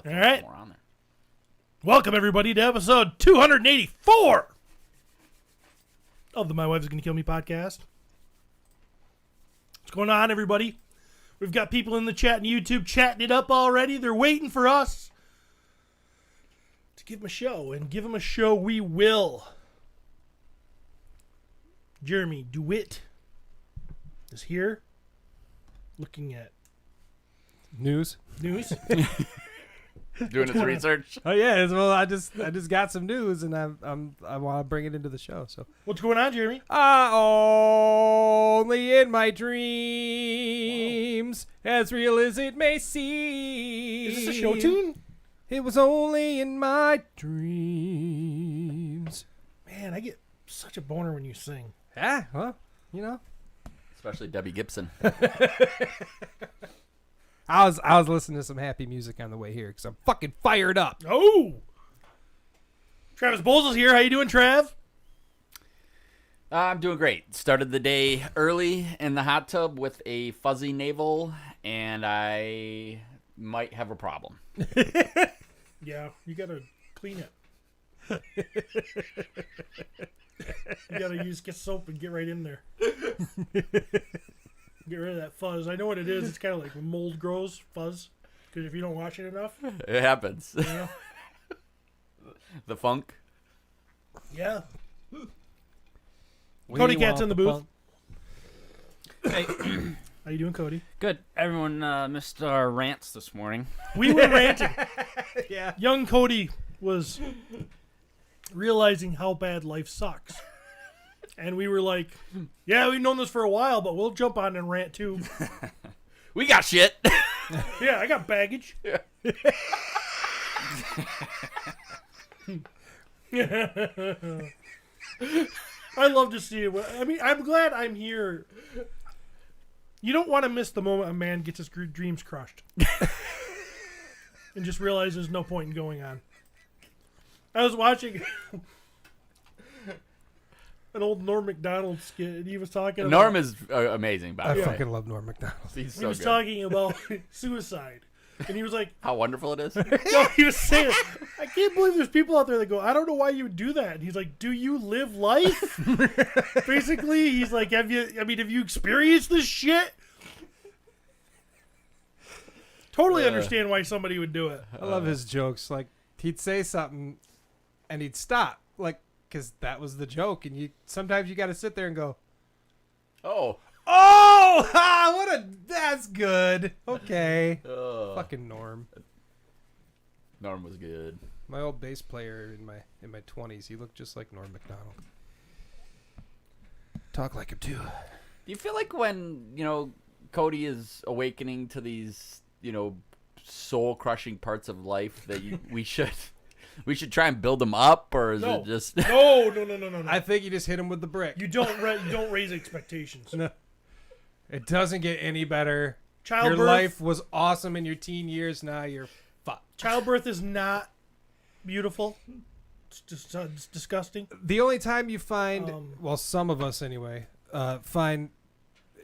All right. More on there. Welcome, everybody, to episode 284 of the My Wife's Gonna Kill Me podcast. What's going on, everybody? We've got people in the chat and YouTube chatting it up already. They're waiting for us to give them a show, and give them a show we will. Jeremy DeWitt is here, looking at news. Doing his research. Oh yeah, well I just got some news and I want to bring it into the show. So what's going on, Jeremy? Only in my dreams, as real as it may seem. Is this a show tune? It was only in my dreams. Man, I get such a boner when you sing. Yeah, well, you know. Especially Debbie Gibson. I was listening to some happy music on the way here because I'm fucking fired up. Oh! Travis Bolles is here. How you doing, Trav? I'm doing great. Started the day early in the hot tub with a fuzzy navel, and I might have a problem. Yeah, you gotta clean it. You gotta get soap and get right in there. Get rid of that fuzz. I know what it is. It's kind of like when mold grows, fuzz. Because if you don't wash it enough. It happens. Yeah. The funk. Yeah. Cody Cat's in the booth. Hey. How you doing, Cody? Good. Everyone missed our rants this morning. We were ranting. Yeah. Young Cody was realizing how bad life sucks. And we were like, yeah, we've known this for a while, but we'll jump on and rant too. We got shit. Yeah, I got baggage. Yeah. I love to see it. I mean, I'm glad I'm here. You don't want to miss the moment a man gets his dreams crushed. And just realizes there's no point in going on. I was watching an old Norm Macdonald skit, and he was talking about... Norm is amazing, by I the way. fucking love Norm Macdonald. He's so He was good. talking about suicide. And he was like... How wonderful it is. No, he was saying, I can't believe there's people out there that go, I don't know why you would do that. And he's like, do you live life? Basically, he's like, have you experienced this shit? Totally understand why somebody would do it. I love his jokes. Like, he'd say something and he'd stop. Like, because that was the joke. And sometimes you got to sit there and go, Oh. that's good. Okay. Fucking Norm. Norm was good. My old bass player in my 20s, he looked just like Norm Macdonald. Talk like him too. Do you feel like when, Cody is awakening to these, soul-crushing parts of life that we should try and build them up, or is it just... No. I think you just hit him with the brick. You don't raise expectations. No. It doesn't get any better. Childbirth, your life was awesome in your teen years. Now you're fucked. Childbirth is not beautiful. It's just it's disgusting. The only time you find, some of us anyway, find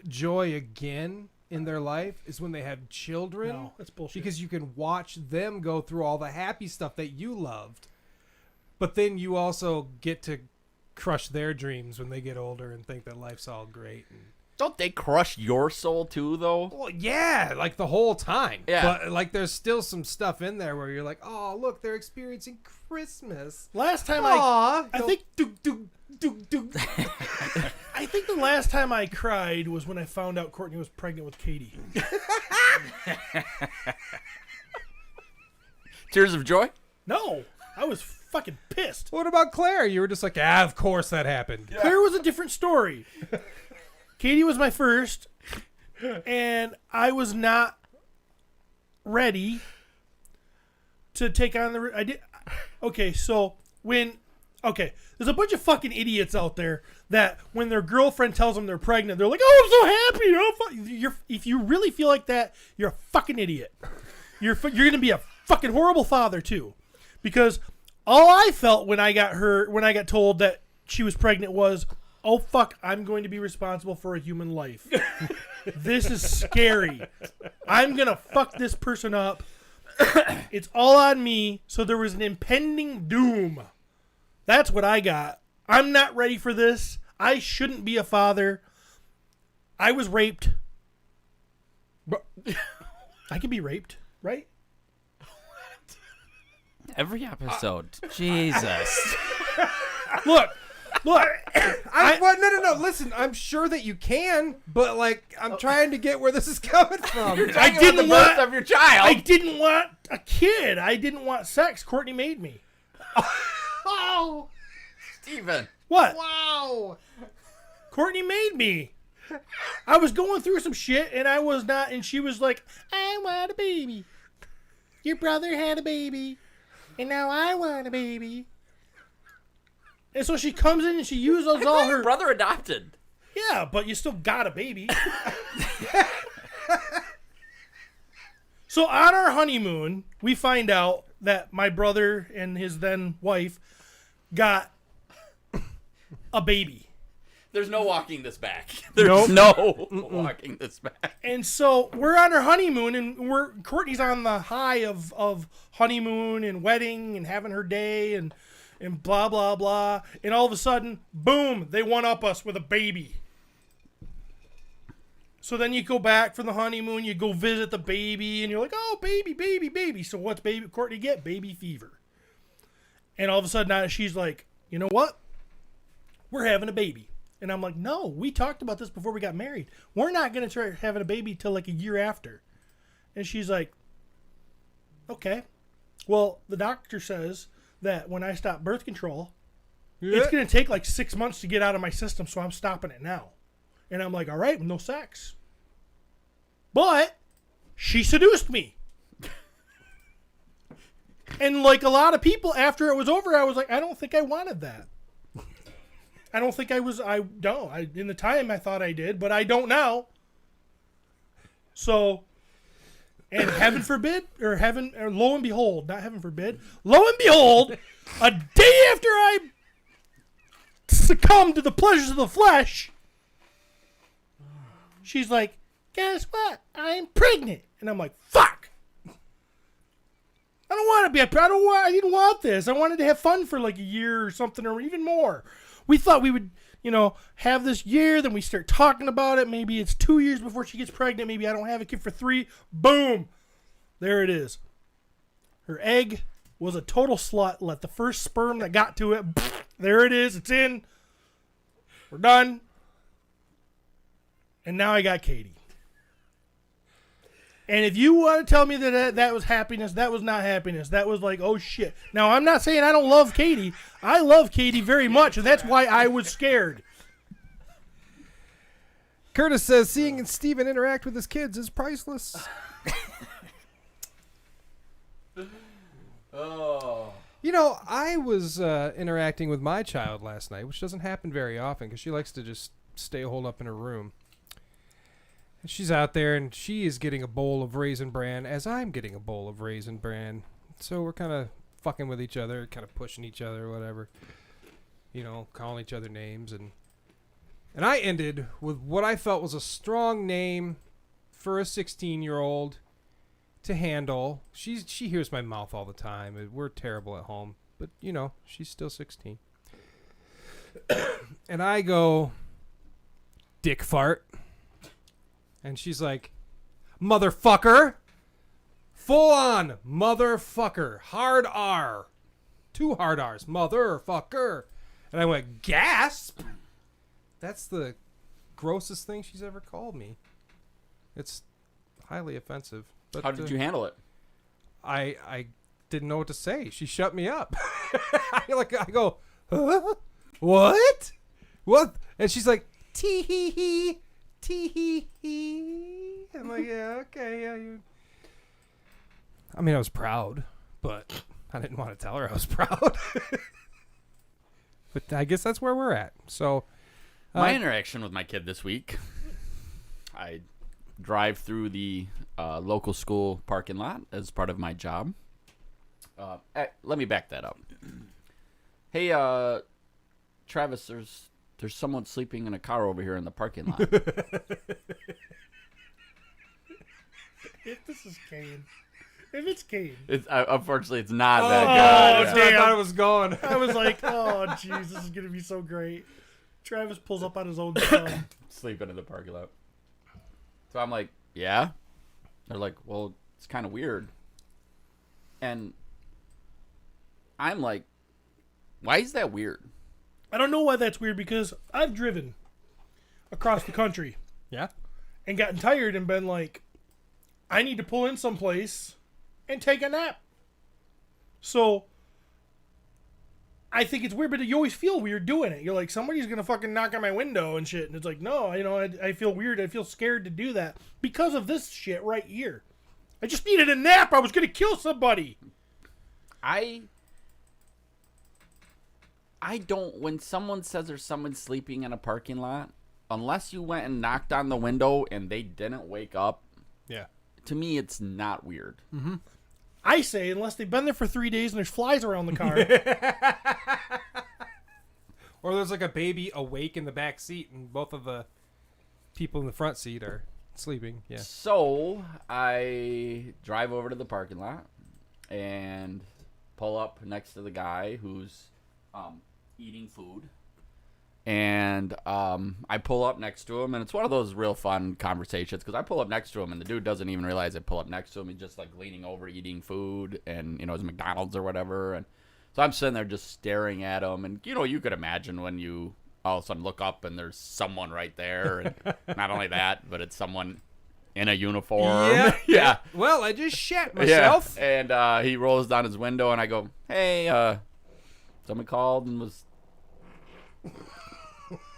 joy again in their life is when they have children. No, that's bullshit. Because you can watch them go through all the happy stuff that you loved. But then you also get to crush their dreams when they get older and think that life's all great. Don't they crush your soul too, though? Well, yeah, like the whole time. Yeah. But like there's still some stuff in there where you're like, oh, look, they're experiencing Christmas. Last time I think I think the last time I cried was when I found out Courtney was pregnant with Katie. Tears of joy? No, I was fucking pissed. What about Claire? You were just like, of course that happened. Yeah. Claire was a different story. Katie was my first, and I was not ready to take on the... there's a bunch of fucking idiots out there that when their girlfriend tells them they're pregnant, they're like, oh, I'm so happy. If you really feel like that, you're a fucking idiot. You're going to be a fucking horrible father, too. Because all I felt when I got told that she was pregnant was... oh, fuck, I'm going to be responsible for a human life. This is scary. I'm going to fuck this person up. It's all on me. So there was an impending doom. That's what I got. I'm not ready for this. I shouldn't be a father. I was raped. I can be raped, right? Every episode. Jesus. Look. No. Listen, I'm sure that you can, but like, I'm trying to get where this is coming from. I didn't want of your child. I didn't want a kid. I didn't want sex. Courtney made me. Oh, Steven. What? wow. Courtney made me. I was going through some shit and I was not, and she was like, I want a baby. Your brother had a baby, and now I want a baby. And so she comes in and she uses all her... brother adopted. Yeah, but you still got a baby. So on our honeymoon, we find out that my brother and his then wife got a baby. There's no walking this back. There's no walking this back. And so we're on our honeymoon, and Courtney's on the high of honeymoon and wedding and having her day and blah, blah, blah. And all of a sudden, boom, they one-up us with a baby. So then you go back from the honeymoon, you go visit the baby, and you're like, oh, baby, baby, baby. So what's baby Courtney get? Baby fever. And all of a sudden, now she's like, you know what? We're having a baby. And I'm like, no, we talked about this before we got married. We're not going to try having a baby till like a year after. And she's like, okay. Well, the doctor says that when I stop birth control, it's going to take like 6 months to get out of my system, so I'm stopping it now. And I'm like, all right, no sex. But she seduced me. And like a lot of people, after it was over, I was like, I don't think I wanted that. I don't think I was, in the time I thought I did, but I don't now. So, and heaven forbid, or lo and behold, not heaven forbid, lo and behold, a day after I succumbed to the pleasures of the flesh, she's like, guess what? I'm pregnant. And I'm like, fuck. I don't want to be, I didn't want this. I wanted to have fun for like a year or something, or even more. We thought we would, have this year, then we start talking about it. Maybe it's 2 years before she gets pregnant. Maybe I don't have a kid for 3. Boom. There it is. Her egg was a total slut. Let the first sperm that got to it, there it is. It's in. We're done. And now I got Katie. And if you want to tell me that was happiness, that was not happiness. That was like, oh, shit. Now, I'm not saying I don't love Katie. I love Katie very much, and that's why I was scared. Curtis says, seeing Steven interact with his kids is priceless. Oh. I was interacting with my child last night, which doesn't happen very often because she likes to just stay holed up in her room. And she's out there, and she is getting a bowl of Raisin Bran as I'm getting a bowl of Raisin Bran. So we're kind of fucking with each other, kind of pushing each other, whatever. Calling each other names. And I ended with what I felt was a strong name for a 16-year-old to handle. She hears my mouth all the time. We're terrible at home. But, she's still 16. And I go, dick fart. And she's like, motherfucker. Full on motherfucker. Hard R. 2 hard R's. Motherfucker. And I went, gasp. That's the grossest thing she's ever called me. It's highly offensive. But how did you handle it? I didn't know what to say. She shut me up. I go, huh? What? And she's like, tee hee hee. Tee hee. I'm like, yeah, okay, yeah. I mean, I was proud, but I didn't want to tell her I was proud. But I guess that's where we're at. So, my interaction with my kid this week, I drive through the local school parking lot as part of my job. Let me back that up. Hey, Travis, there's someone sleeping in a car over here in the parking lot. This is Kane. If it's Cade. Unfortunately, it's not Oh, that that's good. where I damn. thought it was going. I was like, oh, jeez, this is going to be so great. Travis pulls up on his own son. Sleeping in the parking lot. So I'm like, yeah? They're like, well, it's kind of weird. And I'm like, why is that weird? I don't know why that's weird because I've driven across the country Yeah. and gotten tired and been like, I need to pull in someplace and take a nap. So I think it's weird, but you always feel weird doing it. You're like, somebody's going to fucking knock on my window and shit. And it's like, no, I feel weird. I feel scared to do that because of this shit right here. I just needed a nap. I was going to kill somebody. I don't, when someone says there's someone sleeping in a parking lot, unless you went and knocked on the window and they didn't wake up, Yeah. to me, it's not weird. Mm-hmm. I say, unless they've been there for 3 days and there's flies around the car. Or there's like a baby awake in the back seat and both of the people in the front seat are sleeping. Yeah. So I drive over to the parking lot and pull up next to the guy who's eating food. And I pull up next to him, and it's one of those real fun conversations because I pull up next to him, and the dude doesn't even realize I pull up next to him. He's just like leaning over, eating food, and his McDonald's or whatever. And so I'm sitting there just staring at him, and you could imagine when you all of a sudden look up and there's someone right there, and not only that, but it's someone in a uniform. Yeah. Yeah. Well, I just shat myself. Yeah. And he rolls down his window, and I go, "Hey, someone called and was."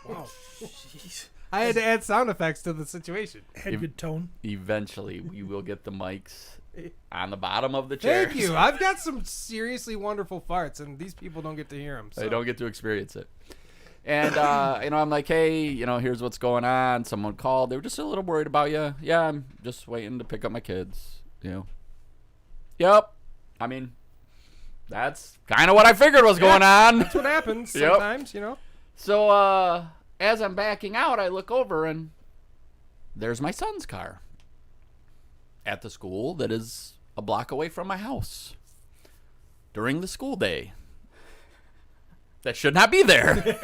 Wow. Jeez. I had to add sound effects to the situation. Had good tone. Eventually, we will get the mics on the bottom of the chair. Thank you. I've got some seriously wonderful farts, and these people don't get to hear them. So. They don't get to experience it. And, I'm like, hey, here's what's going on. Someone called. They were just a little worried about you. Yeah, I'm just waiting to pick up my kids. Yep. I mean, that's kind of what I figured was going on. That's what happens Yep. sometimes, So, as I'm backing out, I look over and there's my son's car at the school that is a block away from my house during the school day. That should not be there.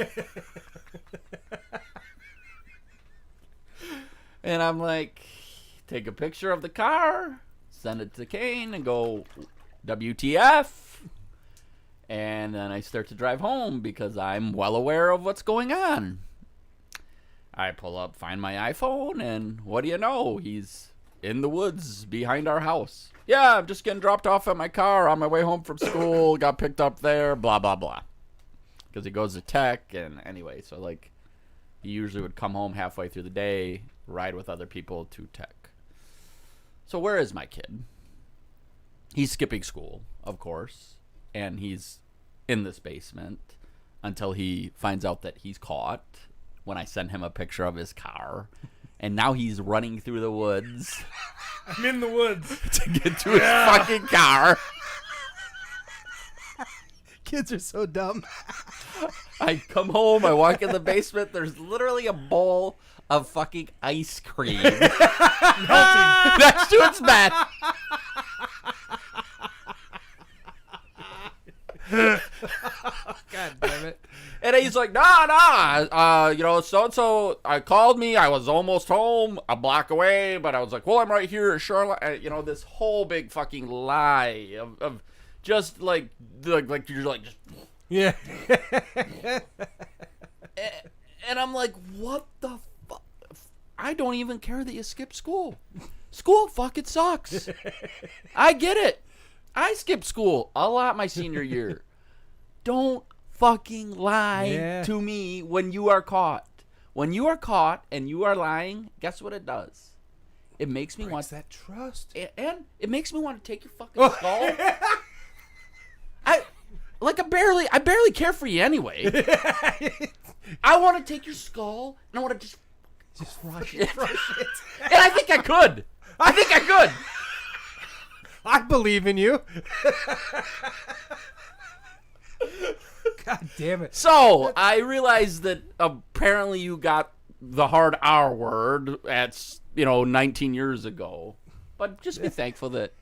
And I'm like, take a picture of the car, send it to Kane and go, WTF. And then I start to drive home because I'm well aware of what's going on. I pull up, find my iPhone, and what do you know? He's in the woods behind our house. Yeah, I'm just getting dropped off at my car on my way home from school. Got picked up there, blah, blah, blah. Because he goes to tech, and anyway, so he usually would come home halfway through the day, ride with other people to tech. So where is my kid? He's skipping school, of course, and he's in this basement until he finds out that he's caught when I send him a picture of his car. And now he's running through the woods I'm in the woods. to get to his fucking car. Kids are so dumb. I come home, I walk in the basement, there's literally a bowl of fucking ice cream next to its bed. God damn it. And he's like, nah, so-and-so called me. I was almost home, a block away, but I was like, well, I'm right here at Charlotte. This whole big fucking lie of just like you're like, just. Yeah. And I'm like, what the fuck? I don't even care that you skipped school. School fucking sucks. I get it. I skipped school a lot my senior year. Don't fucking lie to me when you are caught. When you are caught and you are lying, guess what it does? It makes me want that trust. and it makes me want to take your fucking skull. I barely care for you anyway. I want to take your skull and I want to just crush it. And I think I could. I believe in you. God damn it. So I realized that apparently you got the hard R word at 19 years ago, but just be thankful that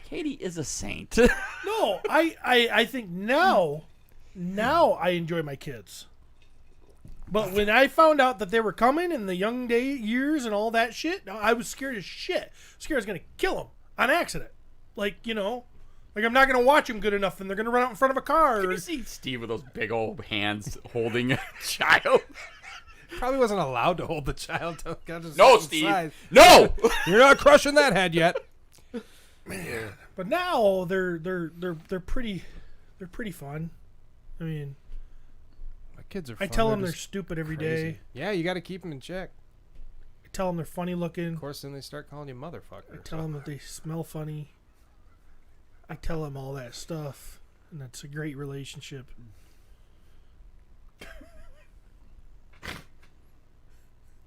I Katie is a saint. No, I think now I enjoy my kids. But when I found out that they were coming in the young years and all that shit, I was scared as shit. Scared I was going to kill them on accident. Like, I'm not going to watch them good enough and they're going to run out in front of a car. Can you see Steve with those big old hands holding a child? Probably wasn't allowed to hold the child. No, Steve. No! You're not crushing that head yet. Man. But now they're pretty fun. I mean, my kids are fun. I tell them they're stupid every day. Yeah, you got to keep them in check. I tell them they're funny looking. Of course, then they start calling you motherfucker. I tell them that they smell funny. I tell them all that stuff, and that's a great relationship.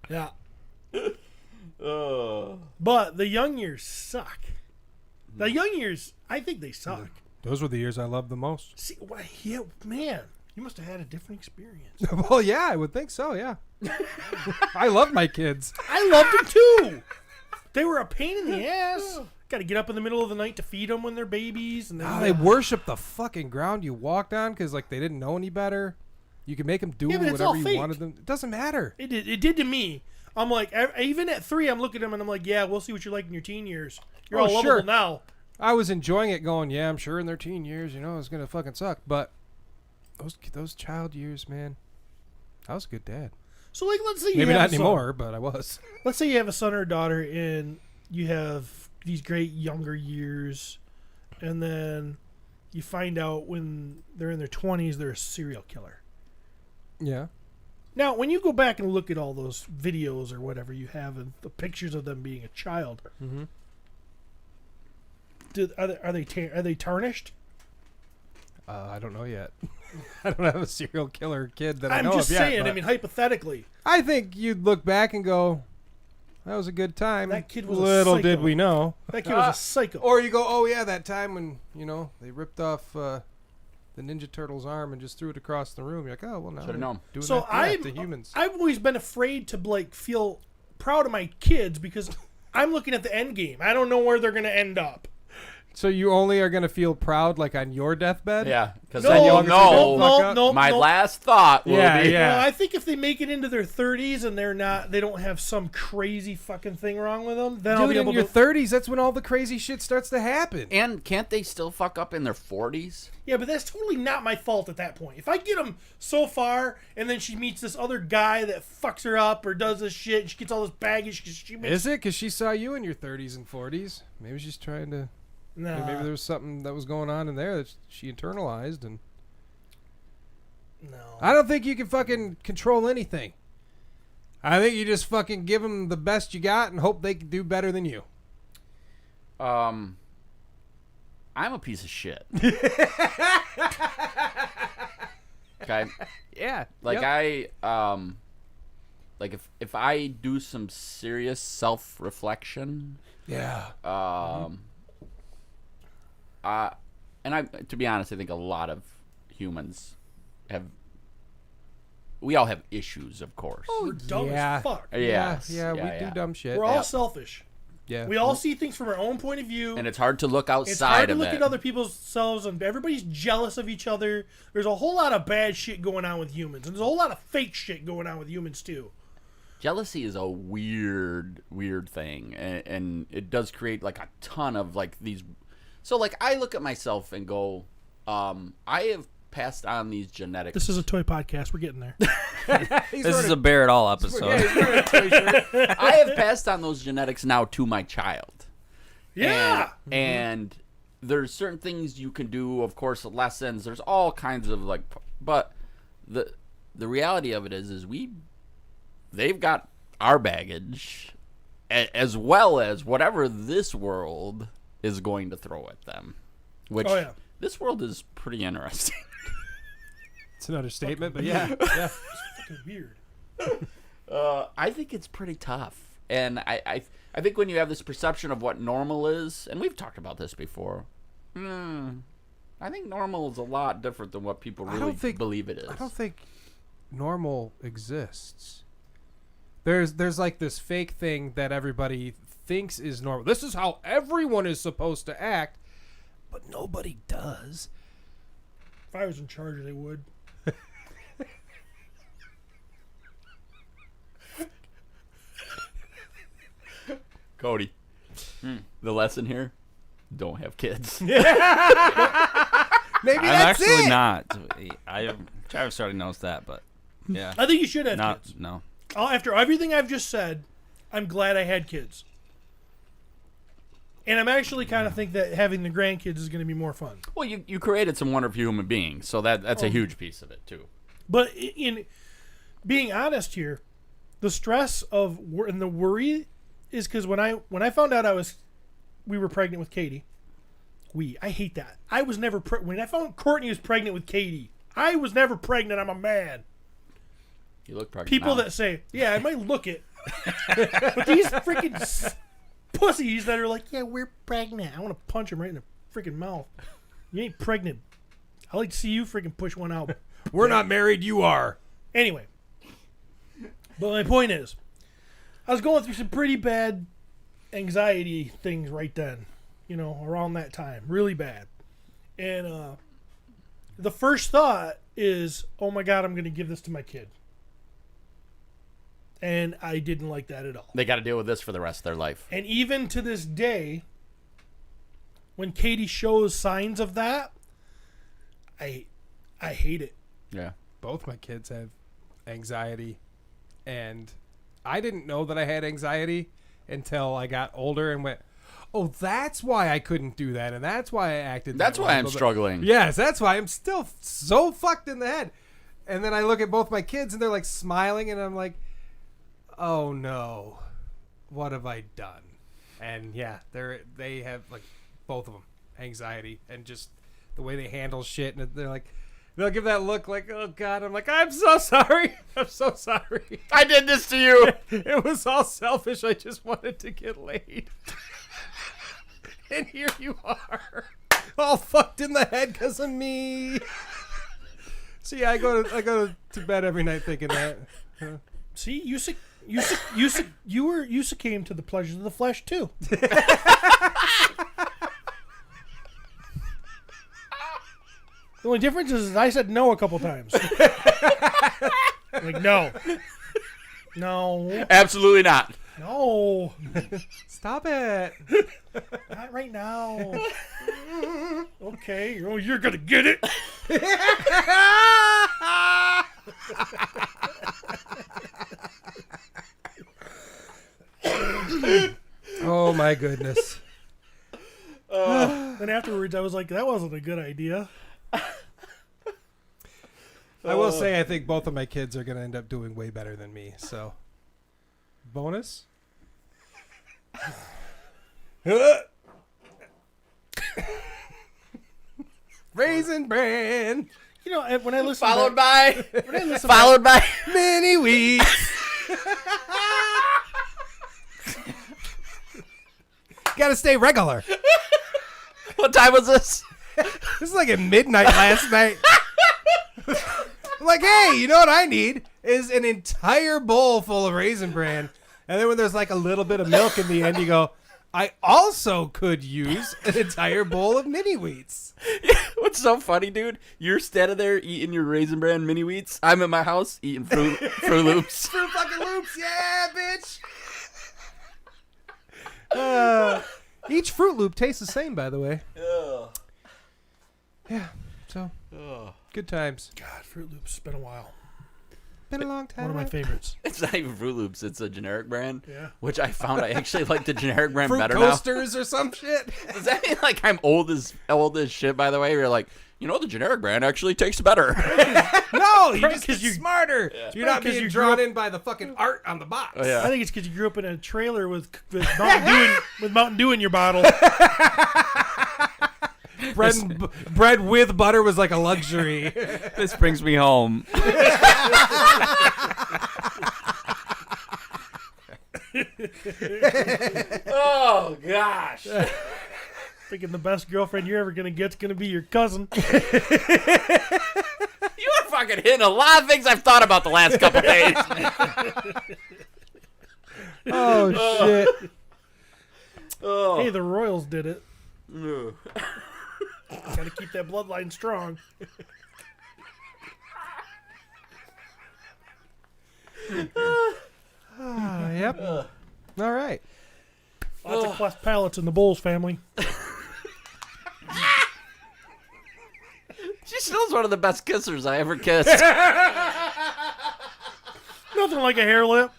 Yeah. But the young years suck. The young years, I think they suck. Those were the years I loved the most. See, yeah, man, you must have had a different experience. Well, yeah, I would think so, yeah. I love my kids. I loved them too. They were a pain in the ass. Got to get up in the middle of the night to feed them when they're babies. And then They worship the fucking ground you walked on because, like, they didn't know any better. You could make them do Yeah, but it's all whatever you fake. wanted them. It doesn't matter. It did to me. I'm like, even at 3, I'm looking at them and I'm like, yeah, we'll see what you're like in your teen years. You're all lovable now. I was enjoying it going, yeah, I'm sure in their teen years, it's going to fucking suck. But those child years, man, I was a good dad. So, like, let's say you Maybe have not a son. anymore, but I was. Let's say you have a son or a daughter and you have these great younger years, and then you find out when they're in their 20s they're a serial killer. Yeah. Now, when you go back and look at all those videos or whatever you have and the pictures of them being a child, Mm-hmm. are they tarnished? I don't know yet. I don't have a serial killer kid that I I'm know just of yet. saying. But I mean, hypothetically, I think you'd look back and go, that was a good time. That kid was a Little psycho. did we know. that kid was a psycho. Or you go, oh, yeah, that time when, they ripped off the Ninja Turtle's arm and just threw it across the room. You're like, oh, well, now Should've known. doing So that to humans. I've always been afraid to feel proud of my kids because I'm looking at the end game. I don't know where they're going to end up. So you only are going to feel proud, like, on your deathbed? Yeah, because No, then you'll no, know. My last thought will Yeah, be. yeah. Well, I think if they make it into their 30s and they don't have some crazy fucking thing wrong with them, then I'll be Dude, in able your to. 30s, that's when all the crazy shit starts to happen. And can't they still fuck up in their 40s? Yeah, but that's totally not my fault at that point. If I get them so far and then she meets this other guy that fucks her up or does this shit and she gets all this baggage because she makes. Is it? Because she saw you in your 30s and 40s. Maybe she's trying to... Nah, Maybe there was something that was going on in there that she internalized, and no. I don't think you can fucking control anything. I think you just fucking give them the best you got and hope they can do better than you. I'm a piece of shit. Okay. Yeah. Like yep. like if I do some serious self-reflection, Yeah. To be honest, I think a lot of humans we all have issues, of course. We're dumb yeah. as fuck. Yes. Yeah, we do dumb shit. We're all Yep. selfish. Yeah. We all see things from our own point of view. And it's hard to look outside It's hard to of look it. at other people's selves, and everybody's jealous of each other. There's a whole lot of bad shit going on with humans, and there's a whole lot of fake shit going on with humans too. Jealousy is a weird thing, and it does create like a ton of like these. So like I look at myself and go, I have passed on these genetics. This is a toy podcast. We're getting there. This is a Bear It All episode. I have passed on those genetics now to my child. Yeah. And there's certain things you can do, of course, lessons. There's all kinds of like, but the reality of it is they've got our baggage as well as whatever this world is going to throw at them. Which this world is pretty interesting. It's an understatement, but yeah. Yeah. It's fucking weird. I think it's pretty tough. And I think when you have this perception of what normal is, and we've talked about this before, I think normal is a lot different than what people really believe it is. I don't think normal exists. There's like this fake thing that everybody thinks is normal. This is how everyone is supposed to act. but nobody does. If I was in charge, they would. Cody, the lesson here: don't have kids. Maybe I'm that's actually it. not. Travis already knows that, but yeah. I think you should have Not, kids. no. After everything I've just said, I'm glad I had kids. And I'm actually kind of think that having the grandkids is going to be more fun. Well, you created some wonderful human beings, so that's a huge piece of it too. But in being honest here, the stress of and the worry is because when I found out we were pregnant with Katie. I hate that. I was never when I found Courtney was pregnant with Katie. I was never pregnant. I'm a man. You look pregnant. People now. that say, yeah, I might look it, but these freaking pussies that are like, yeah, we're pregnant. I want to punch them right in the freaking mouth. You ain't pregnant. I like to see you freaking push one out. We're not married. You are. Anyway, but my point is, I was going through some pretty bad anxiety things right then, around that time, really bad. And the first thought is, oh my God, I'm going to give this to my kid. And I didn't like that at all. They got to deal with this for the rest of their life. And even to this day, when Katie shows signs of that, I hate it. Yeah. Both my kids have anxiety, and I didn't know that I had anxiety until I got older and went, oh, that's why I couldn't do that, and that's why I acted That's that why way. I'm struggling. Yes, that's why I'm still so fucked in the head. And then I look at both my kids, and they're like smiling, and I'm like, oh no, what have I done? And yeah, they have, like, both of them, anxiety, and just the way they handle shit, and they're like, they'll give that look like, oh God. I'm like, I'm so sorry. I'm so sorry. I did this to you. It was all selfish. I just wanted to get laid. And here you are, all fucked in the head because of me. So yeah, I go to bed every night thinking that. See, you succumbed to the pleasures of the flesh too. The only difference is I said no a couple times. Like, no. Absolutely not. No. Stop it. Not right now. Okay. Oh, you're going to get it. Oh my goodness. Then afterwards, I was like, that wasn't a good idea. I will say I think both of my kids are going to end up doing way better than me. So, bonus. Raisin Bran. When I listen Followed back, by. when I listen Followed by. Mini wheats. Gotta stay regular. What time was this? This is like at midnight last night. I'm like, hey, you know what I need is an entire bowl full of Raisin Bran. And then when there's like a little bit of milk in the end, you go, I also could use an entire bowl of mini wheats. What's so funny, dude? You're standing there eating your Raisin Bran mini wheats. I'm at my house eating Fruit Loops. Fruit fucking Loops, yeah, bitch. Each Fruit Loop tastes the same, by the way. Ugh. Yeah, so good times. God, Fruit Loops. It's been a while. Been a long time. One of my favorites. It's not even Fruit Loops. It's a generic brand. Yeah. Which I found I actually like the generic brand Fruit better Coasters or some shit. now. Does that mean like I'm old as shit, by the way? You're like, the generic brand actually tastes better. No, you Right, just 'cause get you- smarter. You're not 'cause being you drawn grew up- in by the fucking art on the box. Oh, yeah. I think it's because you grew up in a trailer with Mountain Dew in your bottle. Bread with butter was like a luxury. This brings me home. Oh, gosh. Thinking the best girlfriend you're ever going to get's going to be your cousin. You are fucking hitting a lot of things I've thought about the last couple days. Oh shit. Oh. Hey, the Royals did it. Gotta keep that bloodline strong. Yep. All right. Lots of cleft palates in the Bolles family. She still's one of the best kissers I ever kissed. Nothing like a hair lip.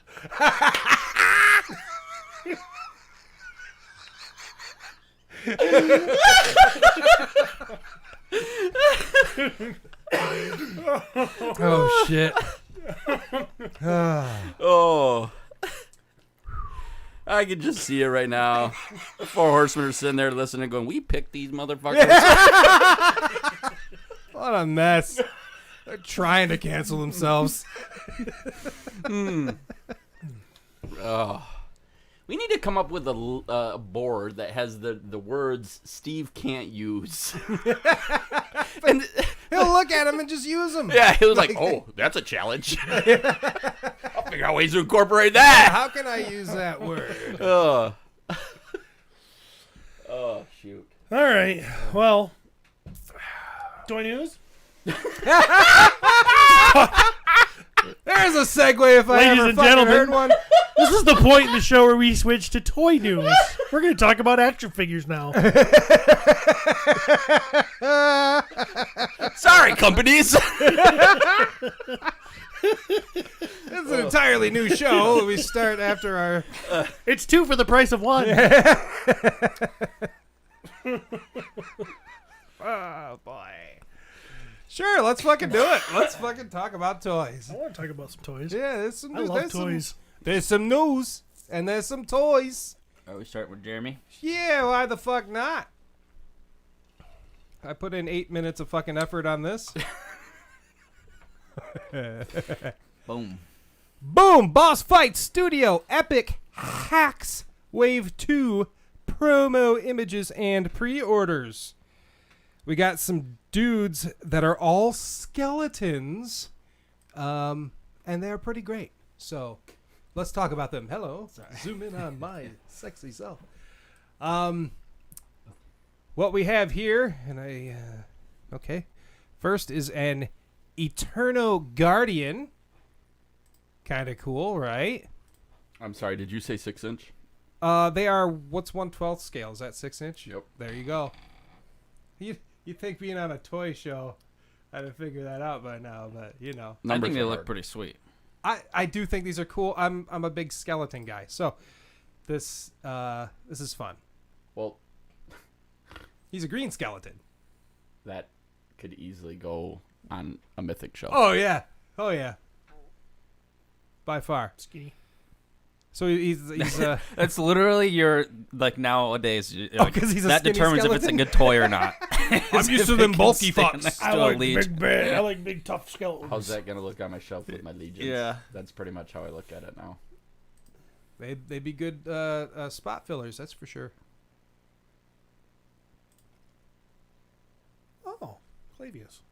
Oh shit. Oh. I can just see it right now. The four horsemen are sitting there listening, going, "We picked these motherfuckers." What a mess. They're trying to cancel themselves. Oh. We need to come up with a board that has the words Steve can't use. And he'll look at them and just use them. Yeah, he was like, "Oh, that's a challenge." I'll figure out ways to incorporate that. How can I use that word? Oh, shoot. All right. Well, toy news. There's a segue if I Ladies ever and fucking gentlemen. heard one. This is the point in the show where we switch to toy news. We're going to talk about action figures now. Sorry, companies. It's an entirely new show. We start after our... It's 2 for the price of 1. Oh, boy. Sure, let's fucking do it. Let's fucking talk about toys. I want to talk about some toys. Yeah, there's some I news. love There's toys. There's some news, and there's some toys. Are we starting with Jeremy? Yeah, why the fuck not? I put in 8 minutes of fucking effort on this. Boom. Boom! Boss Fight Studio Epic Hacks Wave 2 promo images and pre-orders. We got some dudes that are all skeletons, and they're pretty great. So let's talk about them. Hello. Zoom in on my sexy self. What we have here, and okay. First is an Eterno Guardian. Kind of cool, right? I'm sorry, did you say 6-inch? They are, what's 1/12 scale? Is that 6-inch? Yep. There you go. You think being on a toy show, I'd have figured that out by now, but you know. I think Numbers they are look hard. pretty sweet. I do think these are cool. I'm a big skeleton guy, so this is fun. Well, He's a green skeleton. that could easily go on a Mythic show. Oh yeah, by far. Skinny. So he's That's literally your, like, nowadays. Like, 'cause he's a that skinny determines if it's a skeleton? good toy or not. I'm used If to it them can bulky stand fucks. next I to a like leech. big bad. I like big tough skeletons. How's that going to look on my shelf with my Legions? Yeah. That's pretty much how I look at it now. they'd be good spot fillers, that's for sure. Oh, Clavius.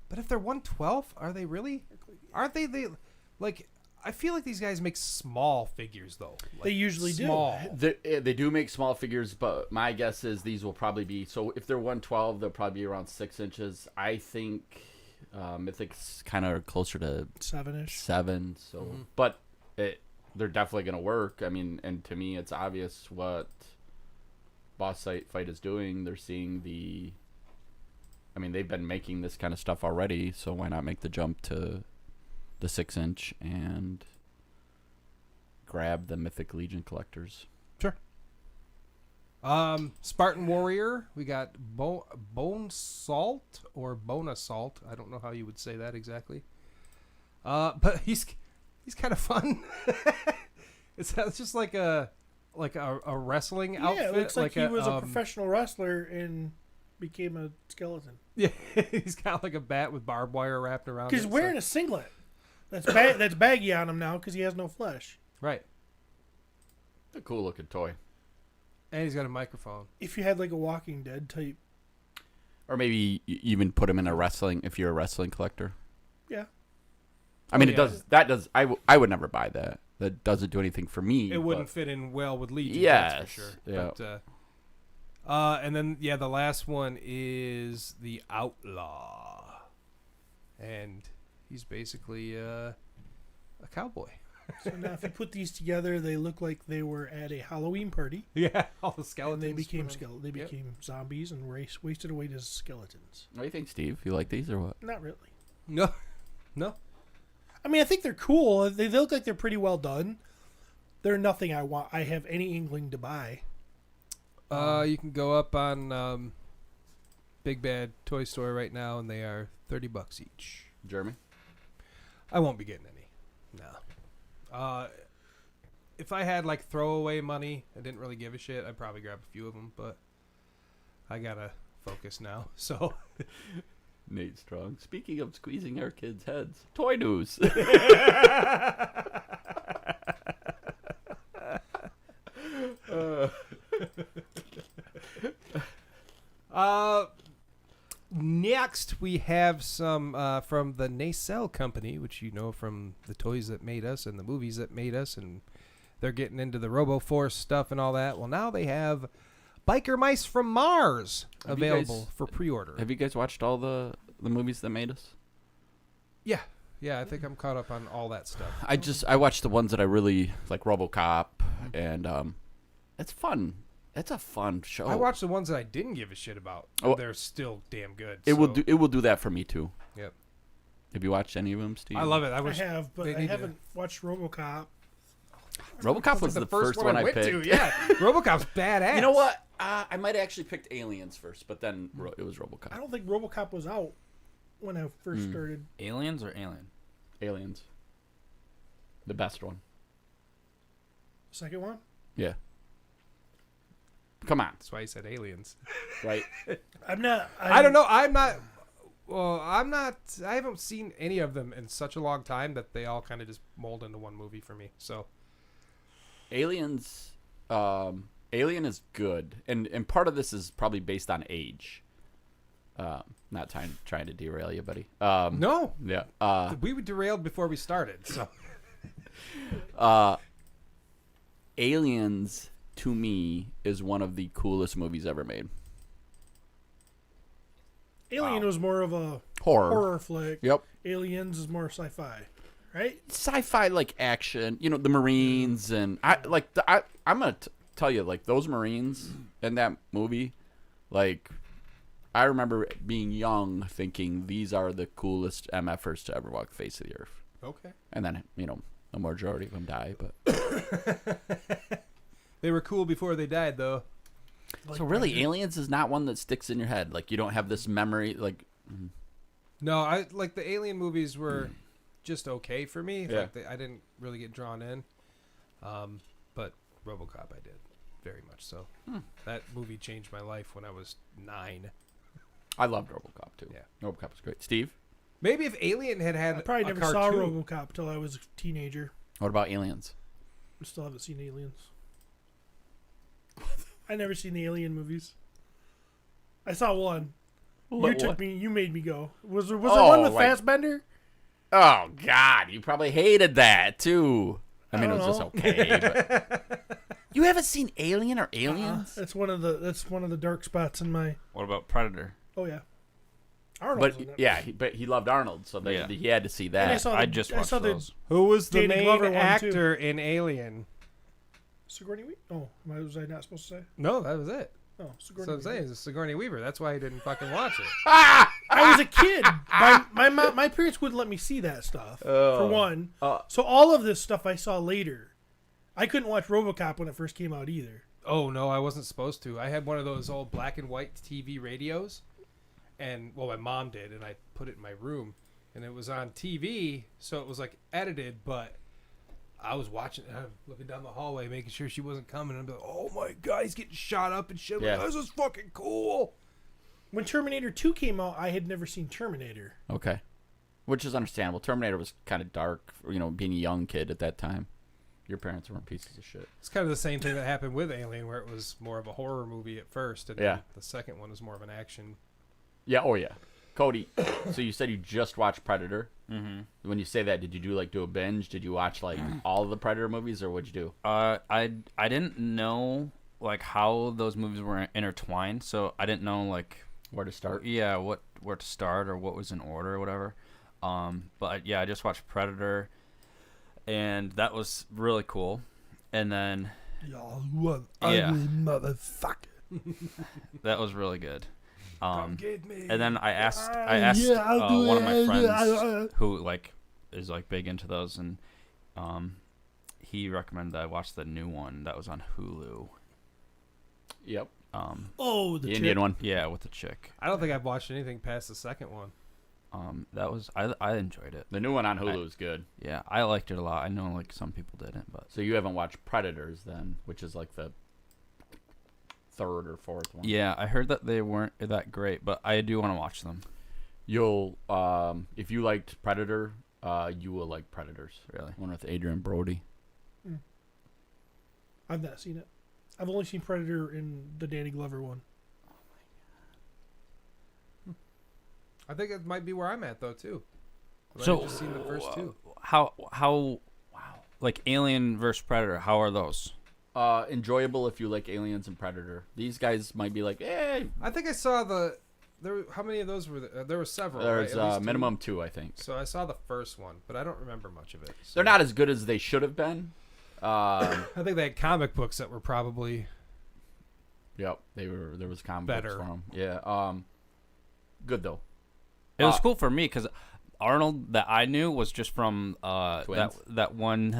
But if they're 1/12, are they really? Aren't they? Like, I feel like these guys make small figures though. Like, They usually do. small. They do make small figures, but my guess is these will probably be, so if they're 112, they'll probably be around 6 inches. I think Mythic's kind of closer to 7-ish. 7, so but they're definitely going to work. I mean, and to me it's obvious what Boss Fight is doing. They're seeing they've been making this kind of stuff already, so why not make the jump to the 6-inch and grab the Mythic Legion collectors? Sure. Spartan Warrior. We got Bone Salt or Bone Assault. I don't know how you would say that exactly. But he's kind of fun. It's just like a wrestling outfit. Yeah, it looks like he was a a professional wrestler and became a skeleton. Yeah, he's got like a bat with barbed wire wrapped around. He's wearing a singlet. That's baggy on him now because he has no flesh. right, A cool looking toy. and he's got a microphone. If you had like a Walking Dead type, Or maybe even put him in a wrestling, if you're a wrestling collector. yeah. I mean, yeah. I would never buy that. That doesn't do anything for me. It wouldn't fit in well with Legion. Yes, that's for sure. yeah. And then the last one is the Outlaw, and he's basically a cowboy. So now, if you put these together, they look like they were at a Halloween party. Yeah, all the And skeletons. they became They became zombies and wasted away as skeletons. What do you think, Steve? You like these or what? Not really. No. I mean, I think they're cool. They look like they're pretty well done. They're nothing I have any inkling to buy. You can go up on Big Bad Toy Store right now, and they are $30 each. Jeremy? I won't be getting any. No. If I had like throwaway money, I didn't really give a shit. I'd probably grab a few of them, but I gotta focus now. So, Nate Strong. Speaking of squeezing our kids' heads, toy news. Next we have some from the Nacelle Company, which you know from the toys that made us and the movies that made us, and they're getting into the RoboForce stuff and all that. Well, now they have Biker Mice from Mars available for pre-order. Have you guys watched all the movies that made us? Yeah, I think I'm caught up on all that stuff. I watched the ones that I really like, RoboCop, and it's fun. It's a fun show. I watched the ones that I didn't give a shit about. Oh. They're still damn good. It will do that for me too. Yep. Have you watched any of them, Steve? I love it. I have, but I haven't watched RoboCop. RoboCop was the first one I went picked. to. Yeah, RoboCop's badass. You know what? I might have actually picked Aliens first, but then it was RoboCop. I don't think RoboCop was out when I first started. Aliens or Alien? Aliens. The best one. Second one? Yeah. Come on. That's why he said aliens. Right? I'm not. I don't know. I'm not. Well, I'm not. I haven't seen any of them in such a long time that they all kind of just mold into one movie for me. So, Aliens. Alien is good, and part of this is probably based on age. Not trying to derail you, buddy. no. Yeah. We were derailed before we started. So, Aliens, to me, is one of the coolest movies ever made. Alien was more of a Horror flick. Yep. Aliens is more sci-fi, right? Sci-fi, like action. You know, the Marines, and I'm gonna tell you, like, those Marines in that movie, like, I remember being young thinking these are the coolest MFers to ever walk the face of the earth. okay. And then, the majority of them die, but They were cool before they died, though. so really, Aliens is not one that sticks in your head. Like, you don't have this memory. Like, No, I like the Alien movies were just okay for me. Yeah. Like I didn't really get drawn in. But RoboCop I did, very much so. That movie changed my life when I was 9. I loved RoboCop too. Yeah. RoboCop was great. Steve, Maybe if Alien had I probably a never cartoon. saw RoboCop till I was a teenager. what about Aliens? I still haven't seen Aliens. I never seen the Alien movies. I saw one. You made me go. Was there one with Fassbender? Oh God, you probably hated that too. I mean, it was just okay. But... You haven't seen Alien or Aliens? That's one of the dark spots in my. What about Predator? Oh yeah. Arnold's in But it. yeah, but he loved Arnold, so he had to see And that. I just watched saw those. Who was the Danny main Glover one, actor in Alien? Sigourney Weaver. Oh, was I not supposed to say? No, that was it. Oh, That's Sigourney what I'm saying. Weaver. It's Sigourney Weaver. That's why I didn't fucking watch it. I was a kid. My parents wouldn't let me see that stuff. For one. So all of this stuff I saw later. I couldn't watch RoboCop when it first came out either. Oh no, I wasn't supposed to. I had one of those old black and white TV radios, and my mom did, and I put it in my room, and it was on TV, so it was like edited, but I was watching it, I'm looking down the hallway, making sure she wasn't coming, and I'm like, oh my God, he's getting shot up and shit. Yeah. Like, this is fucking cool. When Terminator 2 came out, I had never seen Terminator. Okay, which is understandable. Terminator was kind of dark, being a young kid at that time. Your parents weren't pieces of shit. It's kind of the same thing that happened with Alien, where it was more of a horror movie at first, and then the second one was more of an action. Yeah. Oh yeah. Cody, so you said you just watched Predator. Mm-hmm. When you say that, did you do a binge? Did you watch all of the Predator movies, or what'd you do? I didn't know like how those movies were intertwined, so I didn't know like Where to start? yeah, where to start or what was in order or whatever. But yeah, I just watched Predator, and that was really cool. And then Y'all, Yeah. motherfucker. that was really good. Get me. And then I asked yeah, I'll do one of my it. friends who like is like big into those, and he recommended that I watch the new one that was on Hulu. Yep. Oh, The Indian one. Yeah, with the chick. I don't think I've watched anything past the second one. That was I enjoyed it. The new one on Hulu is good. Yeah, I liked it a lot. I know like some people didn't, but So you haven't watched Predators then, which is like the third or fourth one. yeah, I heard that they weren't that great, but I do want to watch them. You'll if you liked Predator, you will like Predators. Really? One with Adrian Brody. I've not seen it. I've only seen Predator in the Danny Glover one. I think it might be where I'm at though too. I've So just seen the first two. How wow, like Alien versus Predator? How are those? Enjoyable if you like Aliens and Predator. These guys might be like, hey. I think I saw how many of those were there? There were several. There's right? At least two? minimum 2, I think. So I saw the first one, but I don't remember much of it. So. They're not as good as they should have been. I think they had comic books that were probably Yep, there was comic Better. books for them. Yeah. Good though. It was cool for me because Arnold that I knew was just from Twins? that one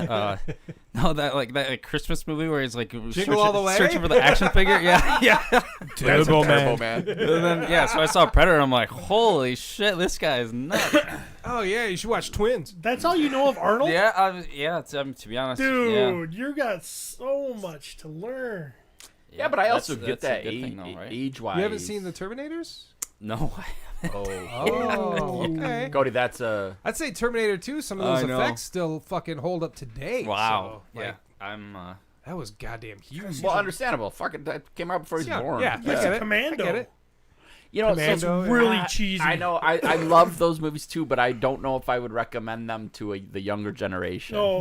no that Christmas movie where he's like Jingle All the Way? searching for the action figure. Yeah. Turbo Man. And then so I saw Predator and I'm like, holy shit, this guy is nuts. Oh yeah, you should watch Twins. That's all you know of Arnold? Yeah, it's, to be honest, Dude, you got so much to learn. Yeah, but I also that's get that a good thing, though, right? age-wise. You haven't seen the Terminators? No. Oh, okay. Cody, that's a. I'd say Terminator 2. Some of I those know. effects still fucking hold up today. Wow. So, Yeah. like, I'm that was goddamn huge. Well, understandable. Fucking that came out before he was born. Yeah, I It's get a it. Commando. I get it. You know, so it's Commando, really cheesy. I know. I love those movies too, but I don't know if I would recommend them to the younger generation. No,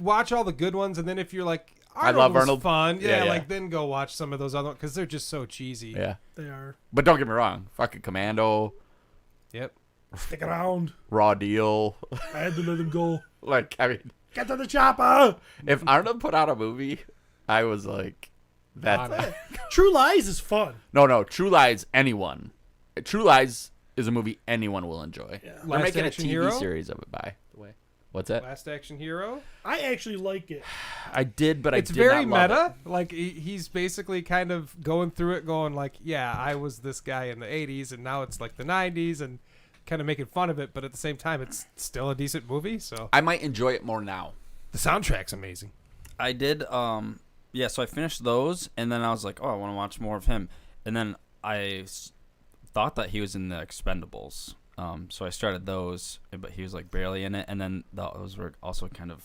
Watch all the good ones, and then if you're like, I love was Arnold. fun, Yeah, yeah. like then go watch some of those other ones because they're just so cheesy. Yeah, they are. but don't get me wrong. Fucking Commando, Yep. Stick around. Raw Deal. I had to let him go. Like, I mean, Get to the chopper. if Arnold put out a movie, I was like, that. True Lies is fun. No. True Lies. Anyone. True Lies is a movie anyone will enjoy. Yeah. They're Last making a Action TV Hero? series of it, by the way. What's that? Last Action Hero. I actually like it. I did, but It's I did very not love meta. Like he's basically kind of going through it, going like, "Yeah, I was this guy in the '80s, and now it's like the '90s," and kind of making fun of it. But at the same time, it's still a decent movie. So I might enjoy it more now. the soundtrack's amazing. I did so I finished those and then I was like, oh, I want to watch more of him. And then I thought that he was in the Expendables. So I started those, but he was like barely in it, and then those were also kind of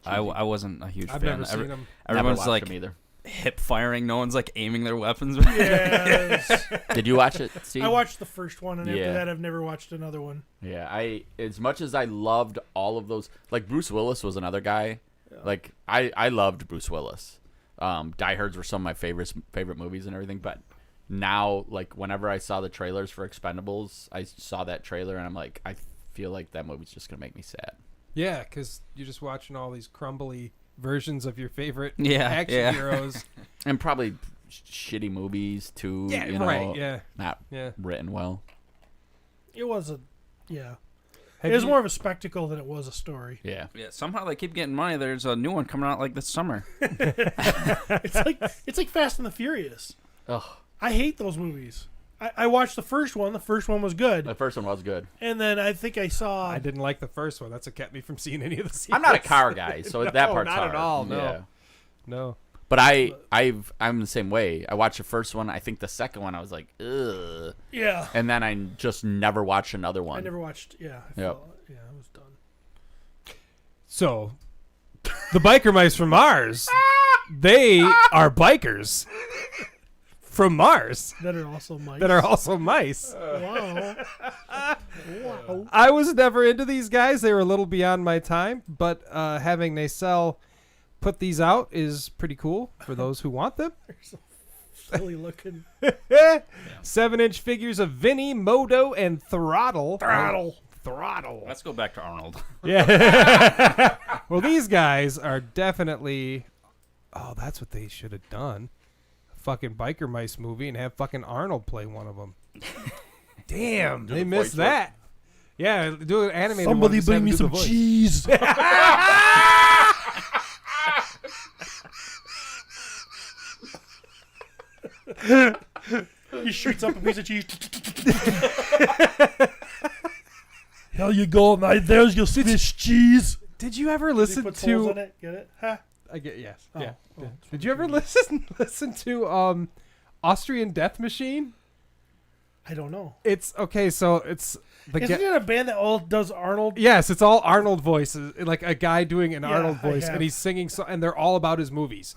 I wasn't a huge I've fan. never seen them. Everyone's Never watched like them either. hip firing. No one's like aiming their weapons. Yes. Did you watch it, Steve? I watched the first one, and Yeah. after that, I've never watched another one. Yeah, as much as I loved all of those, like Bruce Willis was another guy. Yeah. Like I loved Bruce Willis. Die Hards were some of my favorite movies and everything. But now, like whenever I saw the trailers for Expendables, I saw that trailer and I'm like, I feel like that movie's just gonna make me sad. Yeah, because you're just watching all these crumbly versions of your favorite Yeah, action yeah. heroes. And probably shitty movies too. Yeah, you know, right. Yeah, not yeah. written well. It was a, yeah. Have It was you- more of a spectacle than it was a story. Yeah. Yeah, somehow they keep getting money. There's a new one coming out like this summer. It's like Fast and the Furious. Ugh. I hate those movies. I watched the first one. The first one was good, The first one was good. and then I think I saw. I didn't like the first one. That's what kept me from seeing any of the sequels. I'm not a car guy, so that No, part's not hard. at all, no. Yeah. No. But I'm the same way. I watched the first one. I think the second one I was like, ugh. Yeah. And then I just never watched another one. I never watched. Yeah. Yep. Yeah, I was done. So, the biker mice from Mars, they are bikers from Mars That are also mice. that are also mice. Wow. Wow. I was never into these guys. They were a little beyond my time, but they sell put these out is pretty cool for those who want them. They're so silly looking. 7-inch figures of Vinny, Modo, and Throttle. Throttle. Let's go back to Arnold. Yeah. Well, these guys are definitely. Oh, that's what they should have done. A fucking Biker Mice movie and have fucking Arnold play one of them. Damn, they missed that. Yeah, do an animated one. Somebody Just bring have me them do some the voice. cheese. He shoots up a piece of cheese. Here you go, now there's your Swiss cheese. Did you ever Does he listen put holes in to? it? Get it? Huh? I get yes. Oh, Yeah. oh, yeah. it's Did you ever listen to Austrian Death Machine? I don't know. It's okay. So it's the Isn't it a band that all does Arnold? Yes, it's all Arnold voices, like a guy doing an Yeah, Arnold I voice, have. and he's singing, and they're all about his movies.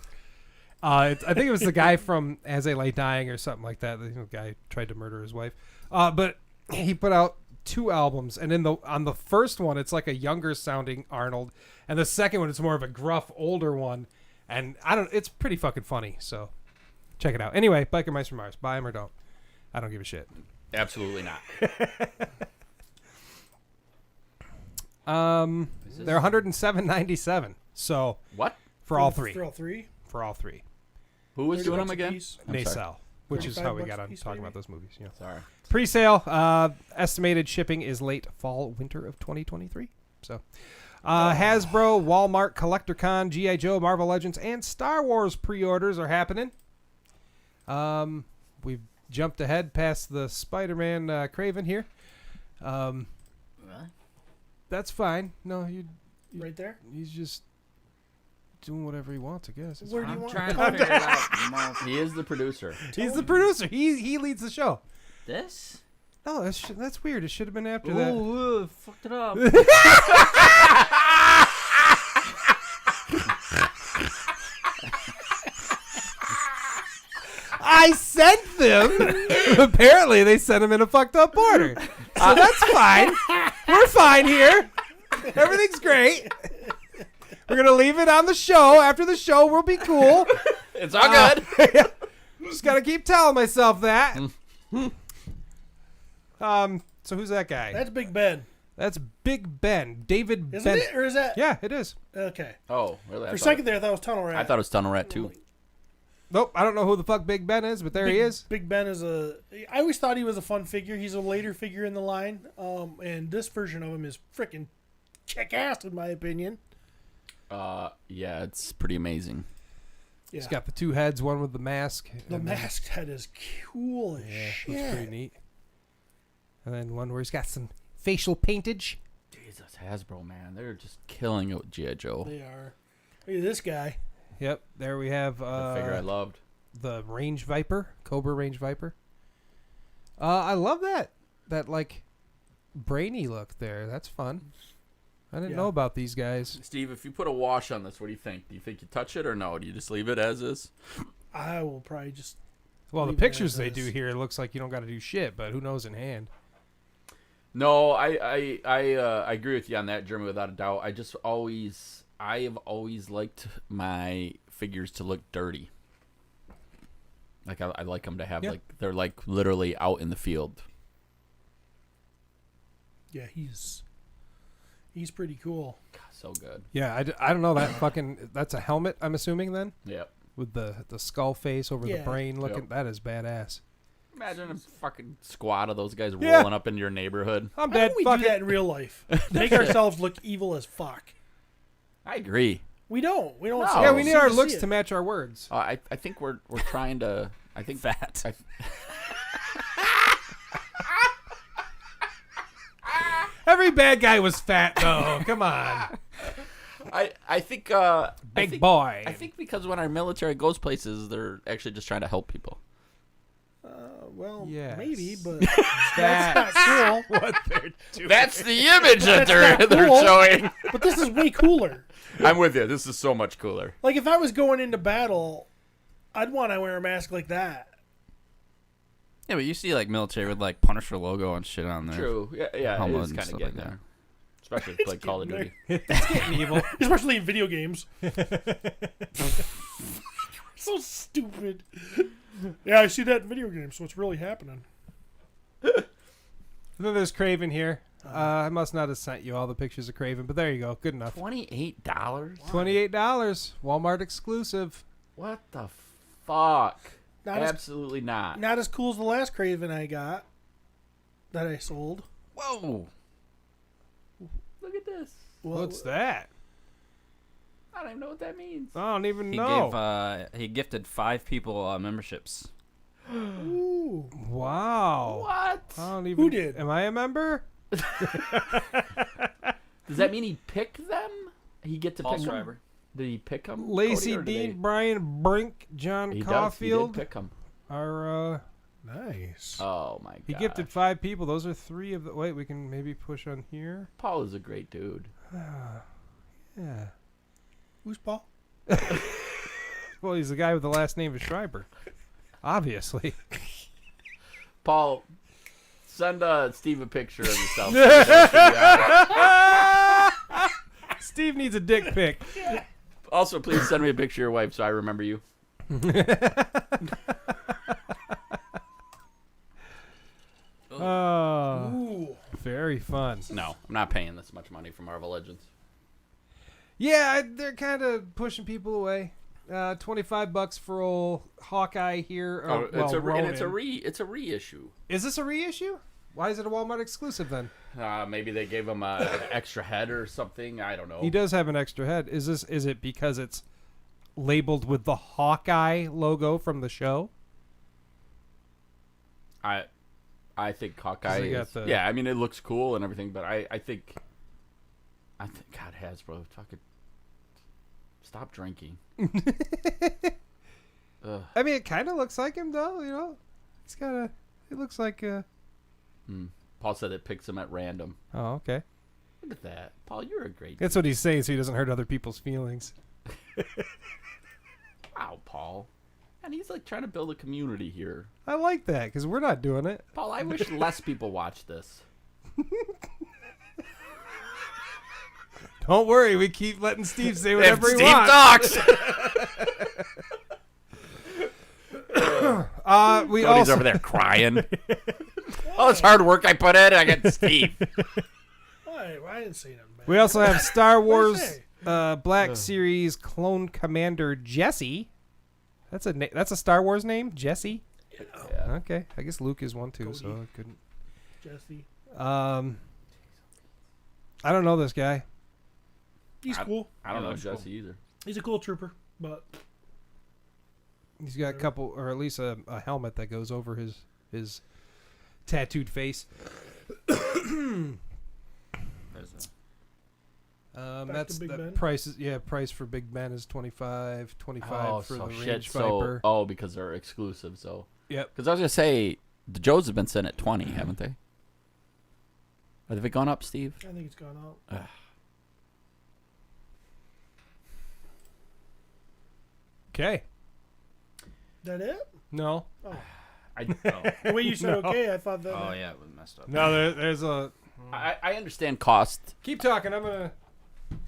I think it was the guy from As They Lay Dying or something like that. The guy tried to murder his wife, but he put out 2 albums, and on the first one, it's like a younger sounding Arnold, and the second one, it's more of a gruff, older one, and it's pretty fucking funny. So check it out. Anyway, Biker Mice from Mars, buy them or don't. I don't give a shit. Absolutely not. They're $107.97. So What? for all three. For all three? For all three. Who was 30 doing them bucks a again? piece. I'm sorry. Nacelle, which is 35 how we bucks got a on piece, talking maybe? about those movies. Yeah. Sorry. Pre-sale, estimated shipping is late fall, winter of 2023. So, Hasbro, Walmart, CollectorCon, G.I. Joe, Marvel Legends, and Star Wars pre-orders are happening. We've jumped ahead past the Spider-Man Craven here. That's fine. No, Right there? he's just doing whatever he wants, I guess. It's Where do fine. you want Trying to figure it out. He is the producer. He's the producer. He leads the show. This? No, that's weird. It should have been after that. Ooh, fucked it up. I sent them. Apparently, they sent them in a fucked up order. So that's fine. We're fine here. Everything's great. We're gonna leave it on the show. After the show, we'll be cool. It's all good. Just gotta keep telling myself that. So who's that guy? That's Big Ben. That's Big Ben. David Isn't Ben. it? Or is that? Yeah, it is. Okay. Oh, really? For a second there, I thought it was Tunnel Rat. I thought it was Tunnel Rat too. Nope, I don't know who the fuck Big Ben is, but there he is. Big Ben is I always thought he was a fun figure. He's a later figure in the line. And this version of him is freaking kick-ass, in my opinion. Yeah, it's pretty amazing. Yeah. He's got the 2 heads, one with the mask. The and then- masked head is cool as Yeah, shit. looks pretty neat. And then one where he's got some facial paintage. Jesus, Hasbro, man, they're just killing it with G.I. Joe. They are. Look at this guy. Yep, there we have The figure I loved. the Range Viper, Cobra Range Viper. I love that like brainy look there. That's fun. I didn't Yeah. know about these guys. Steve, if you put a wash on this, what do you think? Do you think you touch it or no? Do you just leave it as is? I will probably just. Well, the Leave it pictures as they is. do here, it looks like you don't got to do shit, but who knows in hand? No, I agree with you on that, Jeremy, without a doubt. I have always liked my figures to look dirty. Like I like them to have like they're like literally out in the field. Yeah, he's pretty cool. God, so good. Yeah, I don't know that fucking. That's a helmet, I'm assuming then, Yep. with the skull face over the Yeah. brain looking. Yep. That is badass. Imagine a fucking squad of those guys Yeah. rolling up into your neighborhood. I'm How dead. do we Fuck do it. that in real life? Make ourselves look evil as fuck. I agree. We don't. We don't. No. see Yeah, it. we need seem our to looks see to it. match our words. I think we're trying to. I think Fat. Every bad guy was fat though. Come on, I think big boy. I think because when our military goes places, they're actually just trying to help people. Well, Yes. maybe, but That's that's not cool. what they're doing. That's the image that That's they're not cool. showing. But this is way cooler. I'm with you. This is so much cooler. Like if I was going into battle, I'd want to wear a mask like that. Yeah, but you see like military with like Punisher logo and shit on there. True. Yeah, Helmet it is and kind of stuff getting like that. there. Especially if you play Call of Duty. It's getting evil. Especially in video games. So stupid. Yeah, I see that in video games, so it's really happening. And then there's Craven here. I must not have sent you all the pictures of Craven, but there you go. Good enough. $28? $28. Walmart exclusive. What the fuck? Not Absolutely not. Not as cool as the last Craven I got. That I sold. Whoa. Look at this. Well, What's that? I don't even know what that means. I don't even know. He gifted 5 people memberships. Ooh. Wow. What? I don't even. Who did? Am I a member? Does that mean he picked them? He get to Paul pick them? Schreiber. Did he pick them? Lacey Dean, Brian Brink, John He Caulfield did pick them. are. Nice. Oh my god. He gifted 5 people. Those are 3 of the. Wait, we can maybe push on here. Paul is a great dude. Yeah. Who's Paul? Well, he's the guy with the last name of Schreiber. Obviously. Paul, send Steve a picture of yourself. Steve needs a dick pic. Also, please send me a picture of your wife so I remember you. Oh, Ooh. very fun. No, I'm not paying this much money for Marvel Legends. Yeah, they're kind of pushing people away. $25 for old Hawkeye here. It's a Ronin. it's a reissue. Is this a reissue? Why is it a Walmart exclusive then? Maybe they gave him an extra head or something. I don't know. He does have an extra head. Is it because it's labeled with the Hawkeye logo from the show? I think Hawkeye got is, the- yeah, I mean it looks cool and everything, but I think God, Hasbro, fucking stop drinking. Ugh. I mean, it kind of looks like him though. You know, he's got a. It looks like. Paul said it picks him at random. Oh, okay. Look at that, Paul. You're a great. That's what he's saying, so he doesn't hurt other people's feelings. Wow, Paul. And he's like trying to build a community here. I like that because we're not doing it. Paul, I wish less people watch this. Don't worry, we keep letting Steve say whatever he Steve wants. talks. We Cody's also over there crying. All this hard work I put in, I got Steve. Why? I didn't say nothing bad. we also have Star What'd you Wars say? Black Series Clone Commander Jesse. That's a Star Wars name, Jesse. Yeah. Okay, I guess Luke is one too, so Cody. I couldn't. Jesse. I don't know this guy. He's cool. I don't know looks Jesse cool. either. He's a cool trooper, but He's got a couple, or at least a helmet that goes over his tattooed face. There's a, That's to Big the Ben? price. Price for Big Ben is $25 Oh, for so the shit. Range So, Viper. because they're exclusive. So, Yep. because I was gonna say the Joes have been sent at 20, haven't they? Have they gone up, Steve? I think it's gone out. Okay. That it? No. Oh. I The way you said No. okay, I thought that. oh yeah, it was messed up. No, there's a. I understand cost. Keep talking. I'm gonna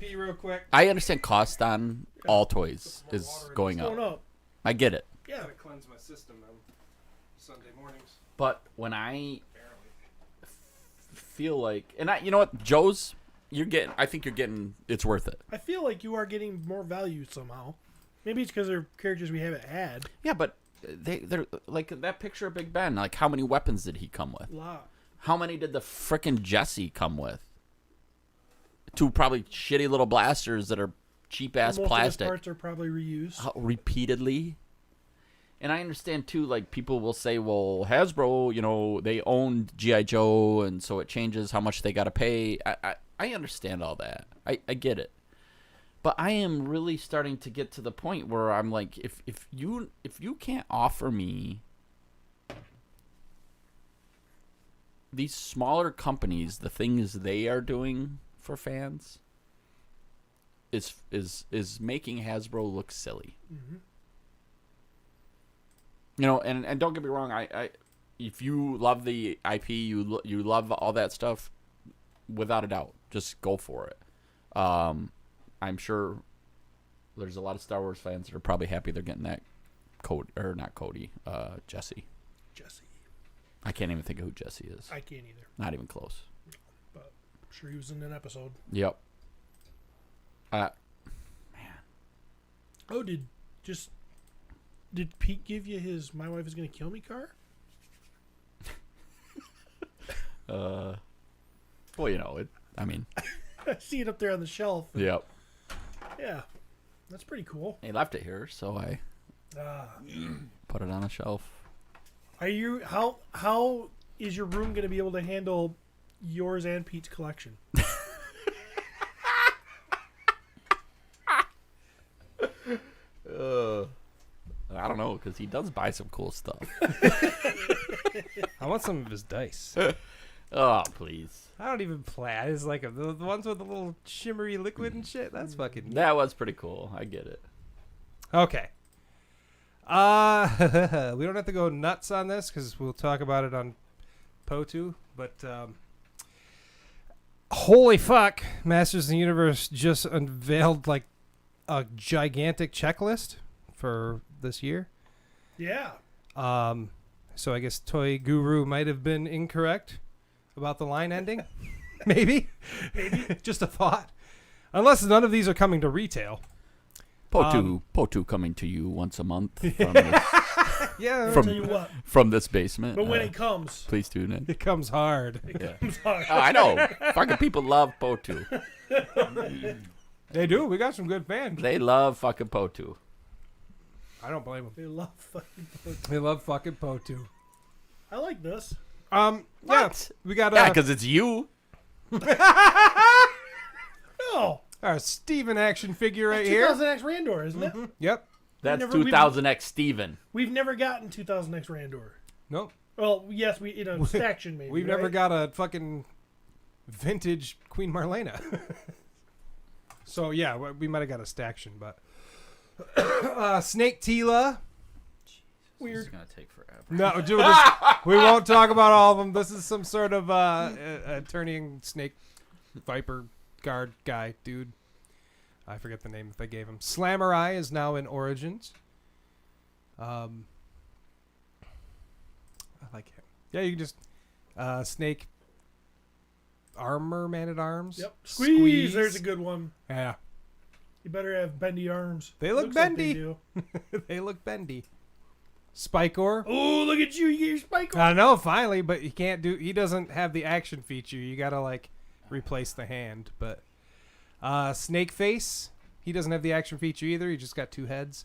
pee real quick. I understand cost on all toys is going It's going up. up. I get it. Yeah. Gotta cleanse my system on Sunday mornings. But when I feel like, and you know what, Joe's, I think you're getting, it's worth it. I feel like you are getting more value somehow. Maybe it's because they're characters we haven't had. Yeah, but they're like that picture of Big Ben. Like, how many weapons did he come with? A lot. How many did the frickin' Jesse come with? 2 probably shitty little blasters that are cheap ass Most of plastic. those parts are probably reused. Repeatedly. And I understand too, like, people will say, well, Hasbro, you know, they owned G.I. Joe, and so it changes how much they got to pay. I understand all that. I get it. But I am really starting to get to the point where I'm like, if you can't offer me these smaller companies, the things they are doing for fans is making Hasbro look silly. Mm-hmm. You know, and don't get me wrong, I if you love the IP, you love all that stuff, without a doubt. just go for it. I'm sure there's a lot of Star Wars fans that are probably happy they're getting that Jesse. Jesse. I can't even think of who Jesse is. I can't either. Not even close. But I'm sure he was in an episode. Yep. Man. Oh, did Pete give you his "My wife is gonna kill me" car? Well, I see it up there on the shelf. Yep. Yeah, that's pretty cool. He left it here, so I put it on a shelf. Are you how is your room going to be able to handle yours and Pete's collection? I don't know, because he does buy some cool stuff. I want some of his dice. Oh, please. I don't even play. I just like 'em. The ones with the little shimmery liquid and shit. That's fucking neat. That was pretty cool. I get it. Okay. We don't have to go nuts on this because we'll talk about it on PO2. But holy fuck, Masters of the Universe just unveiled like a gigantic checklist for this year. Yeah. So I guess Toy Guru might have been incorrect about the line ending. Maybe. Just a thought. Unless none of these are coming to retail. PO2 coming to you once a month from this, Yeah. I'll tell you what. from this basement. But when it comes, please tune in. It comes hard. it comes hard. Oh, I know. Fucking people love PO2. They do. We got some good fans. They love fucking PO2. I don't blame them. They love fucking Potu. They love fucking PO2. I like this. Yeah, What? we got Yeah, because it's you. No. our Steven action figure right It's here. 2000X Randor, isn't it? Yep. That's never- we've- 2000X Steven. We've never gotten 2000X Randor. Nope. Well, yes, we in a staction maybe. We've right? never got a fucking vintage Queen Marlena. So yeah, we might have got a staction, but Snake Tila. This is Weird. gonna take forever. No, dude, we won't talk about all of them. This is some sort of turning snake viper guard guy, dude. I forget the name that they gave him. Slamurai is now in Origins. I like him. Yeah, you can just snake armor, man at arms. Yep. Squeeze. There's a good one. Yeah, You better have bendy arms. They look Looks like bendy. they do. they look bendy. Spikor. Oh, look at you! You get your spike on. I know, finally, but he can't do. He doesn't have the action feature. You gotta like replace the hand. But Snake Face, he doesn't have the action feature either. He just got two heads.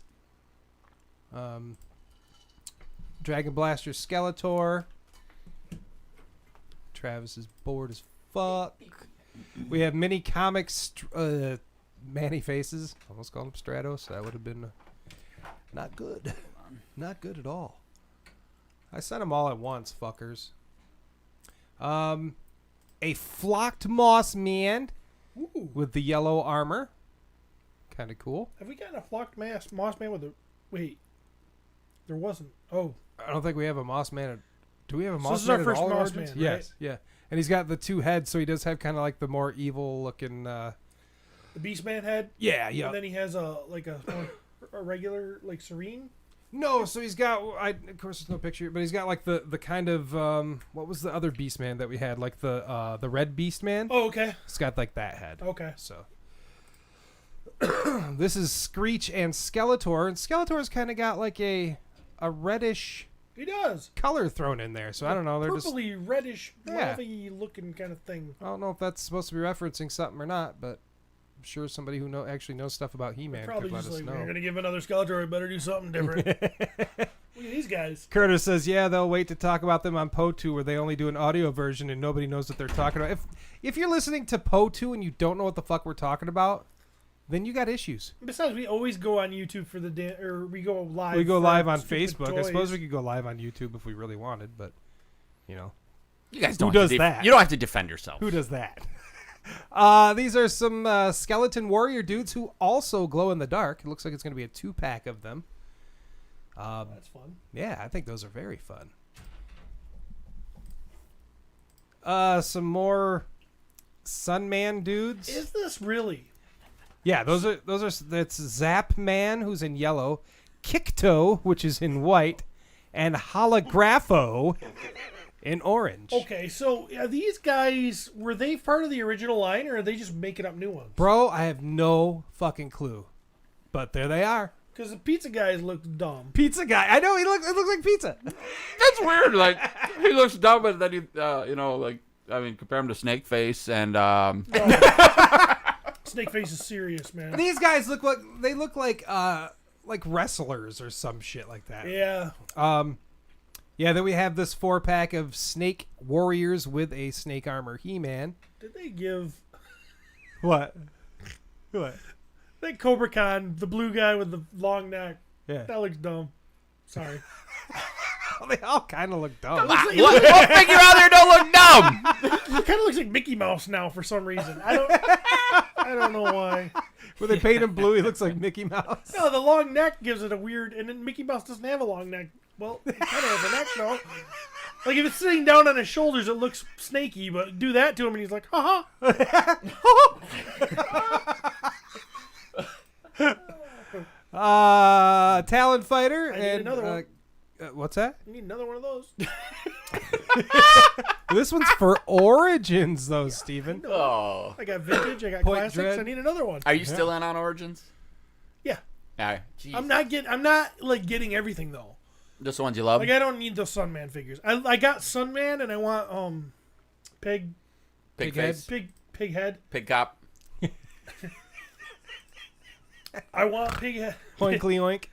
Dragon Blaster Skeletor. Travis is bored as fuck. We have mini comics Manny Faces. Almost called him Stratos. That would have been not good. Not good at all. I sent them all at once, fuckers. A flocked Moss Man Ooh. with the yellow armor. Kind of cool. Have we gotten a flocked moss man with a? Wait, there wasn't. Oh, I don't think we have a Moss Man. Do we have a So Moss this is Man? our in first all Moss Origins? Man, right? Yes, yeah. And he's got the two heads, so he does have kind of like the more evil looking. the Beast Man head. Yeah, yeah. And then he has a regular like serene. No, so he's got. Of course, there's no picture, but he's got like the kind of what was the other Beast Man that we had? Like the red Beast Man. Oh, okay. It's got like that head. Okay. So this is Screech and Skeletor, and Skeletor's kind of got like a reddish He does. color thrown in there. So I don't know. They're just. Purpley, reddish, Yeah. mauve-y looking kind of thing. I don't know if that's supposed to be referencing something or not, but I'm sure somebody who actually knows stuff about He-Man Probably could let just us like, know. we're gonna give another Skeletor. We better do something different. Look at these guys. Curtis says, yeah, they'll wait to talk about them on PO2 where they only do an audio version and nobody knows what they're talking about. If you're listening to PO2 and you don't know what the fuck we're talking about, then you got issues. Besides, we always go on YouTube for the or we go live. We go for live on stupid Facebook. I toys. suppose we could go live on YouTube if we really wanted, but, you know. You guys Who don't does have to that? You don't have to defend yourself. Who does that? These are some skeleton warrior dudes who also glow in the dark. It looks like it's going to be a 2-pack of them. That's fun. Yeah, I think those are very fun. Some more Sunman dudes. Is this really? Yeah, that's Zap Man, who's in yellow, Kikto, which is in white, and Holographo in orange. Okay, so are these guys, were they part of the original line, or are they just making up new ones? Bro, I have no fucking clue. But there they are. Because the pizza guys look dumb. Pizza guy. I know, it looks like pizza. That's weird. Like, he looks dumb, but then he, compare him to Snakeface and Snakeface is serious, man. These guys look like wrestlers or some shit like that. Yeah. Yeah, then we have this 4-pack of Snake Warriors with a Snake Armor He-Man. Did they give What? that Cobra Khan, the blue guy with the long neck? Yeah. That looks dumb. Sorry. They all kind of look dumb. what figure out there don't look dumb? It kind of looks like Mickey Mouse now for some reason. I don't know why. When they paint him blue, he looks like Mickey Mouse. No, the long neck gives it a weird, and then Mickey Mouse doesn't have a long neck. Well, he kind of has a neck though. Like if it's sitting down on his shoulders, it looks snaky. But do that to him, and he's like, ha ha. Talon Fighter I need and another one. What's that? You need another one of those. This one's for Origins, though, Steven. Oh. I got vintage. I got Point classics. Dread. I need another one. Are you still in on Origins? Yeah. All right. Jeez. I'm not getting everything though. Just the ones you love? Like I don't need those Sunman figures. I got Sunman and I want pig face. pig head. Pig cop. I want pig head. Oinkly oink.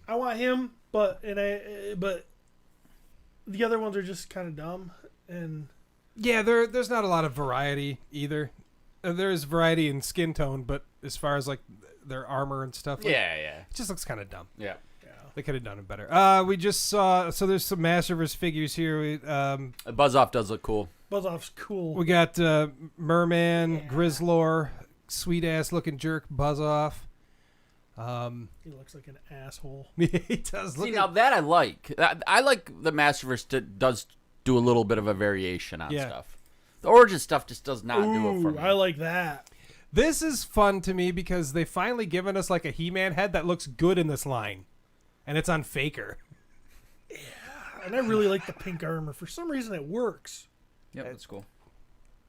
I want him, but the other ones are just kind of dumb and Yeah, there's not a lot of variety either. There is variety in skin tone, but as far as like their armor and stuff, like, Yeah. it just looks kind of dumb. Yeah. They could have done it better. We just saw, so there's some Masterverse figures here. Buzz Off does look cool. Buzz-Off's cool. We got Merman, Grizzlor, sweet ass looking jerk, Buzz Off. He looks like an asshole. He does look. See, now that I like. I like the Masterverse does do a little bit of a variation on stuff. The Origin stuff just does not do it for me. I like that. This is fun to me because they finally given us like a He-Man head that looks good in this line. And it's on Faker. Yeah, and I really like the pink armor. For some reason, it works. Yep, that's cool.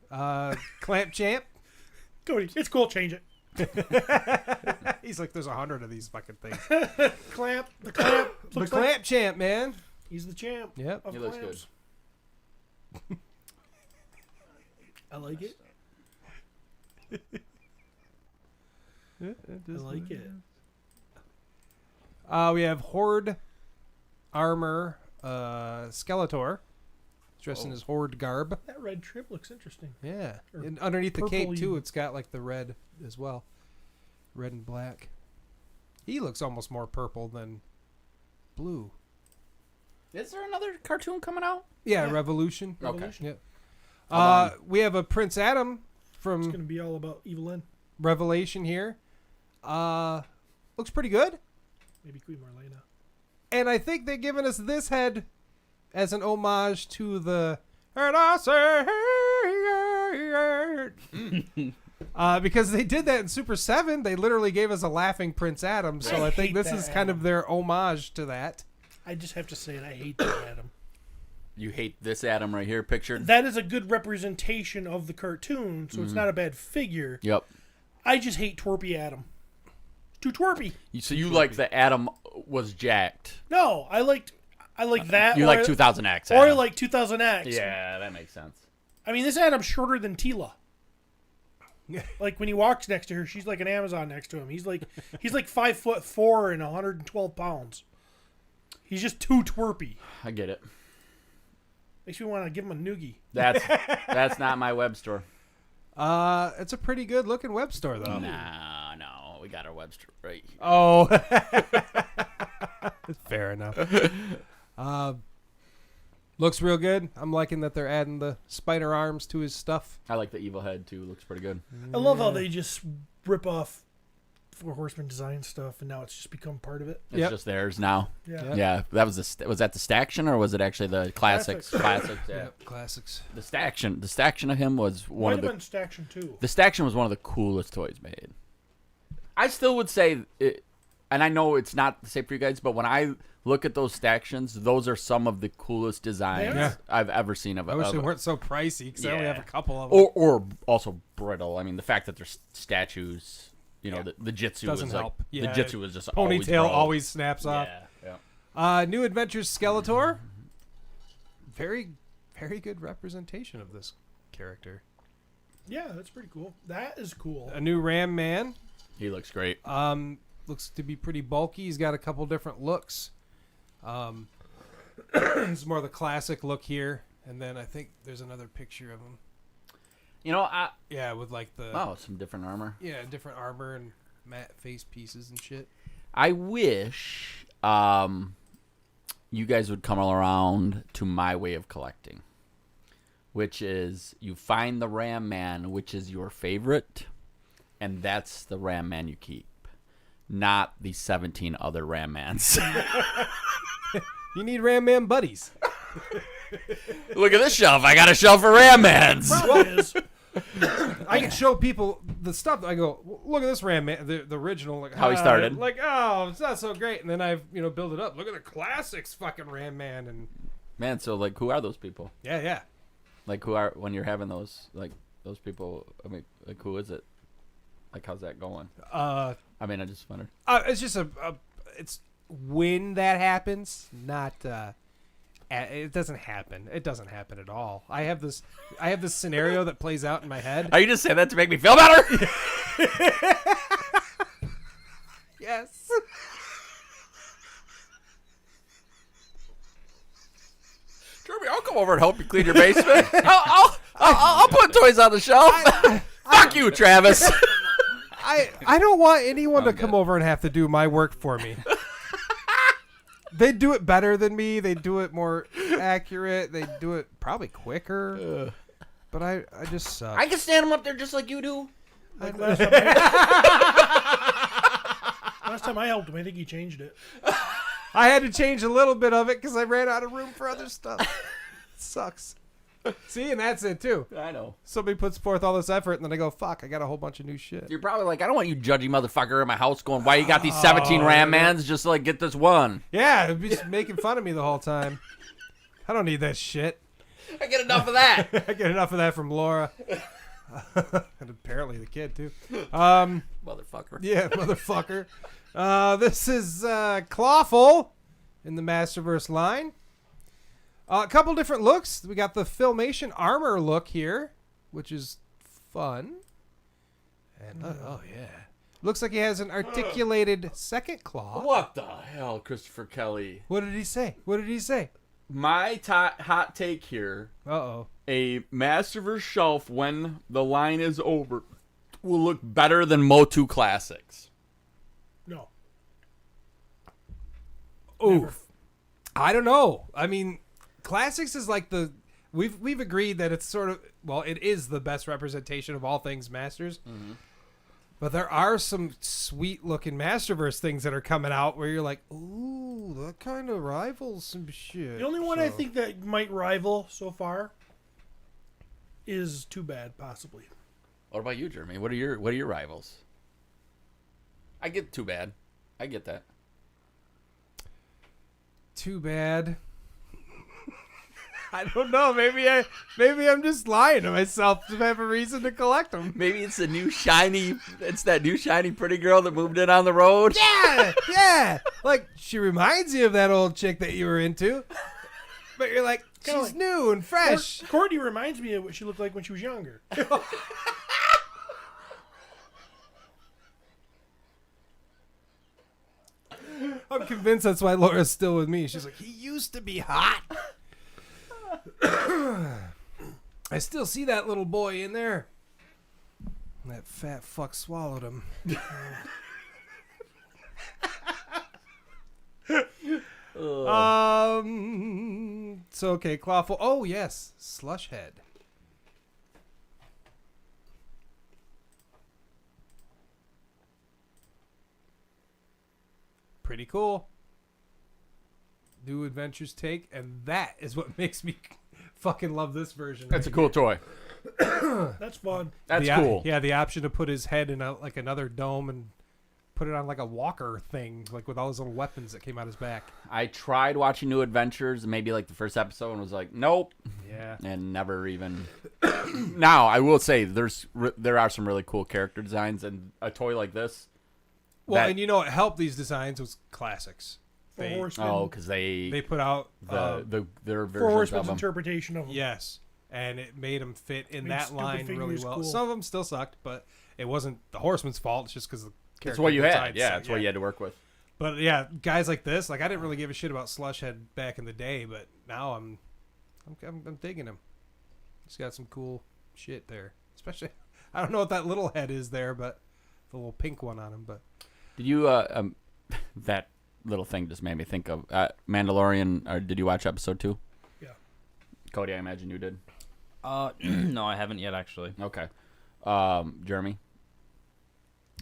Clamp Champ. Cody, it's cool. Change it. He's like, there's 100 of these fucking things. Clamp. The clamp. The looks Clamp like Champ, man. he's the champ. Yep. Of He looks clamps. I like it. I like it. We have Horde Armor Skeletor. Dressed in his Horde garb. That red trip looks interesting. Yeah. Or And underneath the cape, purpley. too, it's got like the red as well. Red and black. He looks almost more purple than blue. Is there another cartoon coming out? Yeah, Yeah. Revolution. Okay. Yep. Hold on. We have a Prince Adam It's going to from be all about Evelyn. Revelation here. Looks pretty good. Maybe Queen Marlena. And I think they're giving us this head as an homage to the because they did that in Super 7. They literally gave us a laughing Prince Adam. So I think hate this that is kind of Adam. their homage to that. I just have to say it. I hate that Adam. You hate this Adam right here pictured? That is a good representation of the cartoon, so it's not a bad figure. Yep. I just hate twerpy Adam. Too twerpy. So you like the Adam was jacked. No, I like that. You or like I- 2000X. Or I Adam. like 2000X. Yeah, that makes sense. I mean, this Adam's shorter than Tila. Like when he walks next to her, she's like an Amazon next to him. He's like 5'4" and 112 pounds. He's just too twerpy. I get it. Makes me want to give him a noogie. That's not my web store. It's a pretty good looking web store though. No, we got our web store right here. Oh, fair enough. Looks real good. I'm liking that they're adding the spider arms to his stuff. I like the evil head too. Looks pretty good. I love how they just rip off Four Horsemen design stuff, and now it's just become part of it. It's just theirs now. Yeah. Yeah, that was was that the Staction or was it actually the Classics? Classics, yeah. Yep, classics. The Staction of him was one of the. Might have been Staction too. The Staction was one of the coolest toys made. I still would say, and I know it's not the same for you guys, but when I look at those Stactions, those are some of the coolest designs I've ever seen of it. I wish they weren't so pricey because I only have a couple of them. Or also brittle. I mean, the fact that they're statues. You know, the Jitsu doesn't was help. like the Jitsu was just ponytail always snaps off. Yeah. New Adventures Skeletor. Very, very good representation of this character. Yeah, that's pretty cool. That is cool. A new Ram Man. He looks great. Looks to be pretty bulky. He's got a couple different looks. It's more the classic look here, and then I think there's another picture of him. You know, with like the some different armor. Yeah, different armor and matte face pieces and shit. I wish you guys would come around to my way of collecting, which is you find the Ram Man, which is your favorite, and that's the Ram Man you keep, not the 17 other Ram Mans. You need Ram Man buddies. Look at this shelf. I got a shelf for Ram Mans. Problem is, I can show people the stuff. I go, look at this Ram Man, the original. Like, How he started. Like, oh, it's not so great. And then I've build it up. Look at the classics, fucking Ram Man, and Man, so like, who are those people? yeah. Like, who are when you're having those those people? I mean, like, who is it? Like, how's that going? I mean, I just wondered. It's just it's when that happens, not. It doesn't happen. It doesn't happen at all. I have this scenario that plays out in my head. Are you just saying that to make me feel better? Yes. Jeremy, I'll come over and help you clean your basement. I'll put toys on the shelf. Fuck you, Travis. I don't want anyone to come over and have to do my work for me. They do it better than me. They do it more accurate. They do it probably quicker. But I just suck. I can stand them up there just like you do. like last time I helped him, I think he changed it. I had to change a little bit of it because I ran out of room for other stuff. It sucks. See, and that's it too. I know. Somebody puts forth all this effort, and then I go, fuck, I got a whole bunch of new shit. You're probably like, I don't want you judgy motherfucker in my house going, why you got these 17 Ram Mans just to like get this one? Yeah, it'd be just making fun of me the whole time. I don't need that shit. I get enough of that. I get enough of that from Laura. And apparently the kid, too. Motherfucker. Yeah, motherfucker. This is Clawful in the Masterverse line. A couple different looks. We got the Filmation armor look here, which is fun. And oh yeah, looks like he has an articulated second claw. What the hell, Christopher Kelly? What did he say? What did he say? My hot take here. Uh-oh. A Masterverse shelf when the line is over will look better than Motu Classics. No. Oof. I don't know. I mean, Classics is like we've agreed that it's sort of, well, it is the best representation of all things Masters. Mm-hmm. But there are some sweet looking Masterverse things that are coming out where you're like, ooh, that kind of rivals some shit. The only one I think that might rival so far is Too Bad, possibly. What about you, Jeremy? What are your rivals? I get Too Bad. I get that. Too Bad. I don't know. Maybe I'm just lying to myself to have a reason to collect them. Maybe it's that new shiny pretty girl that moved in on the road. Yeah. Like, she reminds you of that old chick that you were into. But you're like, Kinda she's like- new and fresh. Courtney reminds me of what she looked like when she was younger. I'm convinced that's why Laura's still with me. She's like, he used to be hot. I still see that little boy in there. That fat fuck swallowed him. So okay, Clawful. Oh yes, Slush Head. pretty cool. New Adventures take, and that is what makes me fucking love this version. That's a cool toy. That's fun. That's cool. Yeah, the option to put his head in like another dome and put it on like a walker thing, like with all his little weapons that came out his back. I tried watching New Adventures, maybe like the first episode, and was like, nope. Yeah. And never even. Now, I will say there are some really cool character designs, and a toy like this. Well, and you know what helped these designs was classics. Four Horsemen. Oh, because they put out their Four versions of Horsemen's them. interpretation of them. yes, and it made them fit in Made that stupid line really figures well. cool. Some of them still sucked, but it wasn't the Horseman's fault. It's just because the That's character what you had. designs Yeah, sucked, that's what you had to work with. But yeah, guys like this, like I didn't really give a shit about Slushhead back in the day, but now I'm digging him. He's got some cool shit there. Especially, I don't know what that little head is there, but the little pink one on him. But Did you that little thing just made me think of Mandalorian? Or did you watch episode 2? Yeah. Cody, I imagine you did. No, I haven't yet actually. Okay. Jeremy.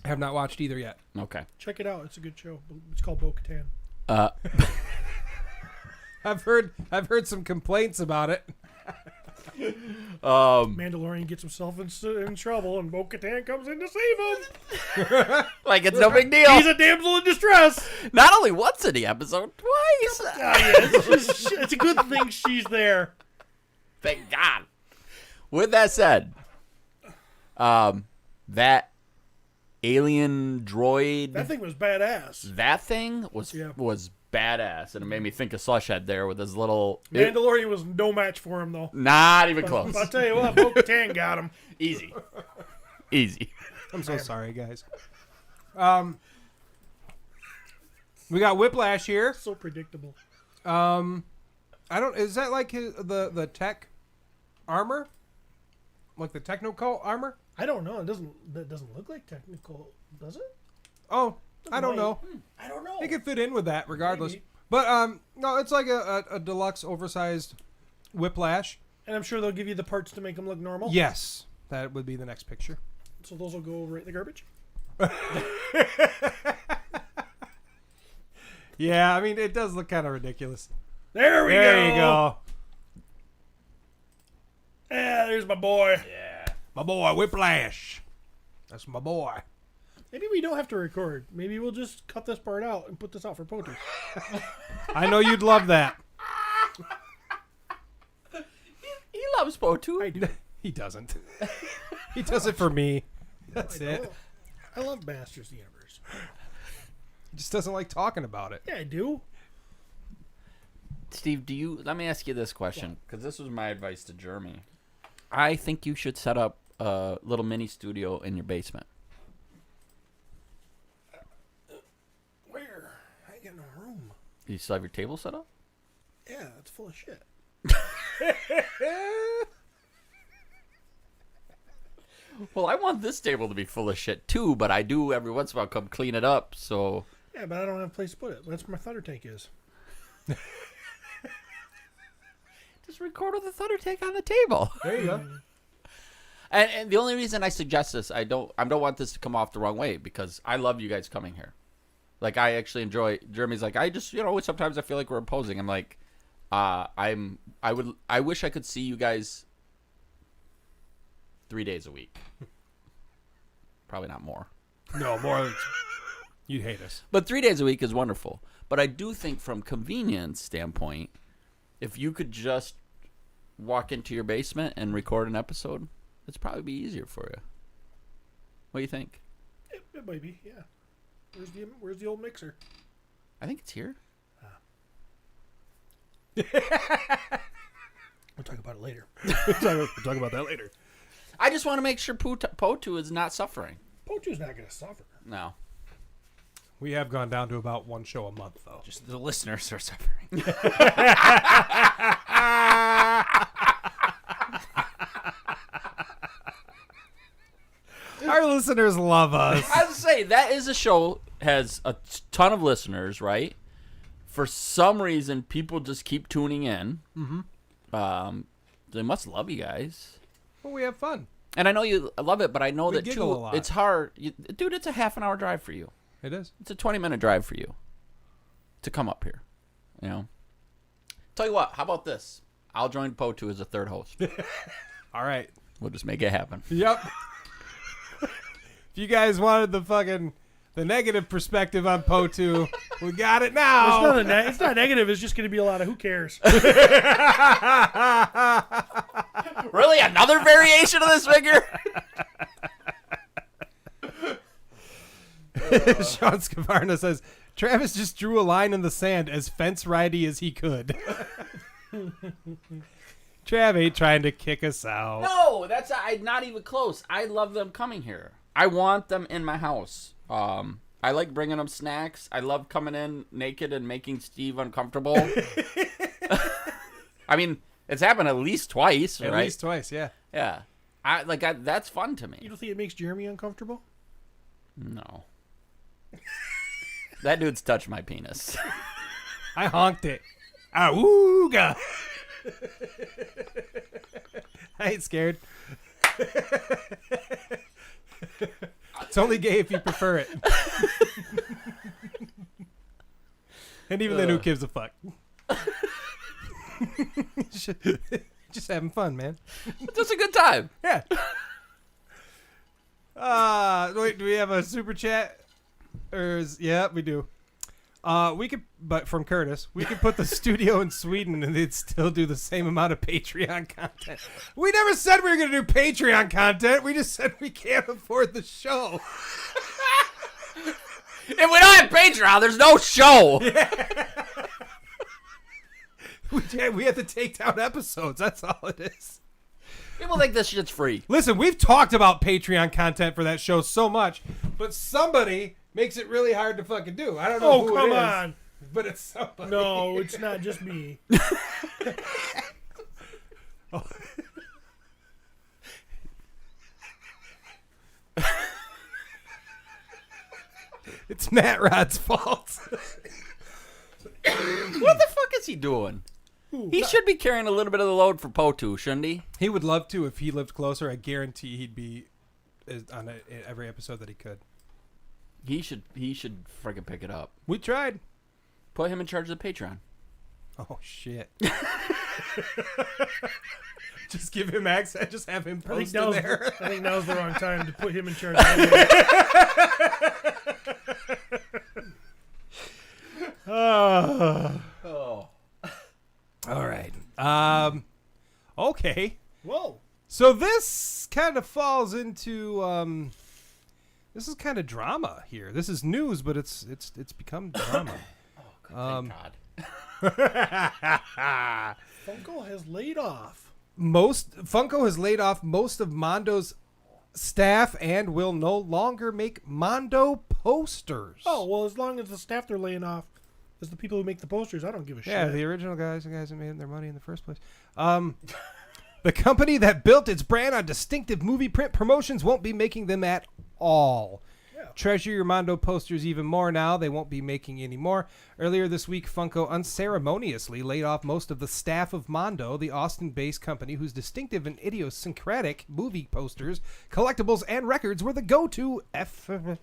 I have not watched either yet. Okay. Check it out. It's a good show. It's called Bo-Katan. I've heard some complaints about it. Mandalorian gets himself in trouble, and Bo-Katan comes in to save him. Like it's no big deal. He's a damsel in distress. Not only once in the episode, twice. It's a good thing she's there. Thank God. With that said, that alien droid, That thing was badass. that thing was badass, and it made me think of Slushhead there with his little. Mandalorian was no match for him, though. Not even close. I'll tell you what, Bo-Katan got him. Easy. Easy. I'm so sorry, guys. We got Whiplash here. So predictable. I don't. Is that like the tech armor? Like the techno armor? I don't know. That doesn't look like technical, does it? Oh, I don't know. I don't know. It could fit in with that regardless. Maybe. But no, it's like a deluxe, oversized Whiplash. And I'm sure they'll give you the parts to make them look normal. Yes, that would be the next picture. So those will go right in the garbage. Yeah, I mean it does look kind of ridiculous. There we go. There you go. Yeah, there's my boy. Yeah. My boy, Whiplash. That's my boy. Maybe we don't have to record. Maybe we'll just cut this part out and put this out for Potu. I know you'd love that. He loves Potu. I do. He doesn't. He does it for me. That's it. I love Masters of the Universe. He just doesn't like talking about it. Yeah, I do. Steve, let me ask you this question, because this was my advice to Jeremy. I think you should set up a little mini studio in your basement. Where? I ain't got no room. You still have your table set up? Yeah, it's full of shit. Well, I want this table to be full of shit too, but I do every once in a while come clean it up, so... Yeah, but I don't have a place to put it. That's where my thunder tank is. Just record with the thunder tank on the table. There you go. And the only reason I suggest this, I don't want this to come off the wrong way, because I love you guys coming here. Like, I actually enjoy... Jeremy's like, I just, sometimes I feel like we're imposing. I'm like, I wish I could see you guys 3 days a week. Probably not more. No, more. You'd hate us. But 3 days a week is wonderful. But I do think from convenience standpoint, if you could just walk into your basement and record an episode, it'd probably be easier for you. What do you think? It might be, yeah. Where's the old mixer? I think it's here. We'll talk about it later. We'll talk about that later. I just want to make sure Potu is not suffering. Potu's not going to suffer. No. We have gone down to about one show a month, though. Just the listeners are suffering. Our listeners love us. I would say that is a show, has a ton of listeners, right? For some reason, people just keep tuning in. Mm-hmm. They must love you guys. Well, we have fun. And I know you love it, but I know We that giggle a too. lot. It's hard. Dude, it's a half an hour drive for you. It is. It's a 20-minute drive for you. to come up here. You know. Tell you what, how about this? I'll join POTU as a third host. All right. We'll just make it happen. Yep. If you guys wanted the negative perspective on POTU, we got it now. It's not negative. It's just going to be a lot of who cares. Really? Another variation of this figure? Sean Scavarna says, Travis just drew a line in the sand as fence righty as he could. Trav ain't trying to kick us out. No, that's not even close. I love them coming here. I want them in my house. I like bringing them snacks. I love coming in naked and making Steve uncomfortable. I mean, it's happened at least twice, right? At least twice, yeah. Yeah. That's fun to me. You don't think it makes Jeremy uncomfortable? No. That dude's touched my penis. I honked it. Awooga. I ain't scared. It's only gay if you prefer it. And even then, who gives a fuck? Just having fun, man. Just a good time. Yeah. Wait, do we have a super chat? Yeah, we do. We could, but from Curtis, we could put the studio in Sweden and they'd still do the same amount of Patreon content. We never said we were going to do Patreon content. We just said we can't afford the show. If we don't have Patreon, there's no show. Yeah. We have to take down episodes. That's all it is. People think this shit's free. Listen, we've talked about Patreon content for that show so much, but somebody makes it really hard to fucking do. I don't know who come it is, on. but it's somebody. No, it's not just me. Oh. It's Matt Rod's fault. What the fuck is he doing? He should be carrying a little bit of the load for POTU, shouldn't he? He would love to if he lived closer. I guarantee he'd be on every episode that he could. He should freaking pick it up. We tried. Put him in charge of the Patreon. Oh, shit. Just give him access. Just have him post in there. I think now's the wrong time to put him in charge. Oh. Oh. All right. Okay. Whoa. So this kind of falls into this is kind of drama here. This is news, but it's become drama. Thank God. Funko has laid off. Funko has laid off most of Mondo's staff and will no longer make Mondo posters. Oh, well, as long as the staff they're laying off is the people who make the posters, I don't give a shit. Yeah, the original guys, the guys that made their money in the first place. The company that built its brand on distinctive movie print promotions won't be making them at all. Yeah. Treasure your Mondo posters even more now. They won't be making any more. Earlier this week, Funko unceremoniously laid off most of the staff of Mondo, the Austin-based company whose distinctive and idiosyncratic movie posters, collectibles, and records were the go-to ephemera?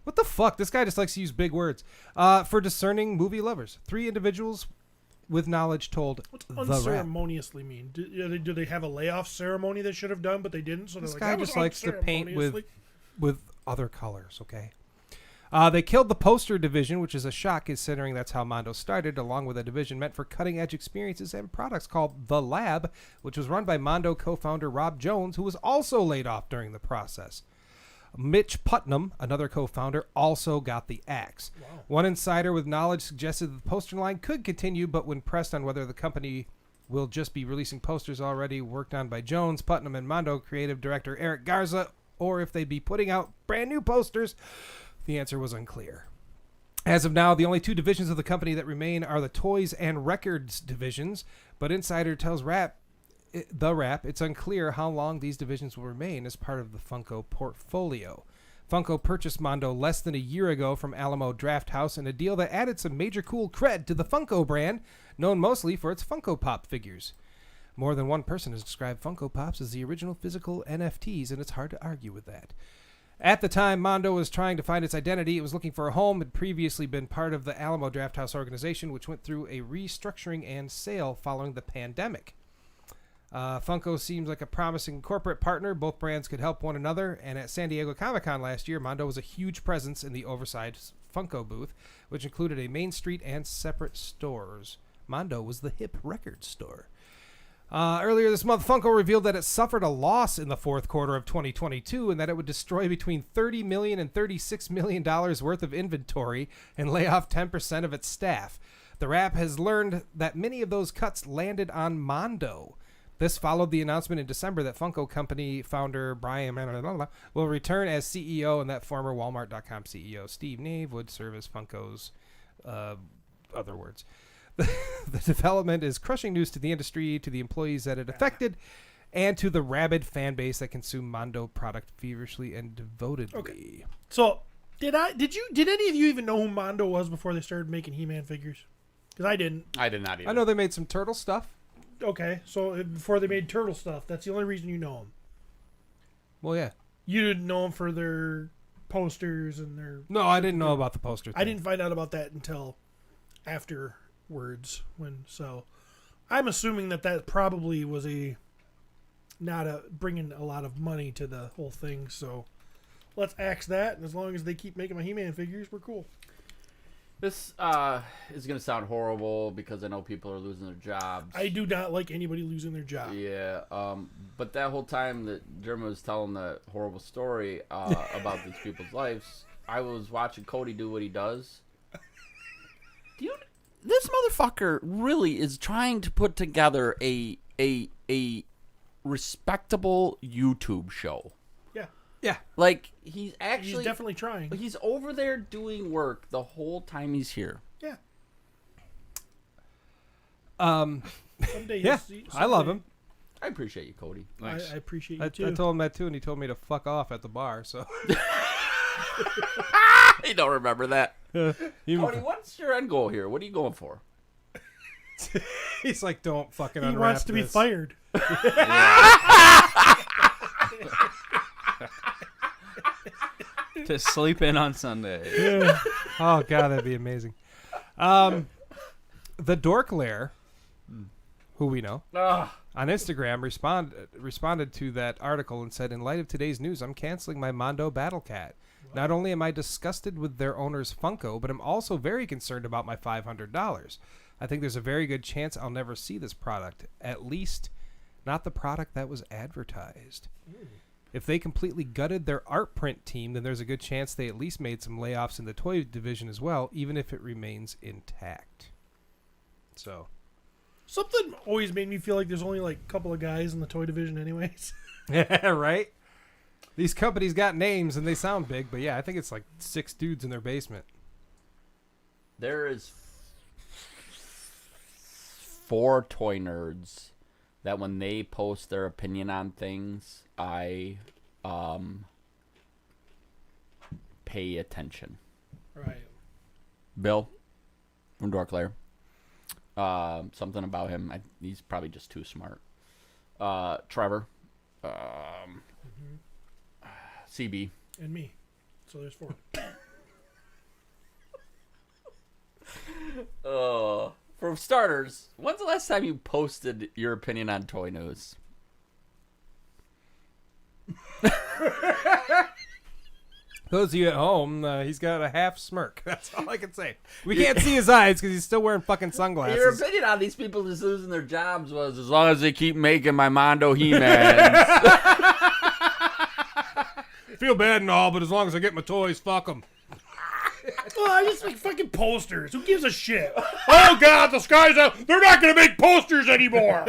What the fuck? This guy just likes to use big words. For discerning movie lovers. 3 individuals with knowledge told What's the Wrap. unceremoniously mean? Do they have a layoff ceremony they should have done, but they didn't? So This they're guy like, just likes to paint unceremoniously. with other colors, okay? They killed the poster division, which is a shock considering that's how Mondo started, along with a division meant for cutting-edge experiences and products called The Lab, which was run by Mondo co-founder Rob Jones, who was also laid off during the process. Mitch Putnam, another co-founder, also got the axe. Wow. One insider with knowledge suggested that the poster line could continue, but when pressed on whether the company will just be releasing posters already worked on by Jones, Putnam, and Mondo creative director Eric Garza, or if they'd be putting out brand new posters, the answer was unclear. As of now, the only 2 divisions of the company that remain are the toys and records divisions, but insider tells The Wrap, it's unclear how long these divisions will remain as part of the Funko portfolio. Funko purchased Mondo less than a year ago from Alamo Drafthouse in a deal that added some major cool cred to the Funko brand, known mostly for its Funko Pop figures. More than one person has described Funko Pops as the original physical NFTs, and it's hard to argue with that. At the time, Mondo was trying to find its identity. It was looking for a home. It had previously been part of the Alamo Drafthouse organization, which went through a restructuring and sale following the pandemic. Funko seems like a promising corporate partner. Both brands could help one another. And at San Diego Comic-Con last year, Mondo was a huge presence in the oversized Funko booth, which included a Main Street and separate stores. Mondo was the hip record store. Earlier this month, Funko revealed that it suffered a loss in the fourth quarter of 2022 and that it would destroy between $30 million and $36 million worth of inventory and lay off 10% of its staff. The Wrap has learned that many of those cuts landed on Mondo. This followed the announcement in December that Funko Company founder Brian will return as CEO and that former Walmart.com CEO Steve Nave would serve as Funko's other words. The development is crushing news to the industry, to the employees that it affected, and to the rabid fan base that consume Mondo product feverishly and devotedly. Okay. So, did any of you even know who Mondo was before they started making He-Man figures? Because I didn't. I did not either. I know they made some turtle stuff. Okay, so before they made turtle stuff, that's the only reason you know them. Well, yeah. You didn't know them for their posters and their... No, I didn't know about the poster thing. I didn't find out about that until afterwards. So I'm assuming that probably was not bringing a lot of money to the whole thing. So let's axe that, and as long as they keep making my He-Man figures, we're cool. This is going to sound horrible because I know people are losing their jobs. I do not like anybody losing their job. Yeah, but that whole time that Jerma was telling that horrible story about these people's lives, I was watching Cody do what he does. This motherfucker really is trying to put together a respectable YouTube show. Yeah. Like, he's definitely trying. He's over there doing work the whole time he's here. Yeah. Someday yeah, I love him. I appreciate you, Cody. Nice. I appreciate you, too. I told him that, too, and he told me to fuck off at the bar, so... You don't remember that. Cody, what's your end goal here? What are you going for? He's like, don't fucking unwrap He wants to be fired. To sleep in on Sunday. Yeah. Oh, God, that'd be amazing. The Dork Lair, who we know, on Instagram responded to that article and said, in light of today's news, I'm canceling my Mondo Battle Cat. Wow. Not only am I disgusted with their owner's Funko, but I'm also very concerned about my $500. I think there's a very good chance I'll never see this product, at least not the product that was advertised. If they completely gutted their art print team, then there's a good chance they at least made some layoffs in the toy division as well, even if it remains intact. So, something always made me feel like there's only like a couple of guys in the toy division anyways. Yeah, right? These companies got names and they sound big, but yeah, I think it's like 6 dudes in their basement. There is 4 toy nerds that when they post their opinion on things, I pay attention. Right. Bill from Dorklair. Something about him. He's probably just too smart. Trevor. CB. And me. So there's 4. For starters, when's the last time you posted your opinion on toy news? Those of you at home, he's got a half smirk. That's all I can say. We can't see his eyes because he's still wearing fucking sunglasses. Your opinion on these people just losing their jobs was, as long as they keep making my Mondo He-Mans. Feel bad and all, but as long as I get my toys, fuck them. Well, I just make fucking posters. Who gives a shit? Oh, God, the sky's out. They're not going to make posters anymore.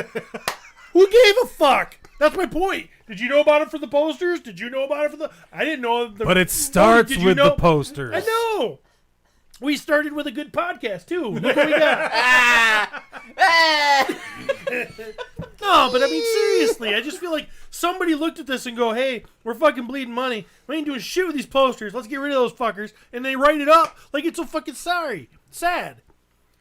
Who gave a fuck? That's my point. Did you know about it for the posters? Did you know about it for the... I didn't know... But it starts with the posters. I know. We started with a good podcast, too. Look what we got. No, but I mean, seriously, I just feel like somebody looked at this and go, hey, we're fucking bleeding money. We ain't doing shit with these posters. Let's get rid of those fuckers. And they write it up like it's so fucking sad.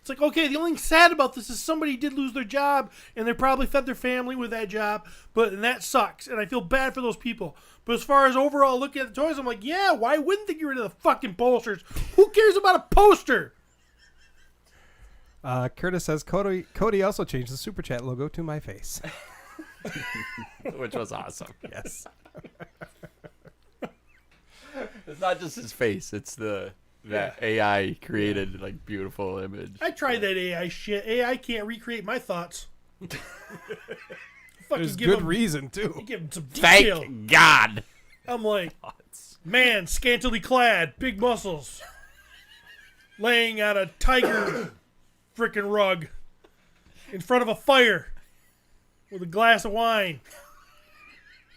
It's It's like, okay, the only thing sad about this is somebody did lose their job, and they probably fed their family with that job, and that sucks, and I feel bad for those people. But as far as overall looking at the toys, I'm like, yeah, why wouldn't they get rid of the fucking posters? Who cares about a poster? Curtis says, Cody also changed the Super Chat logo to my face. Which was awesome. Yes. It's not just his face; it's that AI created like beautiful image. I tried that AI shit. AI can't recreate my thoughts. There's good reason, too. Give him some detail. Thank God. I'm like, man, scantily clad, big muscles, laying on a tiger frickin' rug in front of a fire with a glass of wine.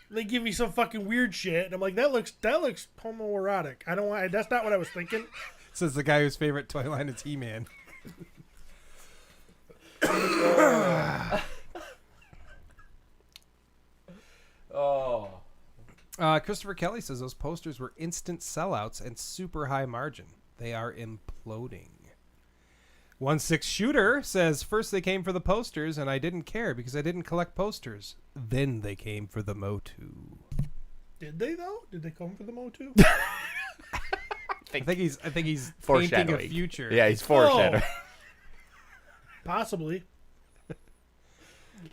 And they give me some fucking weird shit, and I'm like, that looks homoerotic. I don't want. That's not what I was thinking. Says the guy whose favorite toy line is He-Man. Oh. Christopher Kelly says those posters were instant sellouts and super high margin. They are imploding. 1-6 Shooter says, first they came for the posters, and I didn't care because I didn't collect posters. Then they came for the Motu. Did they, though? Did they come for the Motu? I think he's painting a Foreshadowing. future. Yeah, he's foreshadowing. Possibly.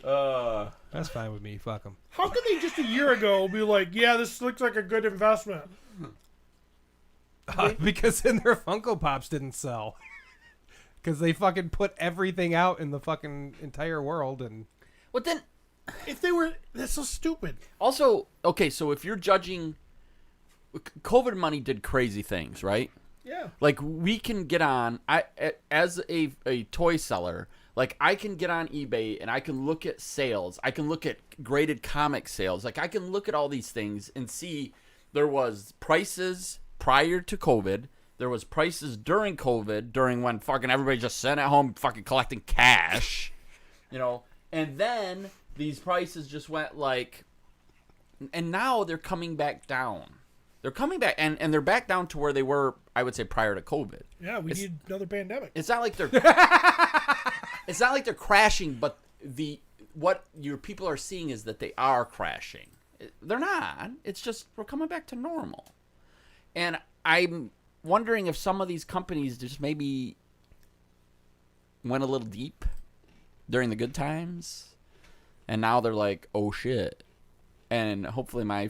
That's fine with me. Fuck them. How could they just a year ago be like, yeah, this looks like a good investment? Because then their Funko Pops didn't sell. Because they fucking put everything out in the fucking entire world. And Well, then, If they were, that's so stupid. also, okay, so if you're judging, COVID money did crazy things, right? Yeah. Like, we can get on, as a toy seller, like, I can get on eBay and I can look at sales. I can look at graded comic sales. Like, I can look at all these things and see there was prices prior to COVID. There was prices during COVID, during when fucking everybody just sat at home fucking collecting cash, you know? And then these prices just went like, and now they're coming back down. They're coming back, and they're back down to where they were, I would say, prior to COVID. Yeah, we need another pandemic. It's not like they're it's not like they're crashing, but what your people are seeing is that they are crashing. They're not. It's just we're coming back to normal. And I'm wondering if some of these companies just maybe went a little deep during the good times, and now they're like, oh shit. And hopefully my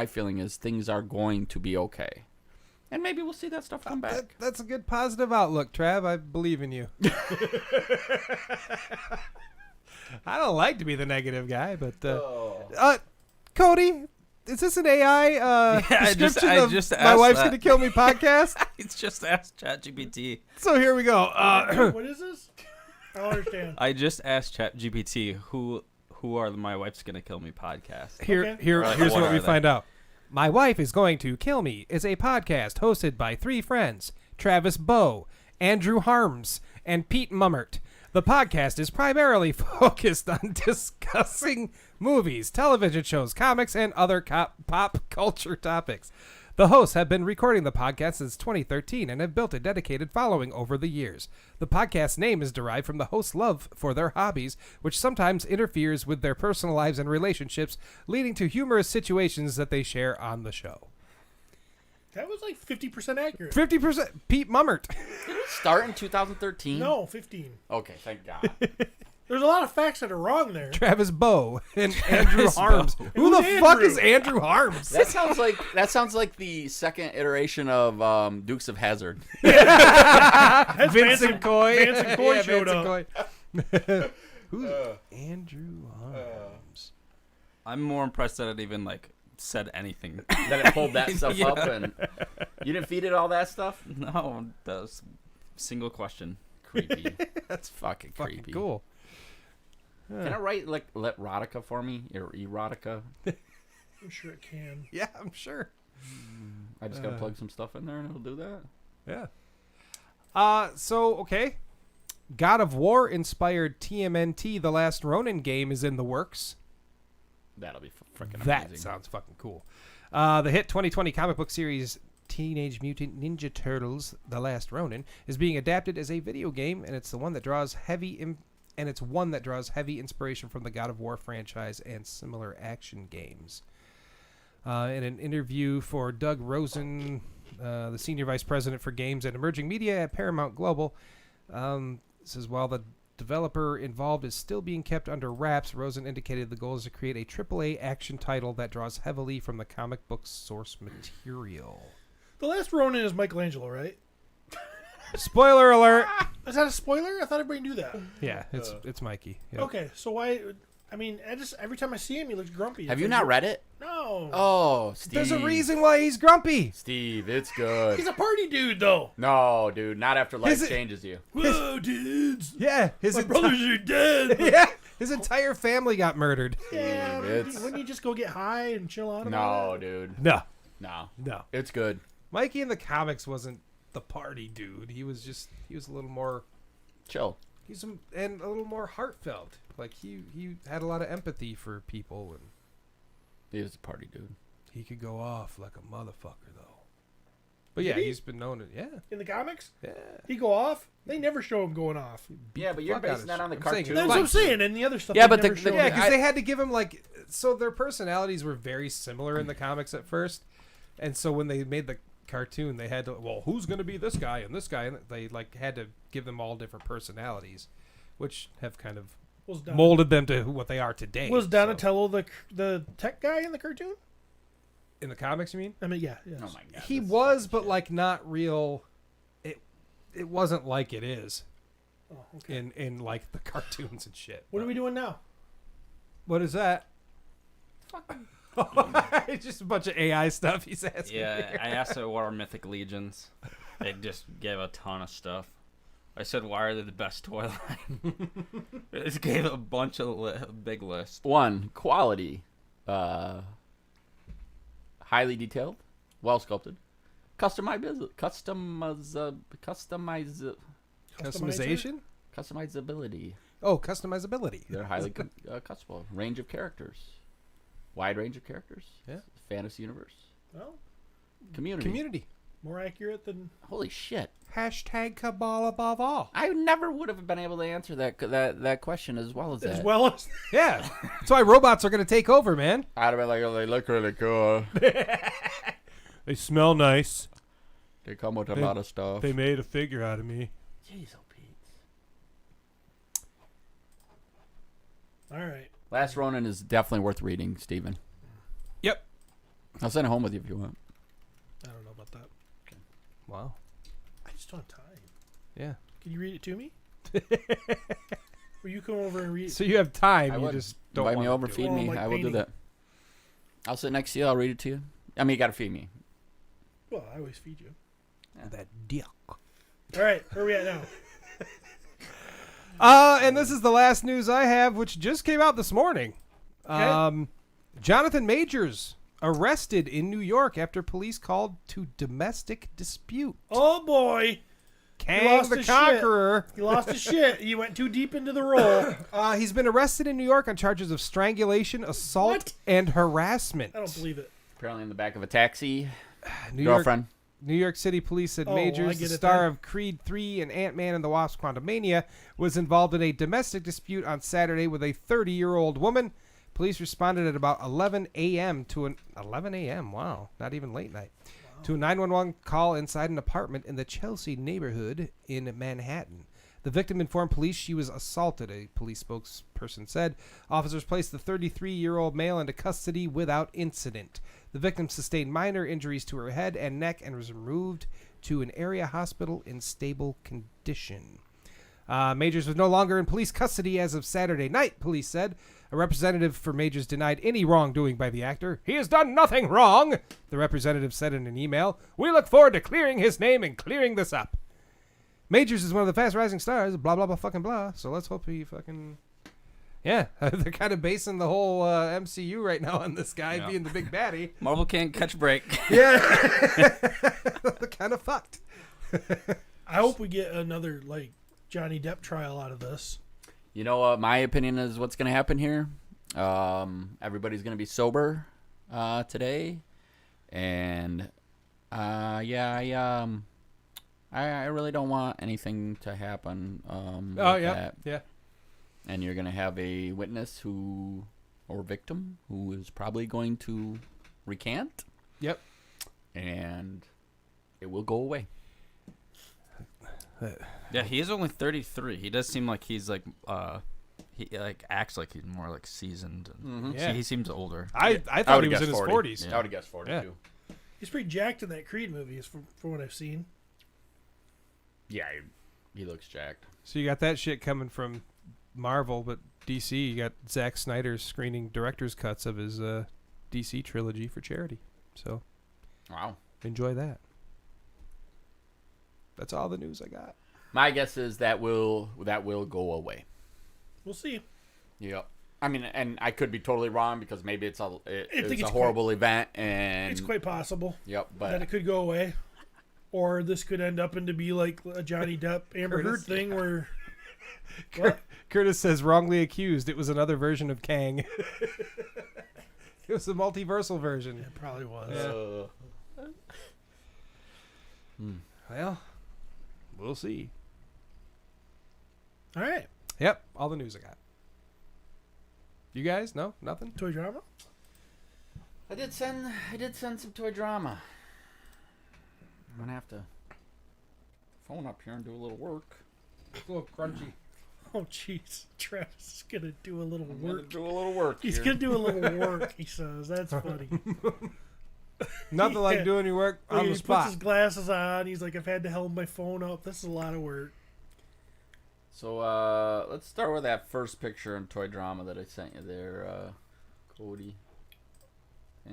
feeling is things are going to be okay. And maybe we'll see that stuff come back. That's a good positive outlook, Trav. I believe in you. I don't like to be the negative guy, but Cody, is this an AI description of My Wife's Gonna Kill Me podcast? It's just asked ChatGPT. So here we go. What is this? I don't understand. I just asked ChatGPT who are the My Wife's Gonna Kill Me podcast. Here's what we find out. My Wife is Going to Kill Me is a podcast hosted by three friends, Travis Bowe, Andrew Harms, and Pete Mummert. The podcast is primarily focused on discussing movies, television shows, comics, and other pop culture topics. The hosts have been recording the podcast since 2013 and have built a dedicated following over the years. The podcast name is derived from the hosts' love for their hobbies, which sometimes interferes with their personal lives and relationships, leading to humorous situations that they share on the show. That was like 50% accurate. 50%. Pete Mummert. Did it start in 2013? No, 15. Okay, thank God. There's a lot of facts that are wrong there. Travis Bowe and Andrew Harms. Who the Who's fuck Andrew? is Andrew Harms? That sounds like the second iteration of Dukes of Hazzard. That's Vincent Coy. Vincent Coy Yeah, showed Vincent up. Coy. Who's Andrew Harms? I'm more impressed that it even said anything. That it pulled that stuff up, and you didn't feed it all that stuff. No, that was single question. Creepy. That's fucking creepy. Fucking cool. Can I write let erotica for me or erotica? I'm sure it can. Yeah, I'm sure. I just gotta plug some stuff in there and it'll do that. Yeah. Okay. God of War inspired TMNT The Last Ronin game is in the works. That'll be freaking That amazing. sounds fucking cool. The hit 2020 comic book series Teenage Mutant Ninja Turtles: The Last Ronin is being adapted as a video game, and it's one that draws heavy inspiration from the God of War franchise and similar action games. In an interview for Doug Rosen, the senior vice president for games and emerging media at Paramount Global, says while the developer involved is still being kept under wraps, Rosen indicated the goal is to create a AAA action title that draws heavily from the comic book's source material. The Last Ronin is Michelangelo, right? Spoiler alert! Is that a spoiler? I thought everybody knew that. Yeah, it's Mikey. Yep. Okay, so why... I mean, every time I see him, he looks grumpy. Have you not read it? No. Oh, Steve. There's a reason why he's grumpy. Steve, it's good. He's a party dude, though. No, dude, not after life changes you. Whoa, dudes. Yeah, My brothers are dead. Yeah, his entire family got murdered. Yeah, It's- wouldn't you just go get high and chill out about No, it? dude. No. No. It's good. Mikey in the comics wasn't the party dude. He was a little more Chill. and a little more heartfelt. Like he had a lot of empathy for people, and He is a party dude. he could go off like a motherfucker though. But yeah, Did he? he's been known to In the comics? yeah. He go off? They never show him going off. Yeah, but you're fuck out basing of that shit. on the I'm saying cartoon. That's what I'm saying. And the other stuff. Yeah, they but never the- show Yeah, him. because they had to give him so their personalities were very similar in the comics at first, and so when they made the cartoon, they had to who's going to be this guy, and they had to give them all different personalities, which have kind of molded them to what they are today. Was Donatello the tech guy in the cartoon? In the comics, you mean? I mean, yeah. Oh my god. He this is was, fucking but shit. like not real. It wasn't like it is Oh, okay. in like the cartoons and shit. What are we doing now? What is that? It's just a bunch of AI stuff he's asking. Yeah, I asked her what are Mythic Legions. They just gave a ton of stuff. I said, why are they the best toy line? They just gave a bunch of big list. 1, quality. Highly detailed. Well sculpted. Customizability. Customization? Customizability. Oh, customizability. They're highly customizable. Range of characters. Wide range of characters. Yeah. Fantasy universe. Well, Community. more accurate than... Holy shit. Hashtag cabal above all. I never would have been able to answer that question as well as that. As well as... Yeah. That's why robots are going to take over, man. I'd have been like, oh, they look really cool. They smell nice. They come with a lot of stuff. They made a figure out of me. Jeez, oh Pete. All right. Last Ronin is definitely worth reading, Steven. Yep. I'll send it home with you if you want. I don't know about that. Wow. I just don't have time. Yeah. Can you read it to me? Or you come over and read it? So you have time. I You would. just don't Invite me want over, to do feed Well, me. like I will do painting. that. I'll sit next to you. I'll read it to you. I mean, you got to feed me. Well, I always feed you. it. That dick. All right. Where are we at now? And this is the last news I have, which just came out this morning. Okay. Jonathan Majors arrested in New York after police called to domestic dispute. Oh, boy. Kang lost the his Conqueror. He lost his shit. He went too deep into the role. He's been arrested in New York on charges of strangulation, assault, What? and harassment. I don't believe it. Apparently in the back of a taxi. New York, Girlfriend. New York City police said Oh, I Majors, get the it star then. of Creed 3 and Ant-Man and the Wasp Quantumania, was involved in a domestic dispute on Saturday with a 30-year-old woman. Police responded at about 11 a.m. to an 11 a.m. Wow, not even late night. To a 911 call inside an apartment in the Chelsea neighborhood in Manhattan. The victim informed police she was assaulted, a police spokesperson said. Officers placed the 33-year-old male into custody without incident. The victim sustained minor injuries to her head and neck and was removed to an area hospital in stable condition. Majors was no longer in police custody as of Saturday night, police said. A representative for Majors denied any wrongdoing by the actor. He has done nothing wrong, the representative said in an email. We look forward to clearing his name and clearing this up. Majors is one of the fast-rising stars, blah, blah, blah, fucking blah. So let's hope he fucking... Yeah, they're kind of basing the whole MCU right now on this guy being the big baddie. Marvel can't catch a break. Yeah. They're kind of fucked. I hope we get another, like, Johnny Depp trial out of this. You know what my opinion is what's going to happen here? Everybody's going to be sober today. And Yeah, I really don't want anything to happen. Oh, with yeah. that. Yeah. And you're gonna have a witness or victim who is probably going to recant. Yep. And it will go away. Yeah, he is only 33. He does seem like he's like he like acts like he's more like seasoned. Mm-hmm. Yeah. He seems older. I thought he was in his 40s. I would have guessed 40 Yeah. too. He's pretty jacked in that Creed movie, from what I've seen. Yeah, he looks jacked. So you got that shit coming from Marvel, but DC, you got Zack Snyder screening director's cuts of his DC trilogy for charity. So Wow. enjoy that. That's all the news I got. My guess is that will go away. We'll see. Yep. I mean, and I could be totally wrong because maybe it's a it's horrible event and It's quite possible Yep, that but it could go away. Or this could end up into be like a Johnny Depp Amber Heard thing where... What? Curtis says wrongly accused. It was another version of Kang. It was the multiversal version. It probably was. Well, we'll see. All right. Yep, all the news I got. You guys? No? Nothing? Toy drama? I did send some toy drama. I'm gonna have to phone up here and do a little work. It's a little crunchy. Oh, jeez. Travis is going to do a little I'm gonna work. do a little work. He's here. going to do a little work, he says. That's funny. Nothing like Yeah. doing your work on he the puts spot. his glasses on. He's like, I've had to hold my phone up. This is a lot of work. So let's start with that first picture in toy drama that I sent you there, Cody. I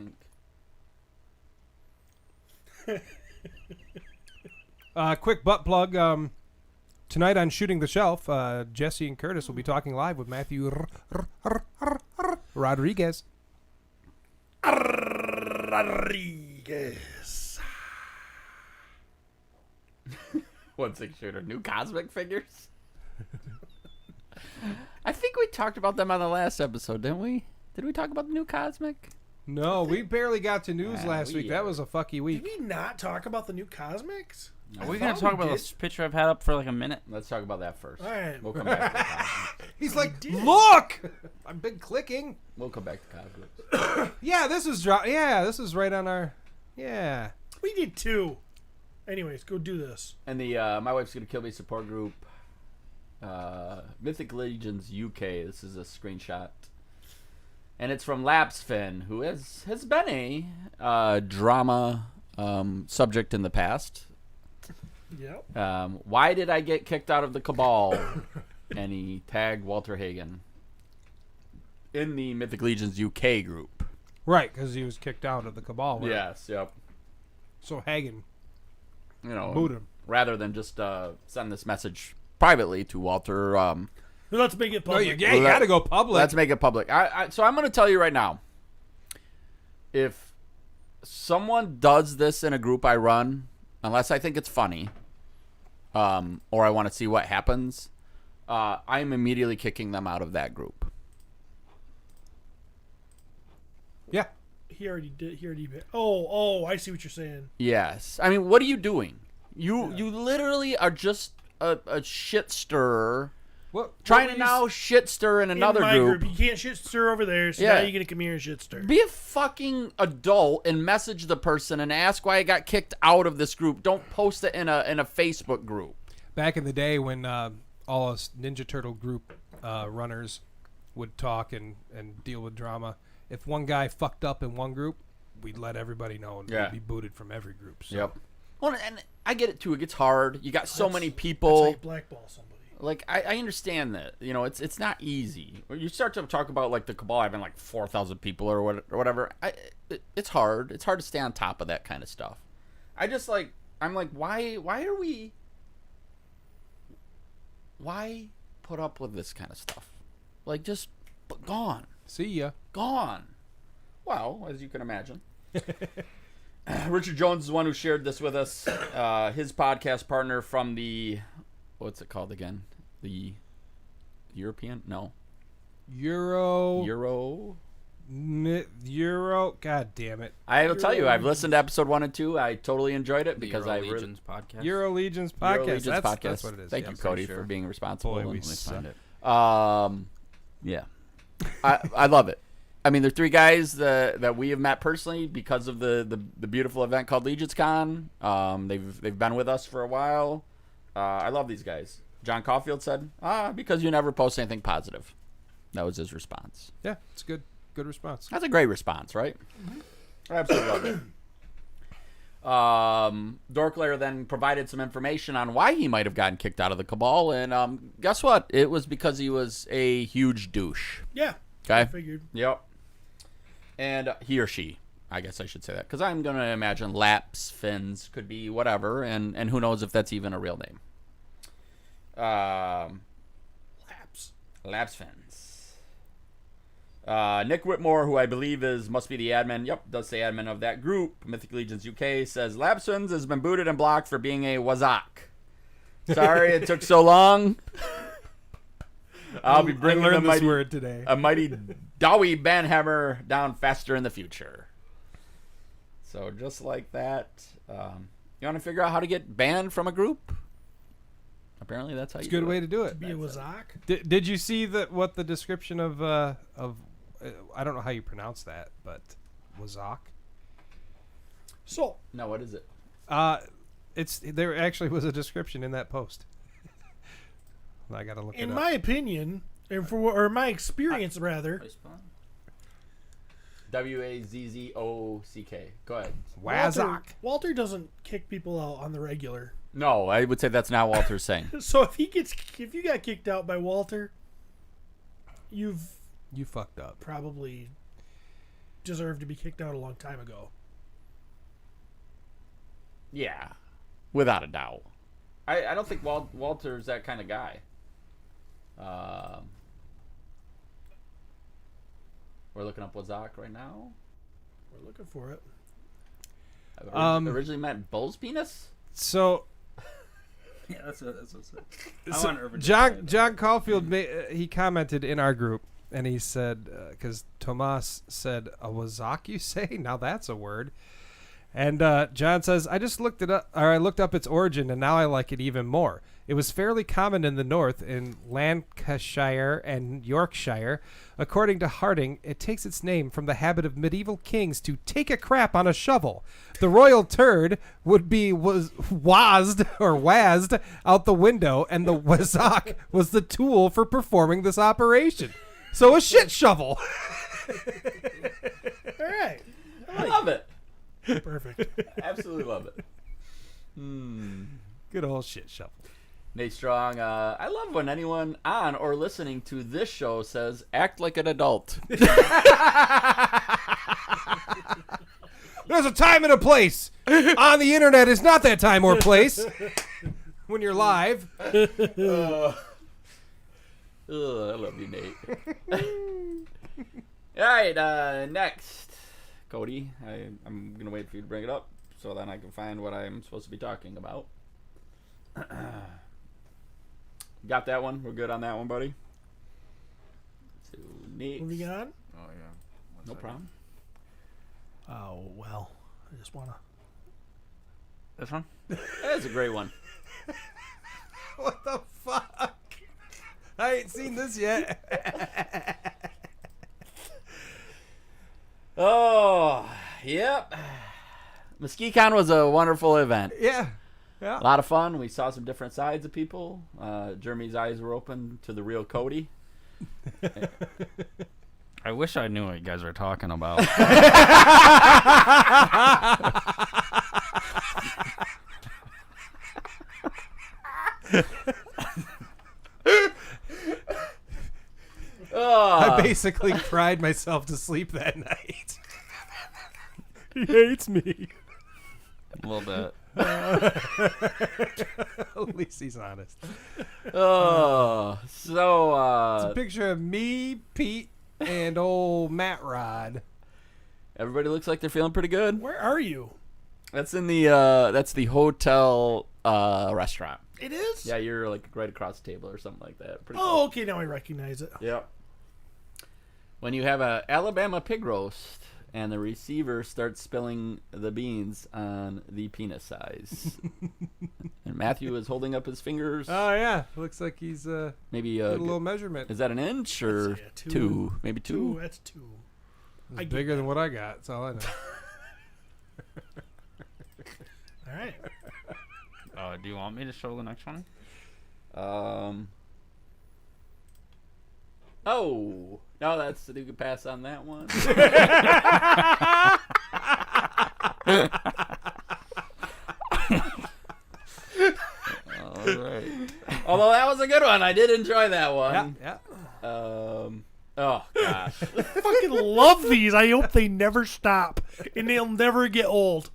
think. Quick butt plug. Tonight on Shooting the Shelf, Jesse and Curtis will be talking live with Matthew Rodriguez. Rodriguez. 1/6 shooter, new cosmic figures. I think we talked about them on the last episode, didn't we? Did we talk about the new cosmic? No, we barely got to news last week. we- That was a fucky Did week. we not talk about the new Cosmics? Are we I gonna thought talk we about did. this picture I've had up for like a minute? Let's talk about that first. All right. We'll come back to the cosmic. He's like, did. look! I've been clicking. We'll come back to cosmic. Yeah, this is this is right on our. Yeah. We did two. Anyways, go do this. And the My Wife's Gonna Kill Me support group, Mythic Legions UK. This is a screenshot. And it's from Lapsfin, who has been a drama subject in the past. Yep. Why did I get kicked out of the Cabal? And he tagged Walter Hagen in the Mythic Legions UK group. Right, because he was kicked out of the Cabal. Right? Yes, yep. So Hagen You know, booed him. rather than just send this message privately to Walter. Let's make it No, public. you got to go public. Let's make it public. So I'm going to tell you right now. If someone does this in a group I run, unless I think it's funny, or I want to see what happens, I'm immediately kicking them out of that group. Yeah. He already did. Oh, I see what you're saying. Yes. I mean, what are you doing? You literally are just a shit stirrer. Trying to now shit stir in another in my group. You can't shit stir over there, so Yeah. now you're going to come here and shit stir. Be a fucking adult and message the person and ask why I got kicked out of this group. Don't post it in a Facebook group. Back in the day when all us Ninja Turtle group runners would talk and deal with drama, if one guy fucked up in one group, we'd let everybody know and Yeah. we'd be booted from every group. So. Yep. Well, and I get it too. It gets hard. You got so many That's how people. you blackball somebody. Like I understand that. You know, it's not easy. When you start to talk about like the Cabal having like 4,000 people or whatever. It's hard. It's hard to stay on top of that kind of stuff. I'm like, why put up with this kind of stuff? Like, just gone. See ya. Gone. Well, as you can imagine. Richard Jones is the one who shared this with us. His podcast partner from the, what's it called again? The European? No. Euro Euro. God damn it. I will tell you, I've listened to episode 1 and 2. I totally enjoyed it The because Euro I Legions podcast. Euro Legions Euro podcast. Legions podcast. That's what it is. Thank Yeah, you, I'm Cody, pretty sure. for being responsible. Boy, we Let me find suck. it. Yeah, I love it. I mean, they're 3 guys that we have met personally because of the beautiful event called Legions Con. They've been with us for a while. I love these guys. John Caulfield said, because you never post anything positive. That was his response. Yeah, it's good. Good response. That's a great response, right? Mm-hmm. I absolutely love it. Dorklayer then provided some information on why he might have gotten kicked out of the Cabal, and guess what? It was because he was a huge douche. Yeah. Okay? I figured. Yep. And he or she, I guess I should say that, because I'm going to imagine Laps Fins could be whatever, and who knows if that's even a real name. Laps Fins. Nick Whitmore, who I believe must be the admin, does say admin of that group, Mythic Legions UK, says Laps Fins has been booted and blocked for being a wazak. Sorry it took so long. I'll be bringing this word today. a mighty Dowie Banhammer down faster in the future. So just like that, you want to figure out how to get banned from a group? Apparently that's how It's you a good do way it. to do it. Be a wazak. Did you see what the description of I don't know how you pronounce that, but wazak? So No, what is it? There actually was a description in that post. I gotta look it in up. my opinion, or my experience rather, WAZZOCK. Go ahead. Wazak. Walter doesn't kick people out on the regular. No, I would say that's not what Walter's saying. So if you got kicked out by Walter, you fucked up. probably deserved to be kicked out a long time ago. Yeah, without a doubt. I don't think Walter's that kind of guy. We're looking up Wazak right now. We're looking for it. Originally meant bull's penis? So Yeah, that's what it So, John Caulfield he commented in our group, and he said, because Tomas said, a wazak, you say? Now that's a word. And John says, I looked up its origin, and now I like it even more. It was fairly common in the north, in Lancashire and Yorkshire. According to Harding, it takes its name from the habit of medieval kings to take a crap on a shovel. The royal turd would be wazzed out the window, and the wazak was the tool for performing this operation. So a shit shovel. All right. I love it. Perfect. Absolutely love it. Good old shit shovel. Nate Strong, I love when anyone on or listening to this show says, act like an adult. There's a time and a place. On the internet is not that time or place. When you're live. I love you, Nate. All right, next. Cody, I'm going to wait for you to bring it up so then I can find what I'm supposed to be talking about. Got that one? We're good on that one, buddy? So, Nate. Moving on. Oh, yeah. No problem. Oh, well. I just want to. This one? That's a great one. What the fuck? I ain't seen this yet. Oh, yep. MWIGTKM was a wonderful event. Yeah. A lot of fun. We saw some different sides of people. Jeremy's eyes were open to the real Cody. I wish I knew what you guys were talking about. I basically cried myself to sleep that night. He hates me. A little bit. At least he's honest. Oh, It's so a picture of me, Pete, and old Matt Rod. everybody looks like they're feeling pretty good. Where are you? That's in the hotel restaurant. It is? Yeah, you're like right across the table or something like that. Pretty Oh, okay. Now I recognize it. cool. Yeah. When you have a Alabama pig roast and the receiver starts spilling the beans on the penis size. And Matthew is holding up his fingers. Oh, yeah. Looks like he's Maybe got a little measurement. Is that an inch or I'd say a two? Maybe two? That's 2. It's bigger than what I got. That's all I know. All right. Do you want me to show the next one? Oh. No, that's you can pass on that one. All right. Although that was a good one. I did enjoy that one. Yeah. Oh gosh. Fucking love these. I hope they never stop and they'll never get old.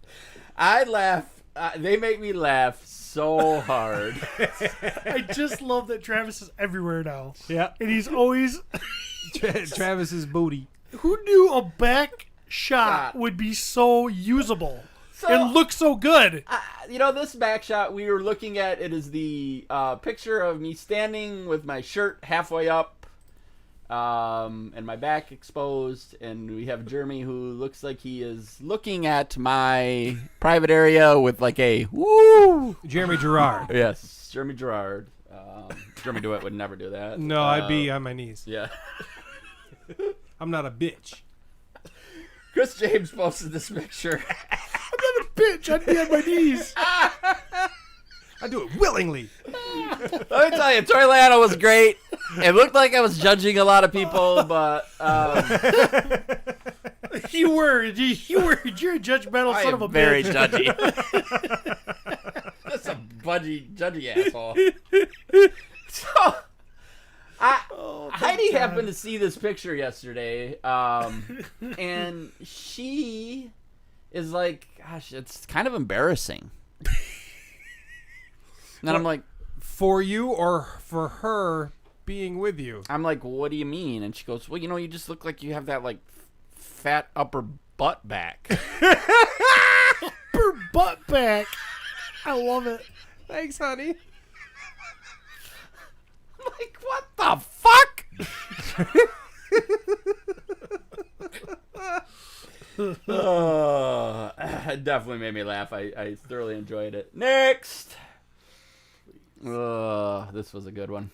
I laugh. They make me laugh so hard. I just love that Travis is everywhere now. Yeah. And he's always. Travis's booty. Who knew a back shot would be so usable So, and look so good? This back shot we were looking at, it is the picture of me standing with my shirt halfway up and my back exposed, and we have Jeremy who looks like he is looking at my private area with like a woo. Jeremy Gerard. Yes, Jeremy Gerard. Jeremy DeWitt would never do that. No, I'd be on my knees. Yeah. I'm not a bitch. Chris James posted this picture. I'm not a bitch. I'd be on my knees. I do it willingly. Let me tell you, Troy Lano was great. It looked like I was judging a lot of people, but You were. You're a judgmental I son am of a very bitch. judgy. That's a judgy asshole. So, Heidi God. happened to see this picture yesterday, and she is like, "Gosh, it's kind of embarrassing." And I'm like, For you or for her being with you? "What do you mean?" And she goes, "Well, you just look like you have that like fat upper butt back." Upper butt back. I love it. Thanks, honey. I'm like, what the fuck? It definitely made me laugh. I thoroughly enjoyed it. Next. This was a good one.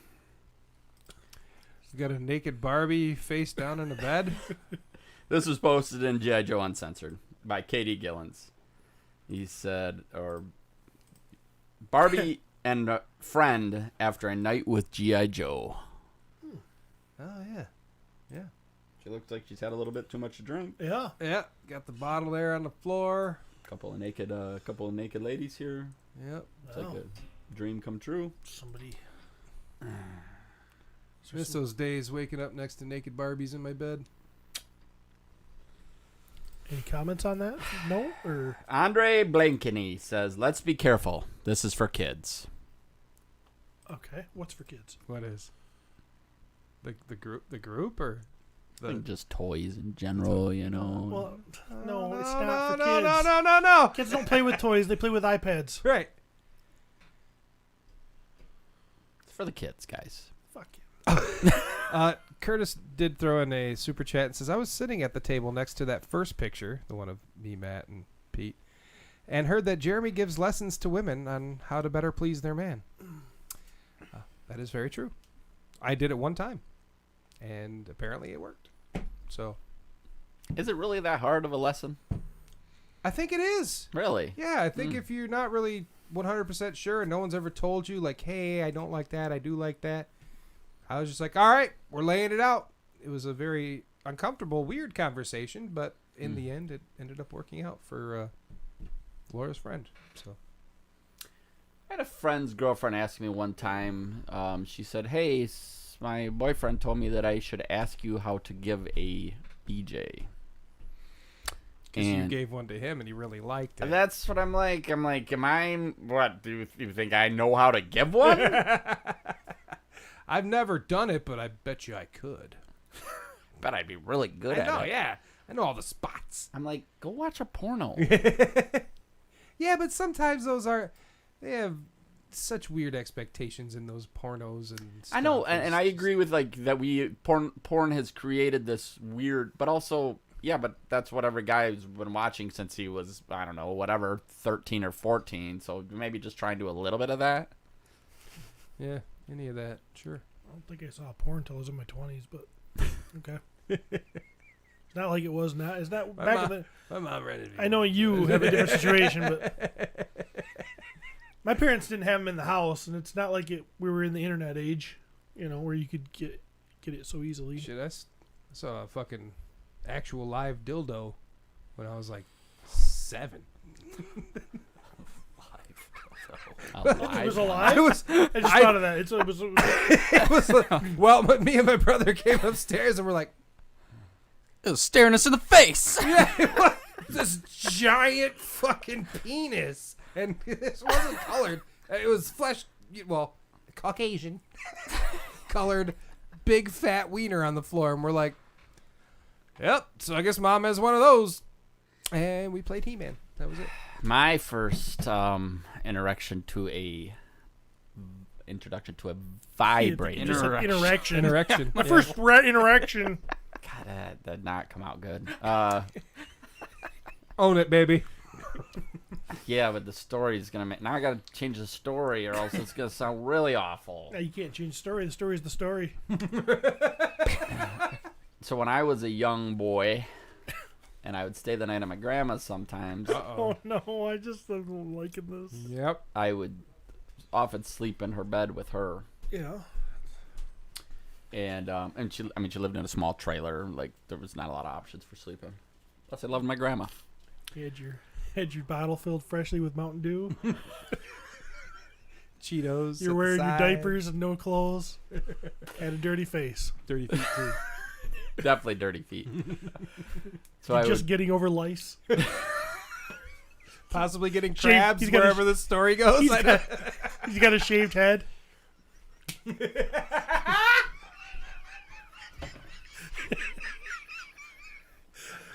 You got a naked Barbie face down in the bed. This was posted in G.I. Joe Uncensored by Katie Gillens. He said, Barbie and a friend after a night with G.I. Joe. Oh, yeah. Yeah. She looks like she's had a little bit too much to drink. Yeah. Yeah. Got the bottle there on the floor. Couple of naked ladies here. Yep. It's like a dream come true. Somebody. Miss those days waking up next to naked Barbies in my bed. Any comments on that? No? Or Andre Blankeny says, "Let's be careful. This is for kids." okay. What's for kids? What is? The group or I think just toys in general, Well, no, it's no, not for no, kids. no. Kids don't play with toys. They play with iPads. Right. It's for the kids, guys. Fuck you. Curtis did throw in a super chat and says, I was sitting at the table next to that first picture, the one of me, Matt, and Pete, and heard that Jeremy gives lessons to women on how to better please their man. That is very true. I did it one time, and apparently it worked. So, Is it really that hard of a lesson? I think it is. Really? Yeah, I think if you're not really 100% sure and no one's ever told you, like, hey, I don't like that, I do like that, I was just like, all right, we're laying it out. It was a very uncomfortable, weird conversation, but in the end, it ended up working out for Laura's friend. So I had a friend's girlfriend ask me one time, she said, hey, my boyfriend told me that I should ask you how to give a BJ. because you gave one to him and he really liked it. That's what I'm like. Am I, what, do you think I know how to give one? I've never done it, but I bet you I could. Bet I'd be really good at it. Yeah. I know all the spots. I'm like, go watch a porno. Yeah, but sometimes they have such weird expectations in those pornos and stuff. I know, It's and I just- agree with like that. Porn has created this weird, but also but that's what every guy's been watching since he was, I don't know, whatever, 13 or 14. So maybe just try and do a little bit of that. Yeah, any of that, sure. I don't think I saw porn until I was in my 20s, but okay. It's not like it was not. It's not back in the. My mom rented me. I know you have a different situation, but my parents didn't have them in the house, and it's not like we were in the internet age, where you could get it so easily. Shit, I saw a fucking actual live dildo when I was like 7. It was alive. I just thought of that. It was. It was like, well, me and my brother came upstairs and we're like, It was staring us in the face. yeah, it was this giant fucking penis, and this wasn't colored. It was flesh, well, Caucasian colored, big fat wiener on the floor, and we're like, yep. So I guess Mom has one of those, and we played He-Man. That was it. My first introduction to a vibrator. Interaction. Interaction. My first interaction. God, that did not come out good. Own it, baby. Yeah, but the story is gonna make. Now I gotta change the story, or else it's gonna sound really awful. No, you can't change the story. The story is the story. So when I was a young boy, and I would stay the night at my grandma's sometimes, Oh no! I just am liking this. Yep. I would often sleep in her bed with her. Yeah. And she lived in a small trailer. Like there was not a lot of options for sleeping. Plus, I loved my grandma. You had your bottle filled freshly with Mountain Dew. Cheetos. You're wearing your diapers and no clothes. Had a dirty face. Dirty feet too. Definitely dirty feet. So You're just getting over lice. Possibly getting Shaved- crabs he's got wherever the story goes. He's got a shaved head.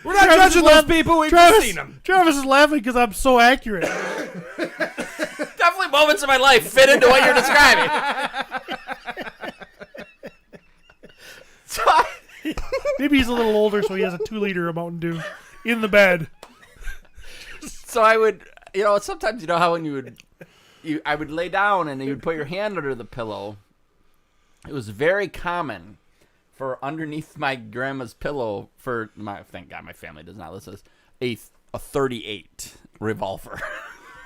We're not judging those people. We've just seen them. Travis is laughing because I'm so accurate. definitely moments of my life fit into what you're describing. So Maybe he's a little older, so he has a 2-liter of Mountain Dew in the bed. So I would, sometimes how when I would lay down and you would put your hand under the pillow. It was very common for underneath my grandma's pillow thank God my family does not listen to this, a 38 revolver.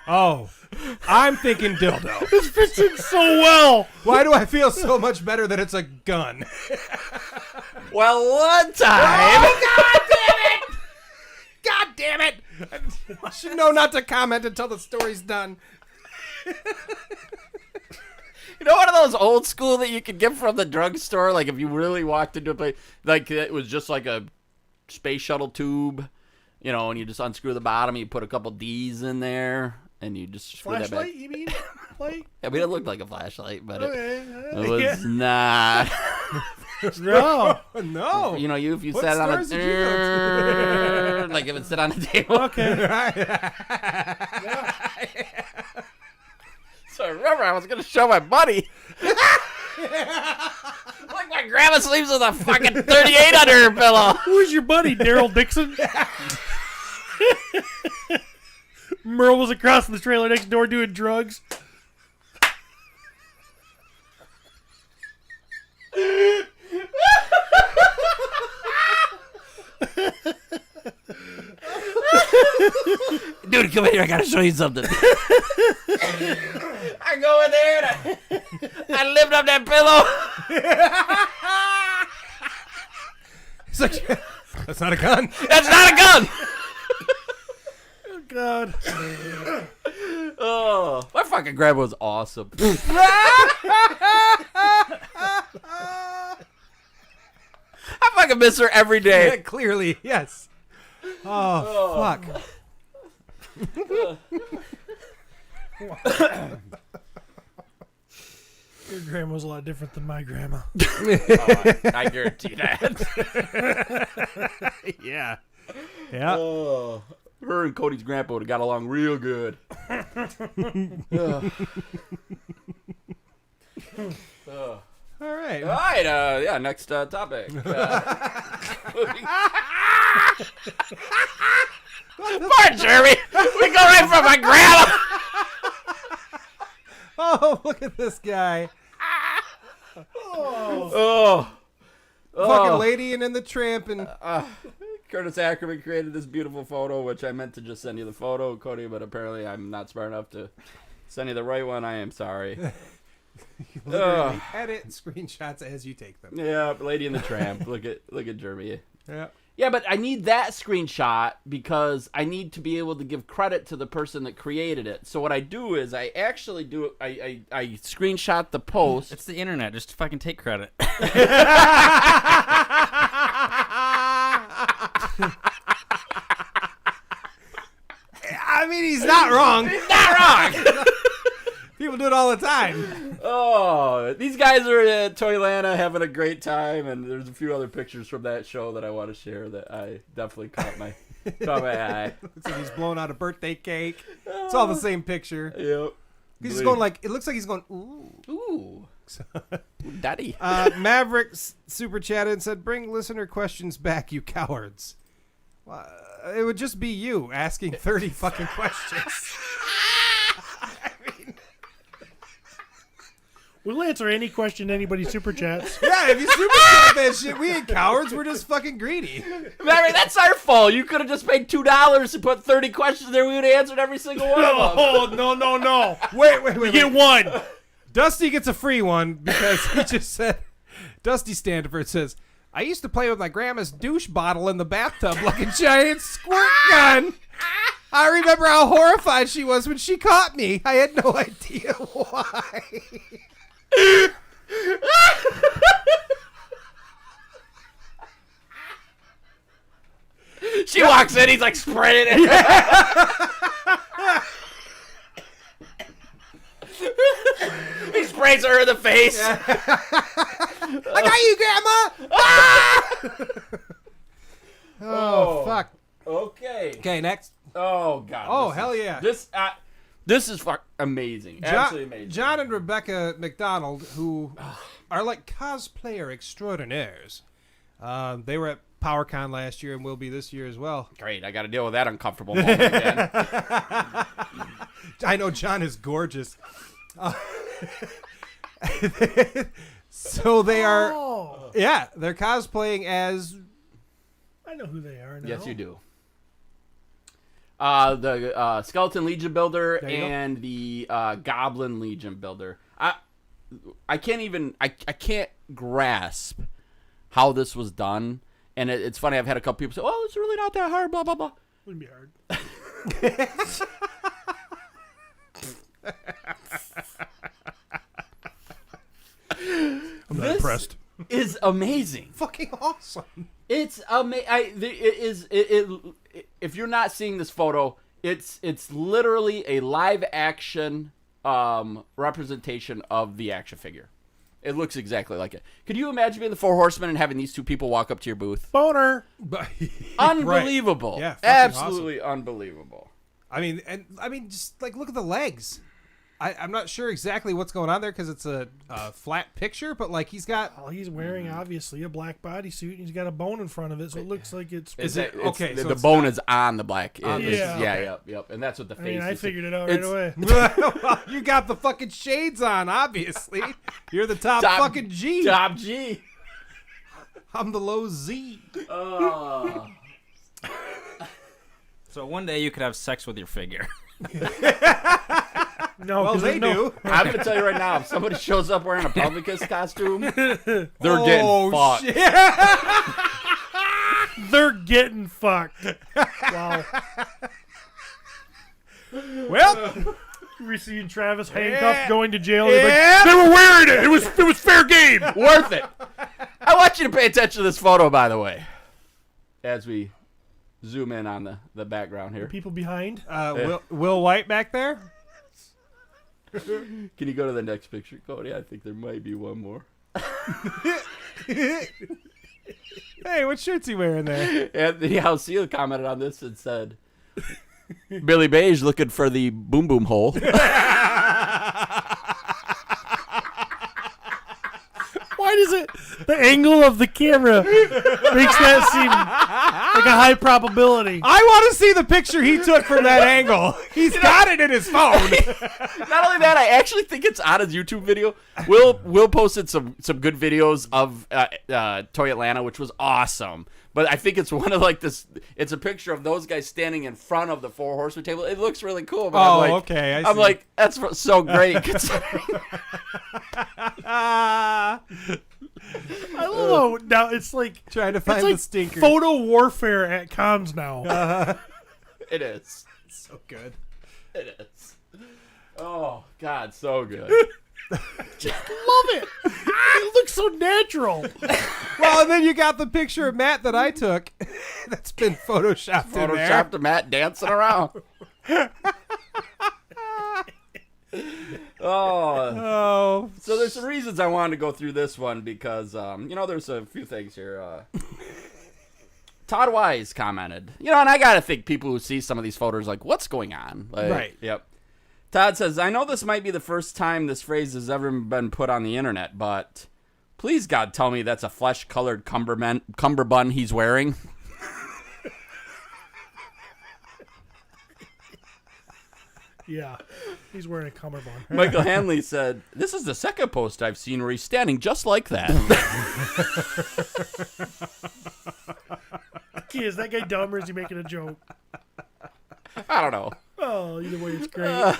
Oh, I'm thinking dildo. This fits in so well. Why do I feel so much better that it's a gun? Well, one time. Oh, God damn it! I should know not to comment until the story's done. One of those old school that you could get from the drugstore, like if you really walked into a place, like it was just like a space shuttle tube, and you just unscrew the bottom, you put a couple D's in there, and you just screw that back. Flashlight, you mean? Light? I mean, it looked like a flashlight, but Okay. it was not. No. No. If you What sat on stores did you go a like if it sit on a table. Okay. So I remember I was gonna show my buddy. Like my grandma sleeps with a fucking 38 under her pillow. Who's your buddy, Daryl Dixon? Merle was across the trailer next door doing drugs. Dude, come here, I gotta show you something. I go in there and I lift up that pillow. It's like, that's not a gun. That's not a gun. Oh, God. Oh, my fucking grandma was awesome. I fucking miss her every day. Yeah, clearly, yes. Oh, fuck. Your grandma's a lot different than my grandma. I guarantee that. Yeah. Yeah. Oh, her and Cody's grandpa would have got along real good. All All right. right. Yeah. Next topic. Poor Jeremy. We go right from my grandma. Oh, look at this guy. Oh. Fucking Lady and the Tramp and Curtis Ackerman created this beautiful photo, which I meant to just send you the photo, Cody, but apparently I'm not smart enough to send you the right one. I am sorry. literally edit screenshots as you take them. Yeah, Lady and the Tramp. Look at Jeremy. Yeah. Yeah, but I need that screenshot because I need to be able to give credit to the person that created it. So what I do is I actually do I screenshot the post. It's the internet. Just fucking take credit. I mean, he's not wrong. He's not wrong. People do it all the time. Oh, these guys are at Toylanta having a great time, and there's a few other pictures from that show that I want to share that I definitely caught my eye. Looks like he's blowing out a birthday cake. It's all the same picture. Yep. He's just going like, it looks like he's going, ooh. Ooh. Daddy. Maverick super chatted and said, bring listener questions back, you cowards. Well, it would just be you asking 30 fucking questions. We'll answer any question anybody super chats. Yeah, if you super chat that shit, we ain't cowards. We're just fucking greedy. Maverick, that's our fault. You could have just paid $2 to put 30 questions there. We would have answered every single one of them. Oh, no. Wait. You get one. Dusty gets a free one because he just said, Dusty Standiford says, I used to play with my grandma's douche bottle in the bathtub like a giant squirt gun. I remember how horrified she was when she caught me. I had no idea why. She walks in, he's like spraying it. He sprays her in the face. I got you, Grandma! Ah! Oh, fuck. Okay. Okay, next. Oh, God. Oh, hell yeah. This is amazing. Absolutely amazing. John and Rebecca McDonald, who are like cosplayer extraordinaires. They were at PowerCon last year and will be this year as well. Great. I got to deal with that uncomfortable moment again. I know John is gorgeous. So they are, yeah, they're cosplaying as. I know who they are now. Yes, you do. The Skeleton Legion builder and the Goblin Legion builder. I can't grasp how this was done. And it's funny, I've had a couple people say, oh, it's really not that hard, blah, blah, blah. Wouldn't be hard. I'm not impressed. Is amazing. Fucking awesome. It's amazing. If you're not seeing this photo, it's literally a live action representation of the action figure. It looks exactly like it. Could you imagine being the Four Horsemen and having these two people walk up to your booth? Boner. Unbelievable. Right. Yeah, absolutely awesome. Unbelievable. I mean, just like look at the legs. I'm not sure exactly what's going on there because it's a flat picture, but like he's got. Well, he's wearing obviously a black bodysuit and he's got a bone in front of it, so it looks like it's. Okay? So the bone is on the black. Yeah. Yep. And that's what the face. I mean, I is. figured it out right away. Well, you got the fucking shades on, obviously. You're the top fucking G. Top G. I'm the low Z. So one day you could have sex with your figure. No, well, they do. I'm gonna tell you right now, if somebody shows up wearing a Publicus costume, they're getting fucked. Shit. They're getting fucked. Wow. Well, We seen Travis handcuffed going to jail. Yeah. Like, they were wearing it. It was fair game. Worth it. I want you to pay attention to this photo, by the way, as we zoom in on the background here. People behind. Will White back there? Can you go to the next picture, Cody? I think there might be one more. Hey, what shirt's he wearing there? Anthony Alcila commented on this and said, Billy Beige looking for the boom boom hole. is it? The angle of the camera makes that seem like a high probability. I want to see the picture he took from that angle. He's got it in his phone. Not only that, I actually think it's on his YouTube video. Will posted some good videos of Toy Atlanta, which was awesome. But I think it's one of like this. It's a picture of those guys standing in front of the Four Horsemen table. It looks really cool. But I'm like, okay. I'm like, that's so great. Considering. I don't know. Now it's like Trying to find it's like the stinker. photo warfare at cons now. It is. So good. It is. Oh God, so good. Just love it. It looks so natural. Well, and then you got the picture of Matt that I took. That's been photoshopped in there. Photoshopped to Matt dancing around. Oh. So there's some reasons I wanted to go through this one because, there's a few things here. Todd Wise commented, and I got to think people who see some of these photos like, what's going on? Like, Right. Yep. Todd says, I know this might be the first time this phrase has ever been put on the internet, but please, God, tell me that's a flesh-colored cummerbund he's wearing. Yeah, he's wearing a cummerbund. Michael Hanley said, this is the second post I've seen where he's standing just like that. Is that guy dumb or is he making a joke? I don't know. Oh, either way, it's great.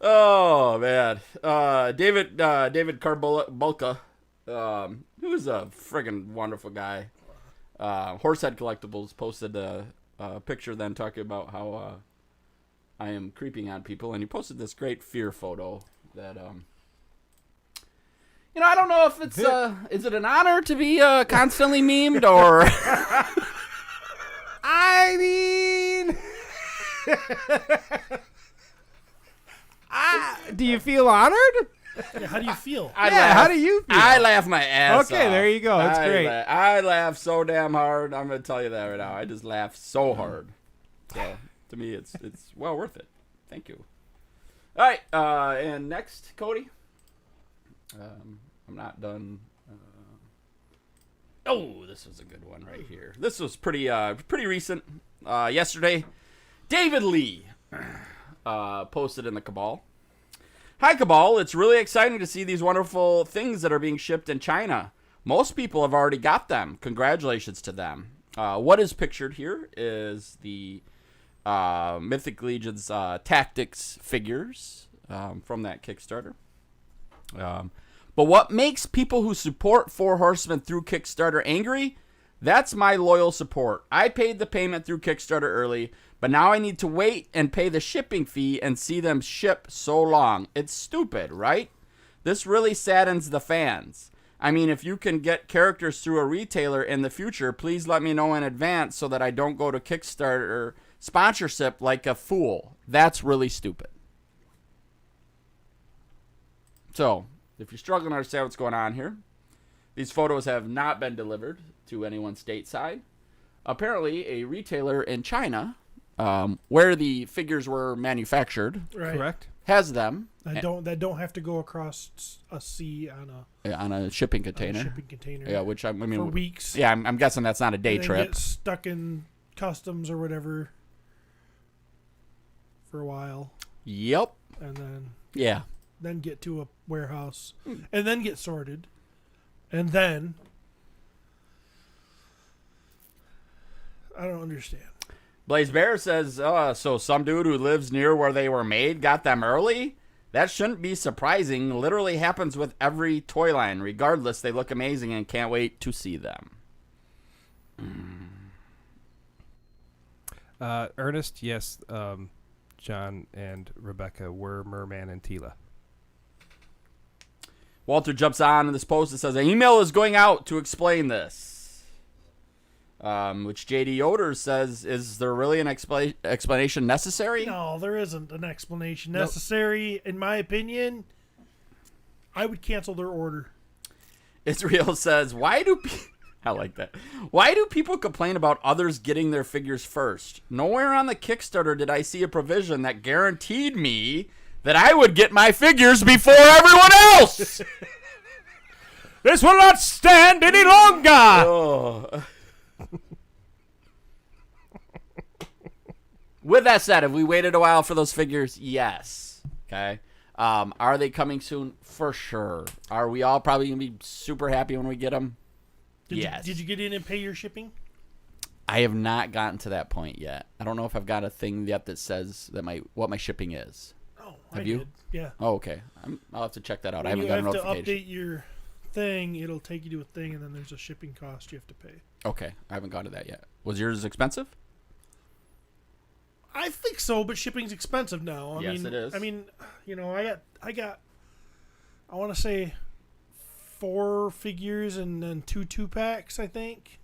Oh man, David Carbulka, who's a friggin' wonderful guy. Horsehead Collectibles posted a picture then talking about how I am creeping on people, and he posted this great fear photo that I don't know if it's is it an honor to be constantly memed or I mean, do you feel honored? Yeah, how do you feel? How do you feel? I laugh my ass off. Okay, there you go. That's great. I laugh so damn hard. I'm going to tell you that right now. I just laugh so hard. So, to me, it's well worth it. Thank you. All right, and next, Cody. I'm not done. This was a good one right here. This was pretty recent. Yesterday, David Lee posted in the Cabal. Hi, Cabal. It's really exciting to see these wonderful things that are being shipped in China. Most people have already got them. Congratulations to them. What is pictured here is the Mythic Legions Tactics figures from that Kickstarter. But what makes people who support Four Horsemen through Kickstarter angry? That's my loyal support. I paid the payment through Kickstarter early, but now I need to wait and pay the shipping fee and see them ship so long. It's stupid, right? This really saddens the fans. I mean, if you can get characters through a retailer in the future, please let me know in advance so that I don't go to Kickstarter sponsorship like a fool. That's really stupid. So, if you're struggling to understand what's going on here, these photos have not been delivered to anyone stateside. Apparently, a retailer in China, where the figures were manufactured, Right. Correct. has them That don't have to go across a sea on a shipping a container. shipping container. Yeah, which I mean, for weeks. yeah, I'm guessing that's not a day And then trip. Get stuck in customs or whatever for a while, Yep. and Yeah. then get to a warehouse, and then get sorted, and then I don't understand. Blaze Bear says, so some dude who lives near where they were made got them early? That shouldn't be surprising. Literally happens with every toy line. Regardless, they look amazing and can't wait to see them. Ernest, yes, John and Rebecca were Merman and Tila. Walter jumps on in this post and says, an email is going out to explain this. Which JD Yoder says, is there really an explanation necessary? No, there isn't an explanation Nope. necessary. In my opinion, I would cancel their order. Israel says, I like that. Why do people complain about others getting their figures first? Nowhere on the Kickstarter did I see a provision that guaranteed me that I would get my figures before everyone else. This will not stand any longer. Oh. With that said, have we waited a while for those figures? Yes. Okay. Are they coming soon? For sure. Are we all probably going to be super happy when we get them? Yes. Did you get in and pay your shipping? I have not gotten to that point yet. I don't know if I've got a thing yet that says that what my shipping is. Oh, Have I you? did. Yeah. Oh, okay. I'll have to check that out. I When haven't you got a have to notification. update your thing, it'll take you to a thing, and then there's a shipping cost you have to pay. Okay. I haven't got to that yet. Was yours expensive? I think so, but shipping's expensive now. I Yes, mean, it is. I mean, I want to say 4 figures and then 2 2-packs, I think.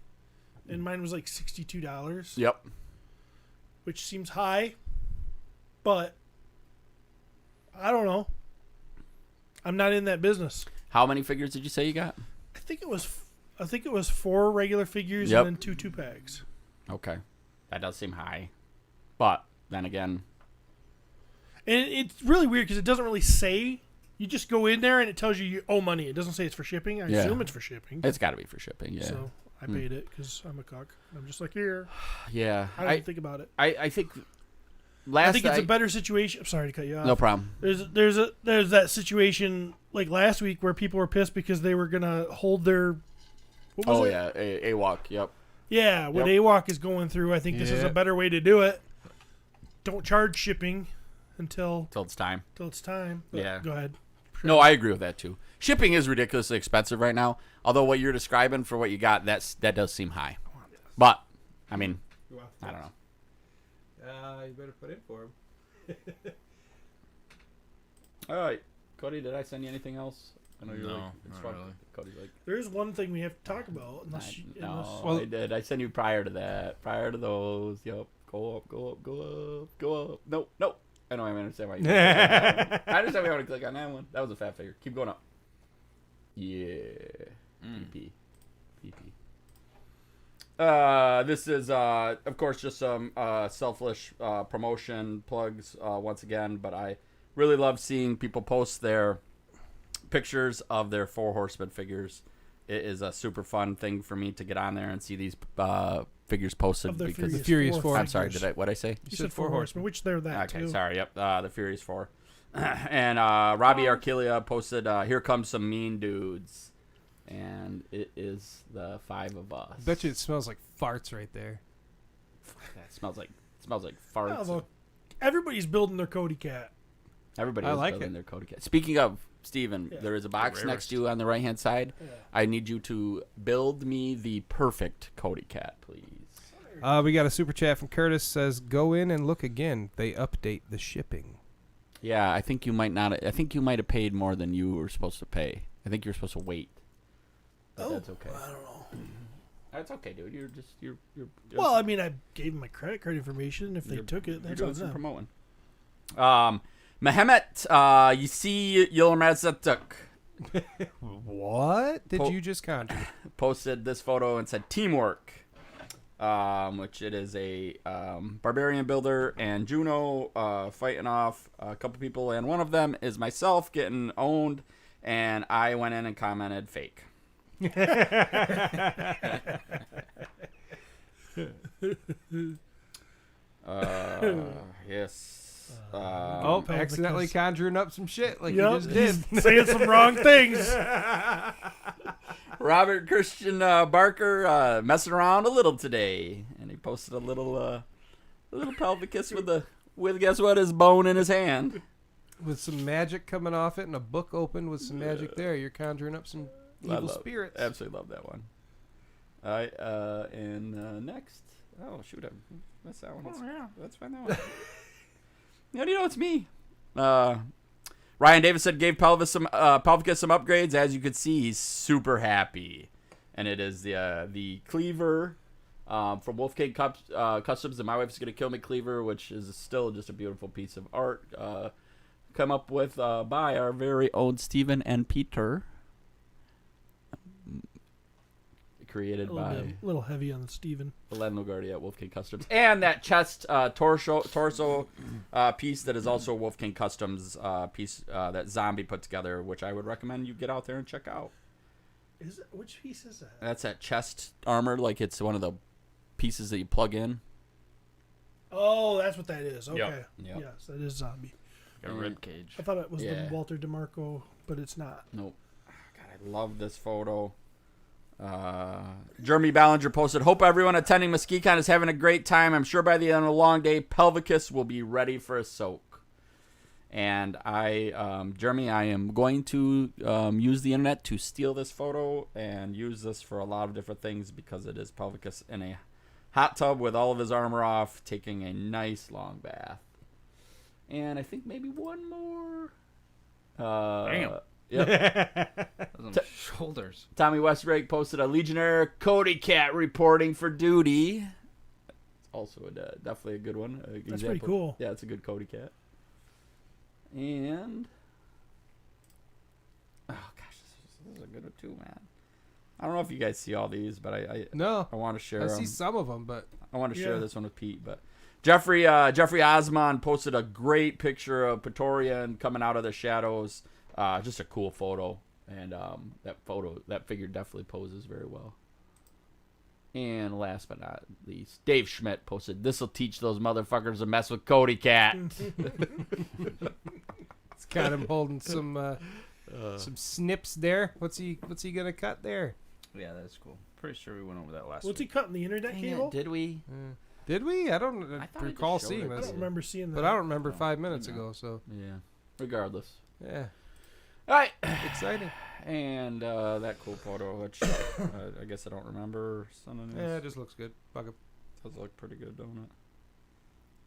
And mine was like $62, Yep. which seems high, but I don't know. I'm not in that business. How many figures did you say you got? I think it was 4 regular figures Yep. and then 2 2-packs. Okay. That does seem high. But then again, And it's really weird because it doesn't really say. You just go in there and it tells you owe money. It doesn't say it's for shipping. I Yeah. assume it's for shipping. it's got to be for shipping. Yeah. So I paid it because I'm a cuck. I'm just like, here. Yeah. I don't think about it. I think I think it's a better situation. I'm sorry to cut you off. No problem. There's that situation like last week where people were pissed because they were gonna hold their. What was it? Yeah. AWOC. Yep. Yeah, what Yep. AWOC is going through. I think this is a Yep. better way to do it. Don't charge shipping until Till it's time. it's time. But Yeah. Go ahead. No, I agree with that too. Shipping is ridiculously expensive right now. Although what you're describing for what you got, that does seem high. But I mean, I don't know. You better put in for him. All right, Cody, did I send you anything else? I know you're No, like, it's not fun. really. Cody's like, There's one thing we have to talk about. no, Unless I did. I sent you prior to that. Prior to those. Yep. Go up, go up, go up, go up. No. I know I understand why you clicked on that one. I understand why you want to click on that one. That was a fat figure. Keep going up. Yeah. PP. This is, of course, just some selfish promotion plugs once again, but I really love seeing people post their pictures of their 4 Horsemen figures. It is a super fun thing for me to get on there and see these figures posted of the because Furious Four. I'm sorry, what'd I say? You said 4 horsemen, which they're that Okay, too. sorry. Yep, the Furious 4. And Robbie Arkelia posted, "Here comes some mean dudes," and it is the 5 of us. Bet you it smells like farts right there. It smells like farts. Oh, well, everybody's building their Cody cat. Everybody I is like building it. their Cody cat. Speaking of, Steven, Yeah. there is a box rarest. next to you on the right hand side. Yeah. I need you to build me the perfect Cody cat, please. We got a super chat from Curtis. Says, "Go in and look again. They update the shipping." Yeah, I think you might not. I think you might have paid more than you were supposed to pay. I think you're supposed to wait. But that's okay. I don't know. That's okay, dude. You're Well, I mean, I gave them my credit card information. If they took it, you're that's doing on some them. promoting. Mehmet, you see Yilmaz What did you just conjure? posted this photo and said teamwork, which it is a barbarian builder and Juno fighting off a couple people, and one of them is myself getting owned, and I went in and commented fake. Yes. Accidentally conjuring up some shit like Yep, you just did. he's saying some wrong things. Robert Christian Barker messing around a little today, and he posted a little pelvicus with guess what, his bone in his hand. With some magic coming off it and a book open with some magic there, you're conjuring up some evil spirits. Absolutely love that one. All right, and next, oh shoot, I missed that one. Let's find that one. How do you know it's me? Ryan Davis said gave Pelvis some Pelvicus some upgrades. As you can see, he's super happy, and it is the cleaver from Wolfgang Customs. And my wife's gonna kill me cleaver, which is still just a beautiful piece of art. Come up with by our very own Stephen and Peter. Created by A little heavy on Steven. Len Lugardi at Wolfgang Customs, and that chest torso piece that is also Wolfgang Customs piece that Zombie put together, which I would recommend you get out there and check out. Which piece is that? That's that chest armor, like it's one of the pieces that you plug in. Oh, that's what that is. Okay. Yep. Yep. Yes, that is zombie. Got a rib cage. I thought it was Yeah. the Walter DeMarco, but it's not. Nope. God, I love this photo. Jeremy Ballinger posted, hope everyone attending MesquiCon is having a great time. I'm sure by the end of the long day, Pelvicus will be ready for a soak. And Jeremy, I am going to use the internet to steal this photo and use this for a lot of different things because it is Pelvicus in a hot tub with all of his armor off, taking a nice long bath. And I think maybe one more. Damn. Yep. Those are shoulders. Tommy Westrake posted a Legionnaire Cody Cat reporting for duty. Also definitely a good one. That's pretty cool. Yeah, it's a good Cody Cat. And oh gosh, this is a good one too, man. I don't know if you guys see all these, but I want to share. I see some of them, but I want to share this one with Pete. But Jeffrey Osmond posted a great picture of Praetorian coming out of the shadows. Just a cool photo, and that figure definitely poses very well. And last but not least, Dave Schmidt posted, "This'll teach those motherfuckers to mess with Cody Cat." it's got him holding some snips there. What's he gonna cut there? Yeah, that's cool. Pretty sure we went over that last What's he week. cutting, the internet Dang cable? it, did we? Did we? I don't I thought I recall just showed seeing it. I this, don't remember seeing that. but I don't remember 5 minutes ago. So Yeah. Regardless. yeah, All right. exciting. And that cool photo, which I guess I don't remember. Yeah, it just looks good. Fuck it. Does look pretty good, don't it?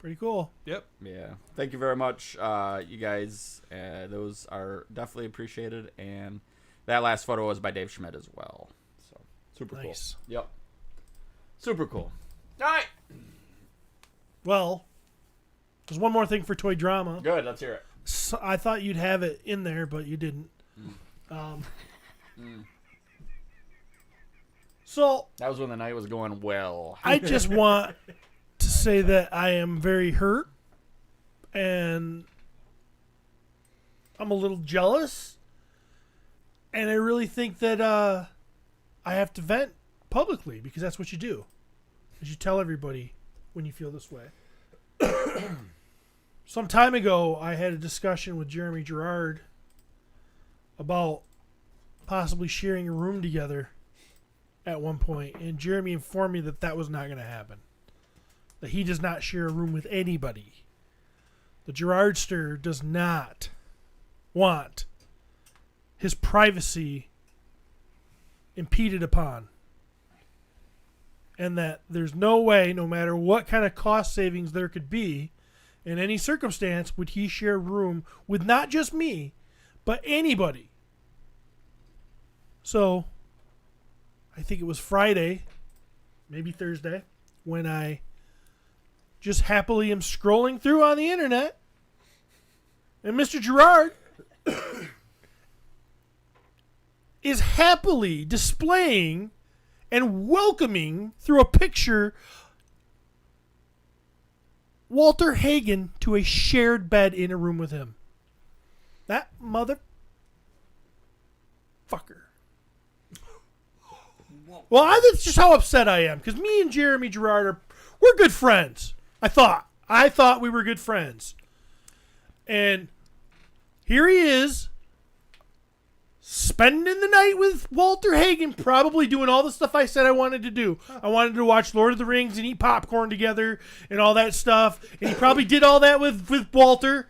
Pretty cool. Yep. Yeah. Thank you very much, you guys. Those are definitely appreciated. And that last photo was by Dave Schmidt as well. So super Nice. cool. Yep. Super cool. All right. Well, there's one more thing for Toy Drama. Good. Let's hear it. So I thought you'd have it in there, but you didn't. So That was when the night was going well. I just want to say that I am very hurt, and I'm a little jealous, and I really think that I have to vent publicly because that's what you do. Is you tell everybody when you feel this way. Some time ago, I had a discussion with Jeremy Gerard about possibly sharing a room together at one point, and Jeremy informed me that that was not going to happen. That he does not share a room with anybody. The Gerardster does not want his privacy impeded upon. And that there's no way, no matter what kind of cost savings there could be, in any circumstance, would he share a room with not just me, but anybody. So, I think it was Friday, maybe Thursday, when I just happily am scrolling through on the internet, and Mr. Gerard is happily displaying and welcoming through a picture Walter Hagen to a shared bed in a room with him. That motherfucker. Well, that's just how upset I am, because me and Jeremy Gerard we're good friends. I thought we were good friends. And here he is, spending the night with Walter Hagen, probably doing all the stuff I said I wanted to do. I wanted to watch Lord of the Rings and eat popcorn together and all that stuff. And he probably did all that with Walter.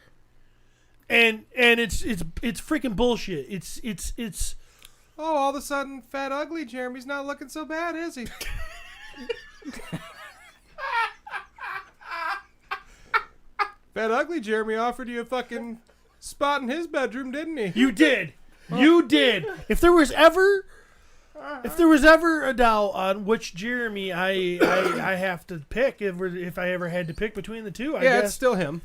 And it's freaking bullshit. It's Oh, all of a sudden, fat ugly Jeremy's not looking so bad, is he? Fat ugly Jeremy offered you a fucking spot in his bedroom, didn't he? You did. You did. If there was ever a doubt on which Jeremy I have to pick, if I ever had to pick between the two, I yeah, guess. it's still him.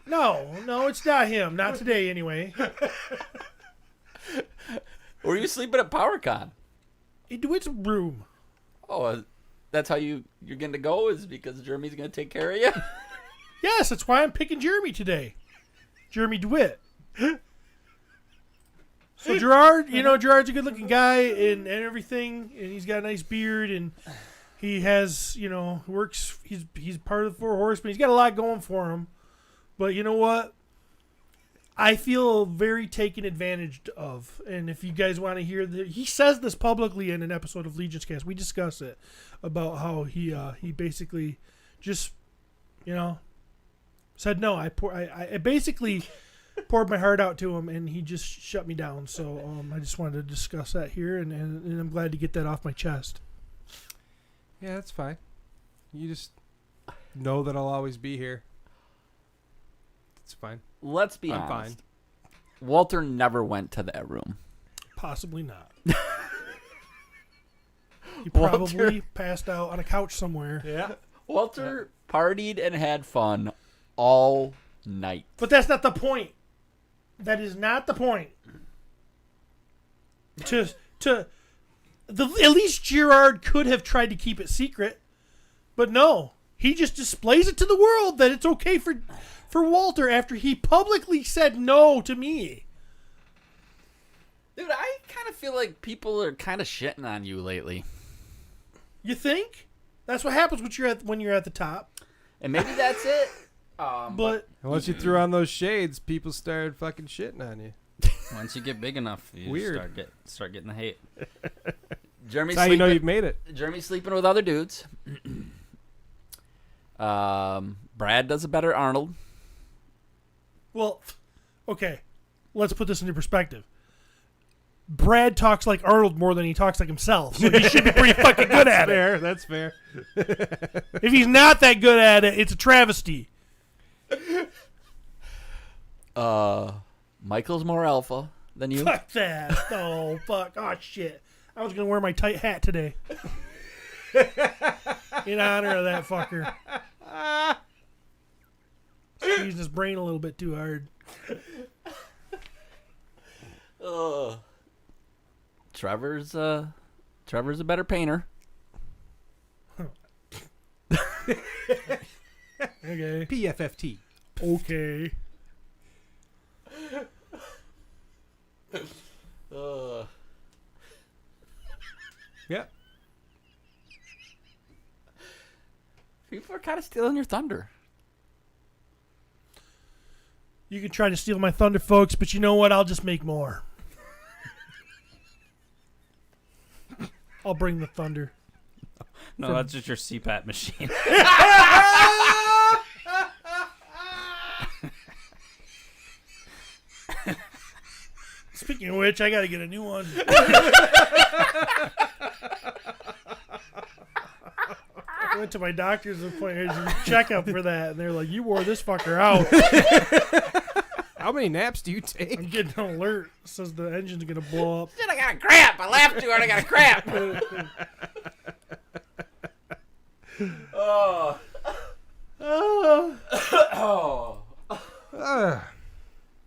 No, it's not him. Not today, anyway. Were you sleeping at PowerCon? In DeWitt's room. Oh, that's how you're going to go, is because Jeremy's going to take care of you? Yes, that's why I'm picking Jeremy today. Jeremy DeWitt. So Gerard, Gerard's a good-looking guy and everything, and he's got a nice beard, and he has, works. He's part of the Four Horsemen. He's got a lot going for him. But you know what? I feel very taken advantage of. And if you guys want to hear he says this publicly in an episode of Legions Cast. We discuss it about how he basically just, said no. I basically poured my heart out to him, and he just shut me down. So I just wanted to discuss that here, and I'm glad to get that off my chest. Yeah, that's fine. You just know that I'll always be here. It's fine. Let's be I'm honest. fine. Walter never went to that room. Possibly not. He probably passed out on a couch somewhere. Yeah. Walter partied and had fun all night. But that's not the point. That is not the point. At least Gerard could have tried to keep it secret. But no. He just displays it to the world that it's okay for Walter after he publicly said no to me. Dude, I kind of feel like people are kind of shitting on you lately. You think? That's what happens when you're at the top. And maybe that's it. But once you threw on those shades, people started fucking shitting on you. Once you get big enough, you Weird. start getting the hate. Jeremy's That's how you know you've made it. Jeremy's sleeping with other dudes. Brad does a better Arnold. well, okay. Let's put this into perspective. Brad talks like Arnold more than he talks like himself, so he should be pretty fucking good at it. That's fair. If he's not that good at it, it's a travesty. Michael's more alpha than you. Fuck that. Oh, fuck. Oh, shit. I was going to wear my tight hat today. In honor of that fucker. Squeezing his brain a little bit too hard. Trevor's a better painter. Okay. PFFT. Okay. Yeah. People are kind of stealing your thunder. You can try to steal my thunder, folks, but you know what? I'll just make more. I'll bring the thunder. No, that's just your CPAP machine. Speaking of which, I got to get a new one. I went to my doctor's appointment, checkup for that, and they're like, "You wore this fucker out." How many naps do you take? I'm getting an alert. It says the engine's gonna blow up. Shit, I got a cramp. I laughed too hard. I got a cramp.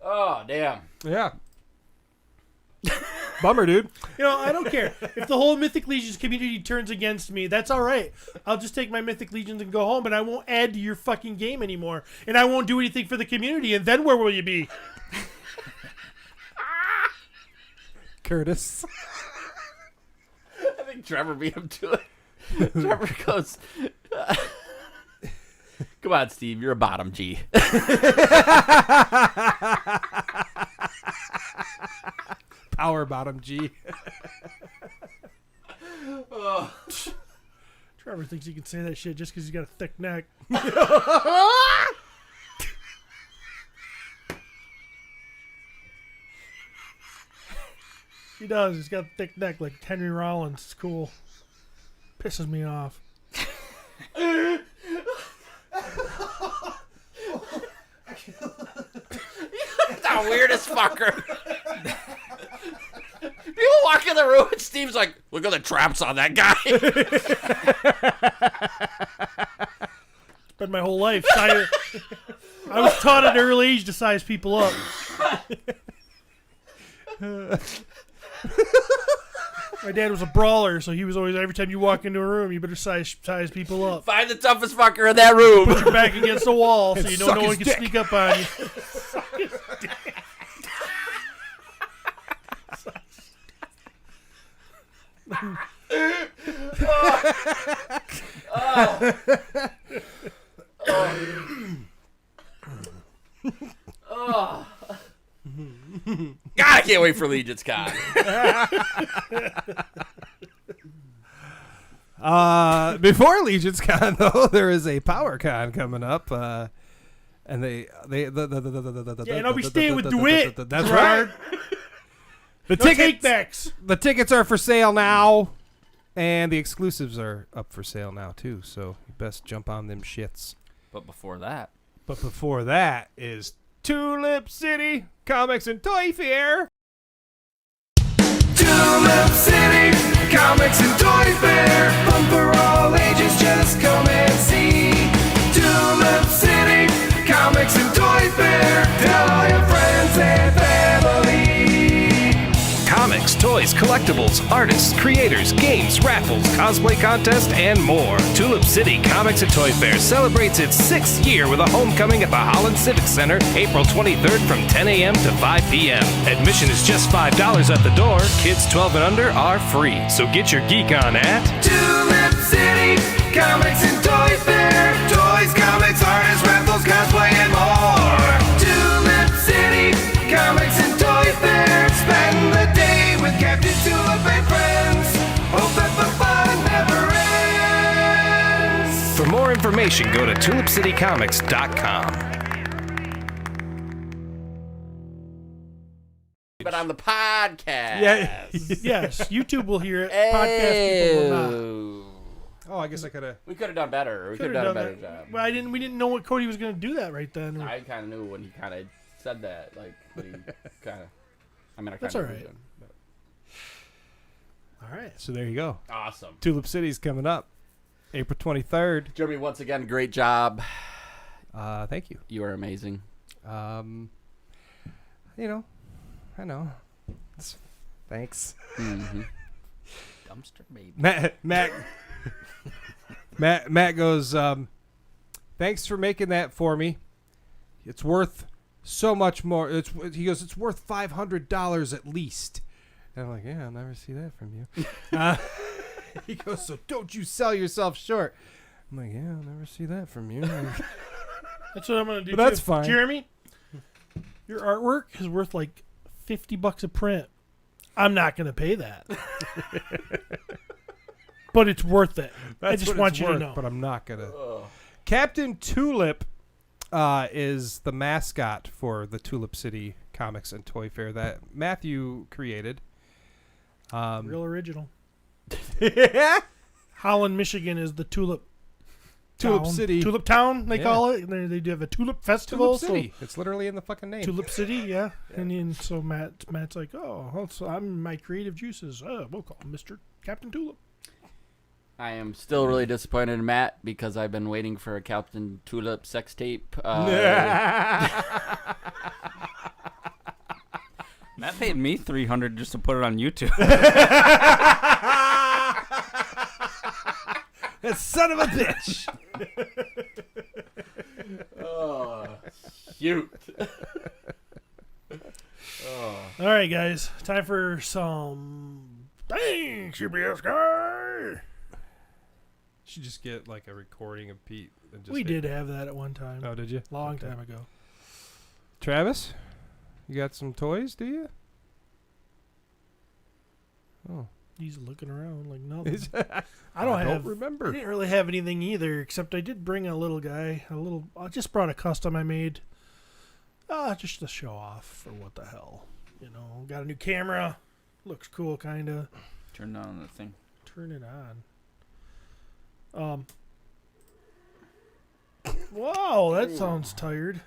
Oh, damn. Yeah. Bummer, dude. You know, I don't care. If the whole Mythic Legions community turns against me, that's all right. I'll just take my Mythic Legions and go home, and I won't add to your fucking game anymore. And I won't do anything for the community, and then where will you be? Curtis. I think Trevor beat him to it. Trevor goes, come on, Steve, you're a bottom G. Power bottom G. Trevor thinks he can say that shit just because he's got a thick neck. He does. He's got a thick neck like Henry Rollins. It's cool. Pisses me off. The weirdest fucker. People walk in the room and Steve's like, look at the traps on that guy. It's been my whole life. I was taught at an early age to size people up. My dad was a brawler, so he was always, every time you walk into a room, you better size people up. Find the toughest fucker in that room. Put your back against the wall so you know suck no one his can dick. sneak up on you. God, I can't wait for Legions Con. Before Legions Con, though, there is a Power Con coming up. And Yeah, and I'll be staying with DeWitt. That's right. The tickets are for sale now, and the exclusives are up for sale now too. So you best jump on them shits. But before that is Tulip City Comics and Toy Fair. Tulip City Comics and Toy Fair. Fun for all ages, just come and see. Tulip City Comics and Toy Fair. Tell all your friends and family. Comics, toys, collectibles, artists, creators, games, raffles, cosplay contest, and more. Tulip City Comics and Toy Fair celebrates its 6th year with a homecoming at the Holland Civic Center, April 23rd from 10 a.m. to 5 p.m. Admission is just $5 at the door. Kids 12 and under are free. So get your geek on at Tulip City Comics and Toy Fair. Toys, comics, artists, raffles, cosplay, and more. Tulip City Comics and Toy Fair. Spend the day with Captain Tulip and friends. Hope that the fun never ends. For more information, go to tulipcitycomics.com. But on the podcast. Yeah. Yes, YouTube will hear it. Podcast people will not. Ew. Oh, I guess I could have. We could have done better. We could Could've have done a done better that. job. Well, we didn't know what Cody was going to do that right then. I kind of knew when he kind of said that. Like, when he kind of. I mean, I kind That's of. all right. All right. So there you go. Awesome. Tulip City's coming up, April 23rd. Jeremy, once again, great job. Thank you. You are amazing. You know, I know. Thanks. Mm-hmm. dumpster baby. Matt goes, thanks for making that for me. It's worth so much more. He goes, it's worth $500 at least. And I'm like, yeah, I'll never see that from you. He goes, so don't you sell yourself short. I'm like, yeah, I'll never see that from you. That's what I'm going to do. But that's too. fine. Jeremy, your artwork is worth like $50 a print. I'm not going to pay that. But it's worth it. I just want you to know. But I'm not going to. Captain Tulip is the mascot for the Tulip City Comics and Toy Fair that Matthew created. Real original. Yeah. Holland, Michigan is the Tulip Tulip Town. City. Tulip Town, they Yeah. call it. They do have a Tulip Festival. Tulip City. It's literally in the fucking name. Tulip City, yeah. And then so Matt's like, oh, so I'm my creative juices. We'll call him Mr. Captain Tulip. I am still really disappointed in Matt because I've been waiting for a Captain Tulip sex tape. Matt paid me $300 just to put it on YouTube. That son of a bitch. Oh, shoot. All right, guys. Time for some thanks, UPS guy. Should just get like a recording of Pete. And just We did have that at one time. Oh, did you? Long Okay. time ago. Travis, you got some toys, do you? Oh. He's looking around like nothing. I I don't remember. I didn't really have anything either, except I did bring a little guy. I just brought a custom I made. Just to show off for what the hell. You know, got a new camera. Looks cool, kind of. Turn on the thing. Turn it on. Wow, that sounds tired.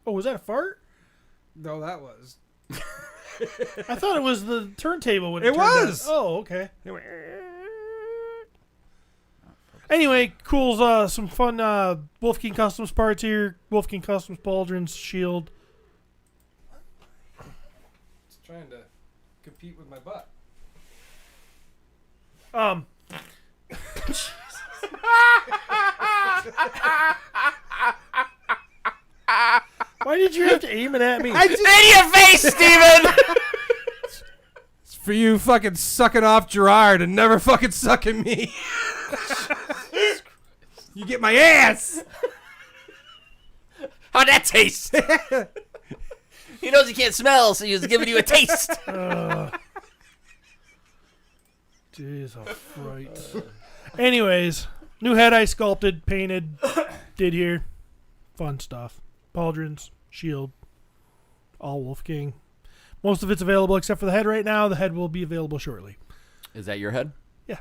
Oh, was that a fart? No, that was. I thought it was the turntable when it It turned was! on. Oh, okay. Anyway, cool. Some fun Wolf King Customs parts here. Wolf King Customs pauldrons, shield. Just trying to compete with my butt. Why did you have to aim it at me? I just, In your face, Steven! for you fucking sucking off Gerard and never fucking sucking me. You get my ass. How'd that taste? He knows he can't smell, so he's giving you a taste. Jeez, oh, fright. Anyways, new head I sculpted, painted, did here. Fun stuff. Pauldrons, shield, all Wolf King. Most of it's available except for the head right now. The head will be available shortly. Is that your head? Yeah.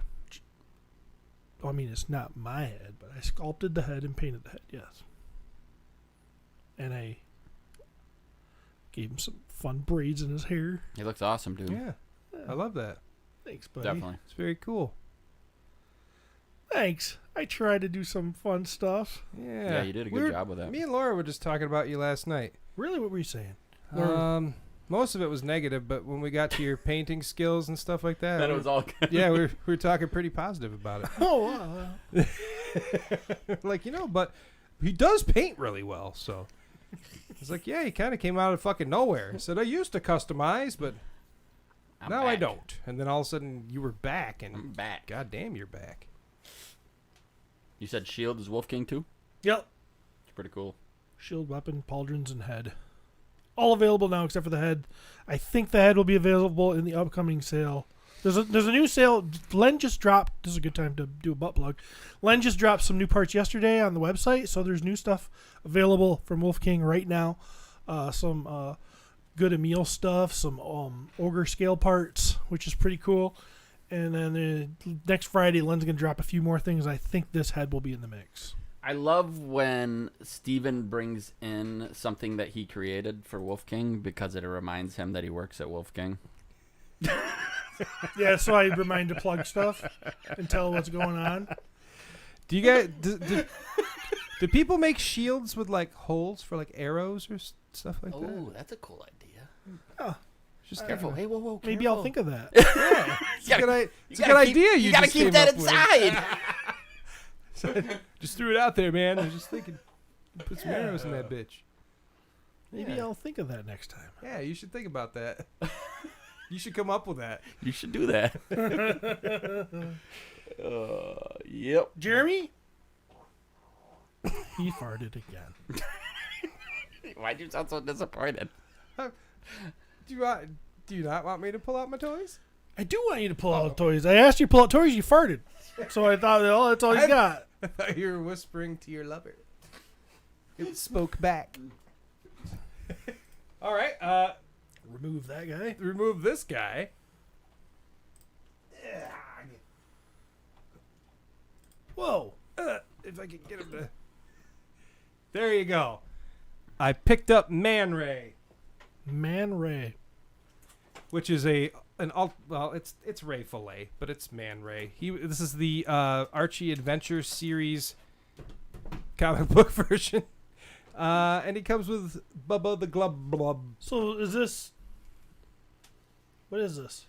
Well, I mean, it's not my head, but I sculpted the head and painted the head, yes. And I gave him some fun braids in his hair. He looks awesome, dude. Yeah, I love that. Thanks, buddy. Definitely. It's very cool. Thanks. I tried to do some fun stuff. Yeah, Yeah, you did a good job with that. Me and Laura were just talking about you last night. Really, what were you saying? Most of it was negative, but when we got to your painting skills and stuff like that, Then it was all good. yeah, we were talking pretty positive about it. Oh, wow. Like, but he does paint really well, so. It's like, yeah, he kind of came out of fucking nowhere. He said, I used to customize, but now I back. don't. And then all of a sudden, you were back, and I'm back. God damn, you're back. You said Shield is Wolf King too? Yep. It's pretty cool. Shield, weapon, pauldrons, and head. All available now except for the head. I think the head will be available in the upcoming sale. There's a new sale. Len just dropped. This is a good time to do a butt plug. Len just dropped some new parts yesterday on the website, so there's new stuff available from Wolf King right now. Some good Emil stuff, some ogre scale parts, which is pretty cool. And then next Friday, Len's gonna drop a few more things. I think this head will be in the mix. I love when Steven brings in something that he created for Wolf King because it reminds him that he works at Wolf King. Yeah, so I remind to plug stuff and tell what's going on. Do you guys do people make shields with like holes for like arrows or stuff like that? Oh, that's a cool idea. Oh, Just Careful. Hey, whoa. maybe careful. I'll think of that. Yeah, it's a good idea. You gotta just keep came that up with. inside. Just threw it out there, man. I was just thinking, put some arrows in that bitch. Maybe Yeah. I'll think of that next time. Yeah, you should think about that. You should come up with that. You should do that. Yep. Jeremy? He farted again. Why'd you sound so disappointed? Do you not want me to pull out my toys? I do want you to pull out toys. I asked you to pull out toys, you farted. So I thought, oh, that's all you got. I thought you were whispering to your lover. It spoke back. All right, Remove that guy. remove this guy. Whoa. If I can get him to. There you go. I picked up Man Ray, Man Ray. which is it's Ray Fillet, but it's Man Ray. This is the Archie Adventure series comic book version, and he comes with Bubba the Glub Blub. So is this... What is this?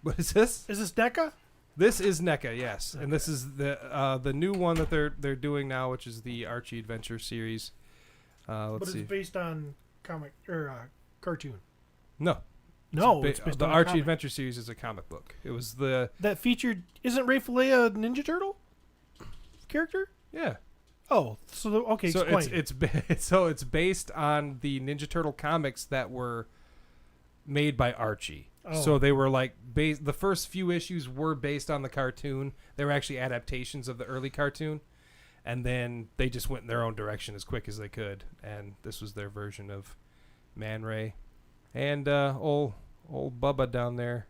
What is this? Is this NECA? This is NECA, yes, and this is the new one that they're doing now, which is the Archie Adventure series. But Let's it's see. based on comic or cartoon. No, No, it's based the on a Archie comic. Adventure series is a comic book. It was the That featured... Isn't Ray Fillet a Ninja Turtle character? yeah. Oh, so okay, So explain. it's based on the Ninja Turtle comics that were made by Archie. Oh. So they were like the first few issues were based on the cartoon. They were actually adaptations of the early cartoon, and then they just went in their own direction as quick as they could. And this was their version of Man Ray, and old Bubba down there,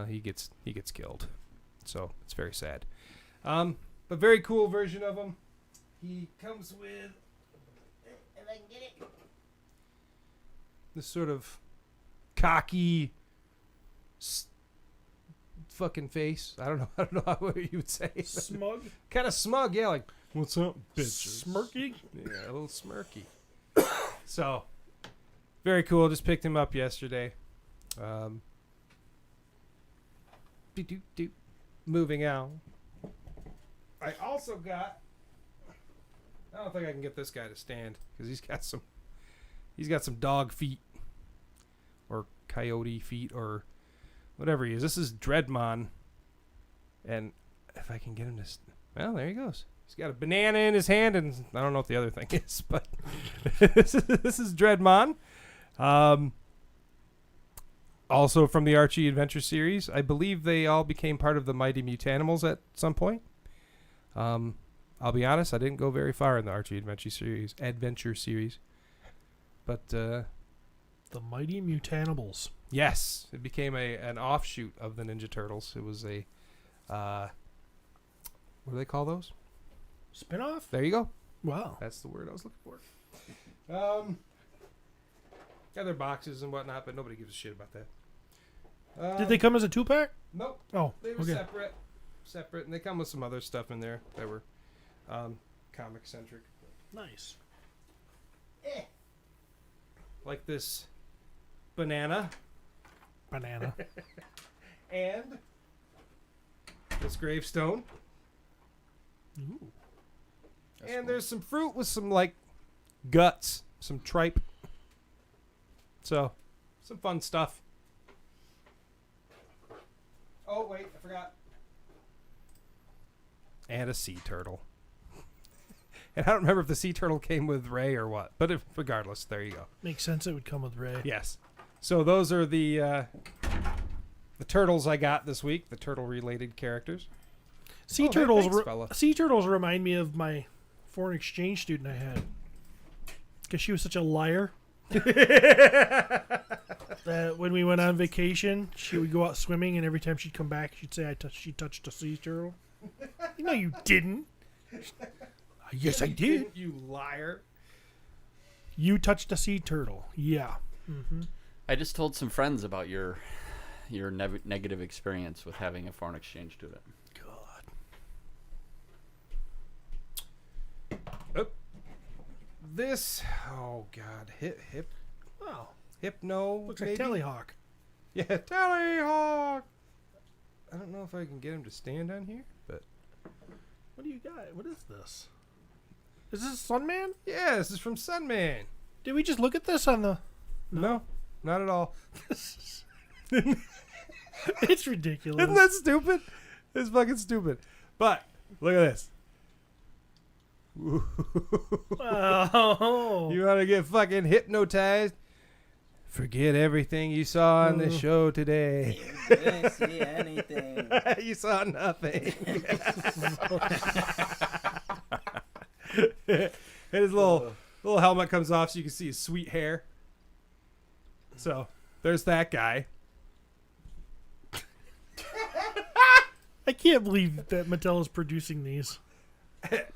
he gets killed. So it's very sad. But very cool version of him. He comes with, if I can get it, this sort of cocky fucking face. I don't know how you would say it. Smug? Kind of smug, yeah, like, what's up, bitches? Smirky? Yeah, a little smirky. So, very cool. Just picked him up yesterday. Moving out. I also got... I don't think I can get this guy to stand because he's got some dog feet or coyote feet or whatever he is. This is Dreadmon. And if I can get him to... Well, there he goes. He's got a banana in his hand, and I don't know what the other thing is, but this is Dreadmon. Also from the Archie Adventure series. I believe they all became part of the Mighty Mutanimals at some point. I'll be honest, I didn't go very far in the Archie Adventure series. But The Mighty Mutanimals. yes, it became an offshoot of the Ninja Turtles. It was a what do they call those? Spinoff? There you go. Wow. That's the word I was looking for. Got their boxes and whatnot, but nobody gives a shit about that. Did they come as a 2-pack? Nope. Oh, They were okay. separate, and they come with some other stuff in there that were comic centric, Nice. like this banana Banana. and this gravestone. Ooh. And there's some fruit with some like guts, some tripe. So, some fun stuff. Oh wait, I forgot. And a sea turtle. And I don't remember if the sea turtle came with Ray or what, but regardless, there you go. Makes sense it would come with Ray. Yes. So those are the turtles I got this week, the turtle-related characters. Sea Oh, turtles. thanks, fella. Sea turtles remind me of my foreign exchange student I had, because she was such a liar. That when we went on vacation, she would go out swimming, and every time she'd come back, she'd say, she touched a sea turtle." No, you didn't. Yes, I did. You liar. You touched a sea turtle. Yeah. Mm-hmm. I just told some friends about your negative experience with having a foreign exchange student. God. This, oh God, Wow. Hypno. Looks like maybe? Tellyhawk. Yeah, Tellyhawk. I don't know if I can get him to stand on here, but What do you got? What is this? Is this Sunman? yeah, this is from Sunman. Did we just look at this on the... No, not at all. It's ridiculous. Isn't that stupid? It's fucking stupid. But look at this. Oh. You want to get fucking hypnotized? Forget everything you saw on the show today. Didn't see anything. You saw nothing. And his little helmet comes off so you can see his sweet hair. So there's that guy. I can't believe that Mattel is producing these.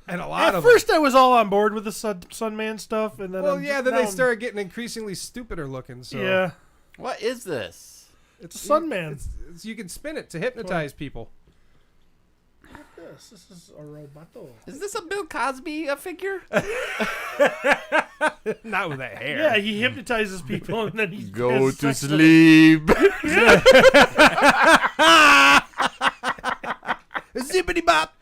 And a lot At of first, I was all on board with the Sunman stuff, and then them. Well, I'm yeah, just- then now they I'm- started getting increasingly stupider looking. So Yeah, What is this? it's a Sunman. It's, you can spin it to hypnotize people. This is a roboto. Is this a Bill Cosby figure? Not with that hair. Yeah, he hypnotizes people, and then he Go has to sex with them. sleep. Zippity bop.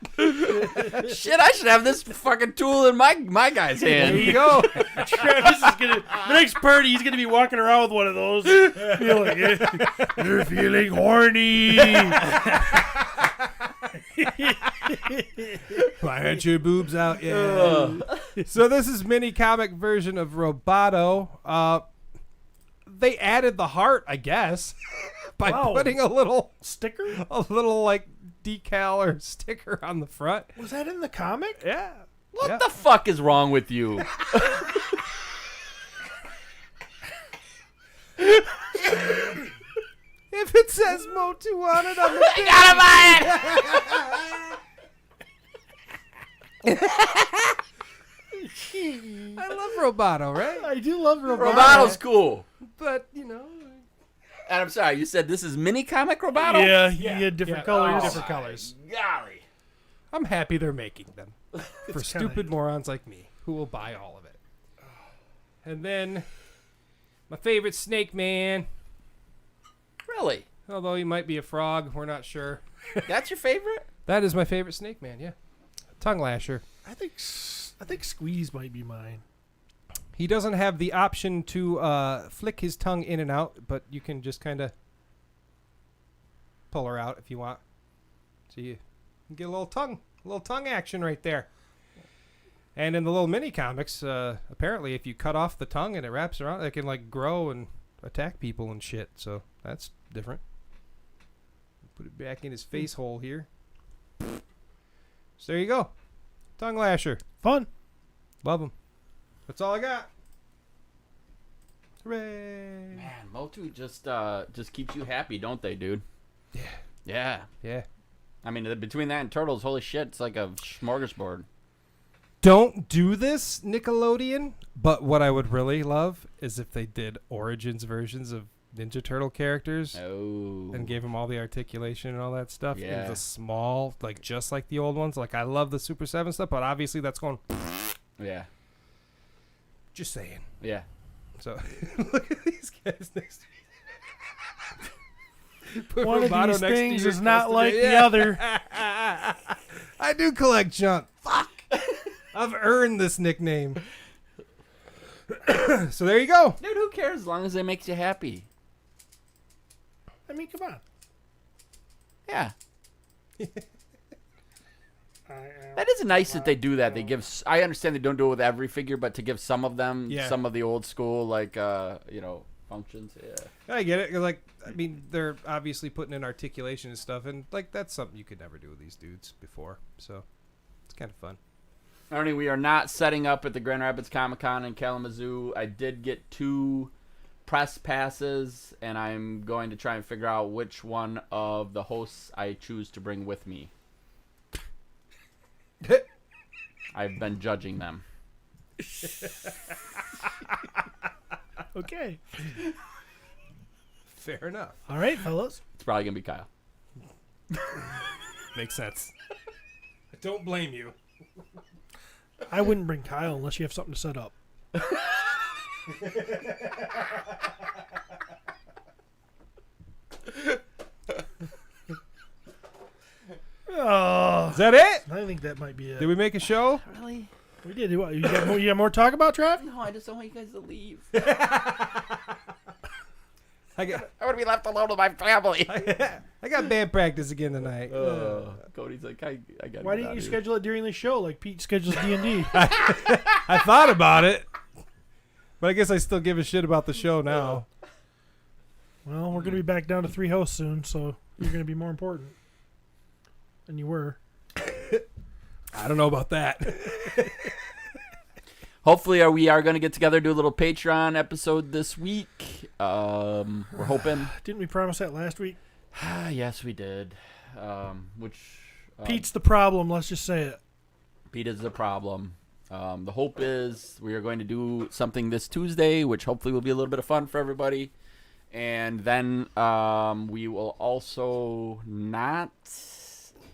Shit, I should have this fucking tool in my guy's There hand. you go. Travis is gonna the next party. He's gonna be walking around with one of those. Feeling it. You're feeling horny. Why aren't your boobs out yet? So this is mini comic version of Roboto. They added the heart, I guess, by Wow. putting a little Sticker? like decal or sticker on the front. Was that in the comic? Yeah. What Yeah. the fuck is wrong with you? If it says Motu on it, I'm You gotta buy it! I love Roboto, right? I do love Roboto. Roboto's cool. But you know, And I'm sorry, you said this is mini comic Roboto? Yeah, he had different colors. different colors. Golly. I'm happy they're making them for It's kinda- stupid morons like me who will buy all of it. And then my favorite Snake Man, Really? although he might be a frog, we're not sure. That's your favorite? That is my favorite Snake Man, yeah. Tongue lasher. I think Squeeze might be mine. He doesn't have the option to flick his tongue in and out, but you can just kind of pull her out if you want. So you can get a little tongue action right there. And in the little mini comics, apparently if you cut off the tongue and it wraps around, it can like grow and attack people and shit. So that's different. Put it back in his face hole here. So there you go. Tongue lasher. Fun. Love them. That's all I got. Hooray. Man, Motu just keeps you happy, don't they, dude? Yeah. Yeah. Yeah. I mean, between that and Turtles, holy shit, it's like a smorgasbord. Don't do this, Nickelodeon. But what I would really love is if they did Origins versions of Ninja Turtle characters Oh. and gave them all the articulation and all that stuff in Yeah. the small, like just like the old ones. Like I love the Super 7 stuff, but obviously that's going. Yeah. Just saying. Yeah. So look at these guys next to me. Put One of Roboto these next to things your is not customer. like the Yeah. other. I do collect junk. Fuck. I've earned this nickname. So there you go. Dude, who cares as long as it makes you happy? I mean, come on. Yeah. That is nice that they do that. They give. I understand they don't do it with every figure, but to give some of them, Yeah. some of the old school, like functions. Yeah. I get it. 'Cause, like, I mean, they're obviously putting in articulation and stuff, and like that's something you could never do with these dudes before. So it's kind of fun. Ernie, we are not setting up at the Grand Rapids Comic Con in Kalamazoo. I did get 2 press passes, and I'm going to try and figure out which one of the hosts I choose to bring with me. I've been judging them. Okay. Fair enough. All right, fellas. It's probably going to be Kyle. Makes sense. I don't blame you. I wouldn't bring Kyle unless you have something to set up. Oh, Is that it? I think that might be it. Did we make a show? Really? We did. What, you got more to talk about, Trav? No, I just don't want you guys to leave. I got I want to be left alone with my family. I got band practice again tonight. Cody's like, I got. Why didn't you schedule it during the show like Pete schedules D&D? I thought about it, but I guess I still give a shit about the show now. Well, we're going to be back down to 3 hosts soon, so you're going to be more important than you were. I don't know about that. Hopefully, we are going to get together, do a little Patreon episode this week. We're hoping. Didn't we promise that last week? Yes, we did. Pete's the problem. Let's just say it. Pete is the problem. The hope is we are going to do something this Tuesday, which hopefully will be a little bit of fun for everybody. And then we will also not...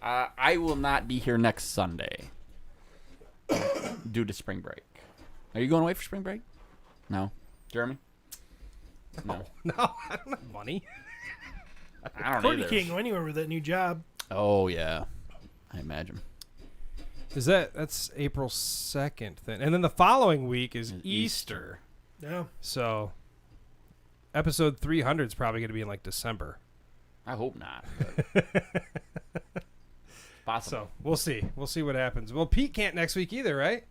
I will not be here next Sunday due to spring break. Are you going away for spring break? No. Jeremy? No. No, I don't have money. I don't Cody either. can't go anywhere with that new job. Oh, yeah. I imagine. Is that's April 2nd then? And then the following week is Easter. Yeah. So episode 300 is probably going to be in like December. I hope not. Possible. So we'll see. We'll see what happens. Well, Pete can't next week either, right?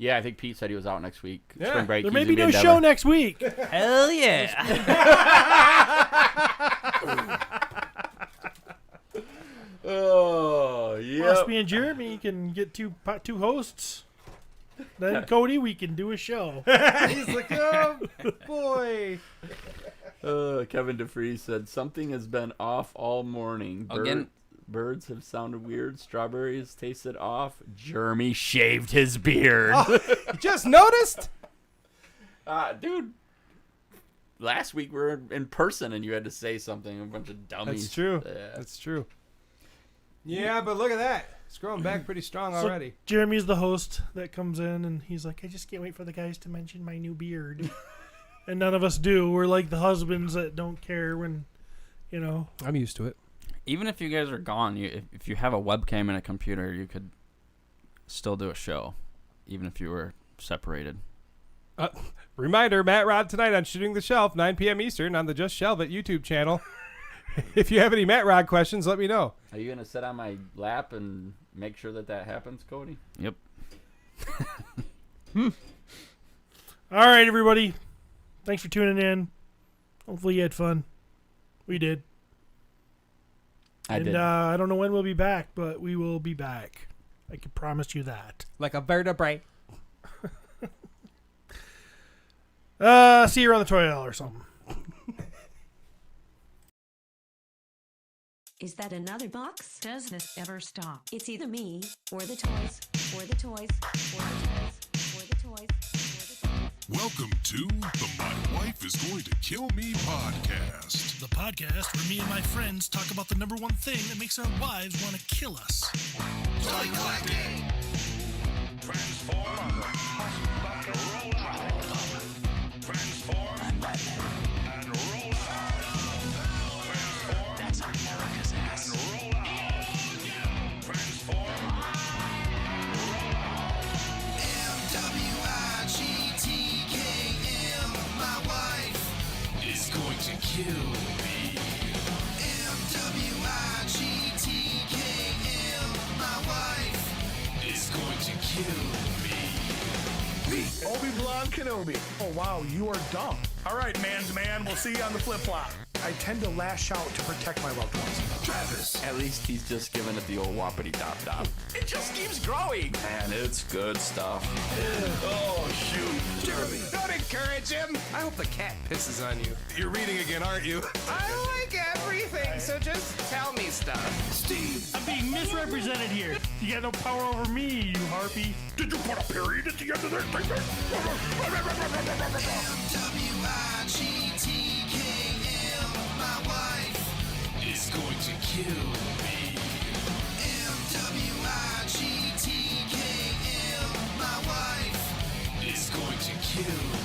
Yeah, I think Pete said he was out next week. Yeah. Spring break. There he's may gonna be no in show Denver. next week. Hell yeah. Oh, yeah. Us, me and Jeremy can get two hosts. Then Cody, we can do a show. He's like, oh, boy. Kevin DeFries said, something has been off all morning. Again? Birds have sounded weird. Strawberries tasted off. Jeremy shaved his beard. You just noticed? Dude, last week we were in person and you had to say something. A bunch of dummies. That's true. Yeah. That's true. Yeah, but look at that. It's growing back pretty strong So already. Jeremy's the host that comes in, and he's like, I just can't wait for the guys to mention my new beard. And none of us do. We're like the husbands that don't care when, you know. I'm used to it. Even if you guys are gone, if you have a webcam and a computer, you could still do a show, even if you were separated. Reminder, Matt Rod tonight on Shooting the Shelf, 9 p.m. Eastern on the Just Shelve It YouTube channel. If you have any Matt Rod questions, let me know. Are you gonna sit on my lap and make sure that happens, Cody? Yep. All right, everybody. Thanks for tuning in. Hopefully you had fun. We did. I did. I don't know when we'll be back, but we will be back. I can promise you that. Like a vertebrae. See you around the toy aisle or something. Is that another box? Does this ever stop? It's either me or the toys, or the toys, or the toys, or the toys, or the toys. Welcome to the My Wife is Going to Kill Me podcast. The podcast where me and my friends talk about the number one thing that makes our wives want to kill us. Toy collecting. Transform. Roll out. Transform. And roll out. Transform. That's America's ass. And roll out. Transform. Roll out. MWIGTKM. My wife is going to kill me. MWIGTKM. My wife is going to kill me. Obi-Wan Kenobi. Oh, wow, you are dumb. All right, man's man, we'll see you on the flip-flop. I tend to lash out to protect my loved ones. Travis. At least he's just giving it the old whoppity top. It just keeps growing. And it's good stuff. Oh, shoot. Jeremy, don't encourage him. I hope the cat pisses on you. You're reading again, aren't you? I like everything, so just tell me stuff. Steve. I'm being misrepresented here. You got no power over me, you harpy. Did you put a period at the end of that? MWIGTKM. My wife is going to kill me. MWIGTKM. My wife is going to kill me.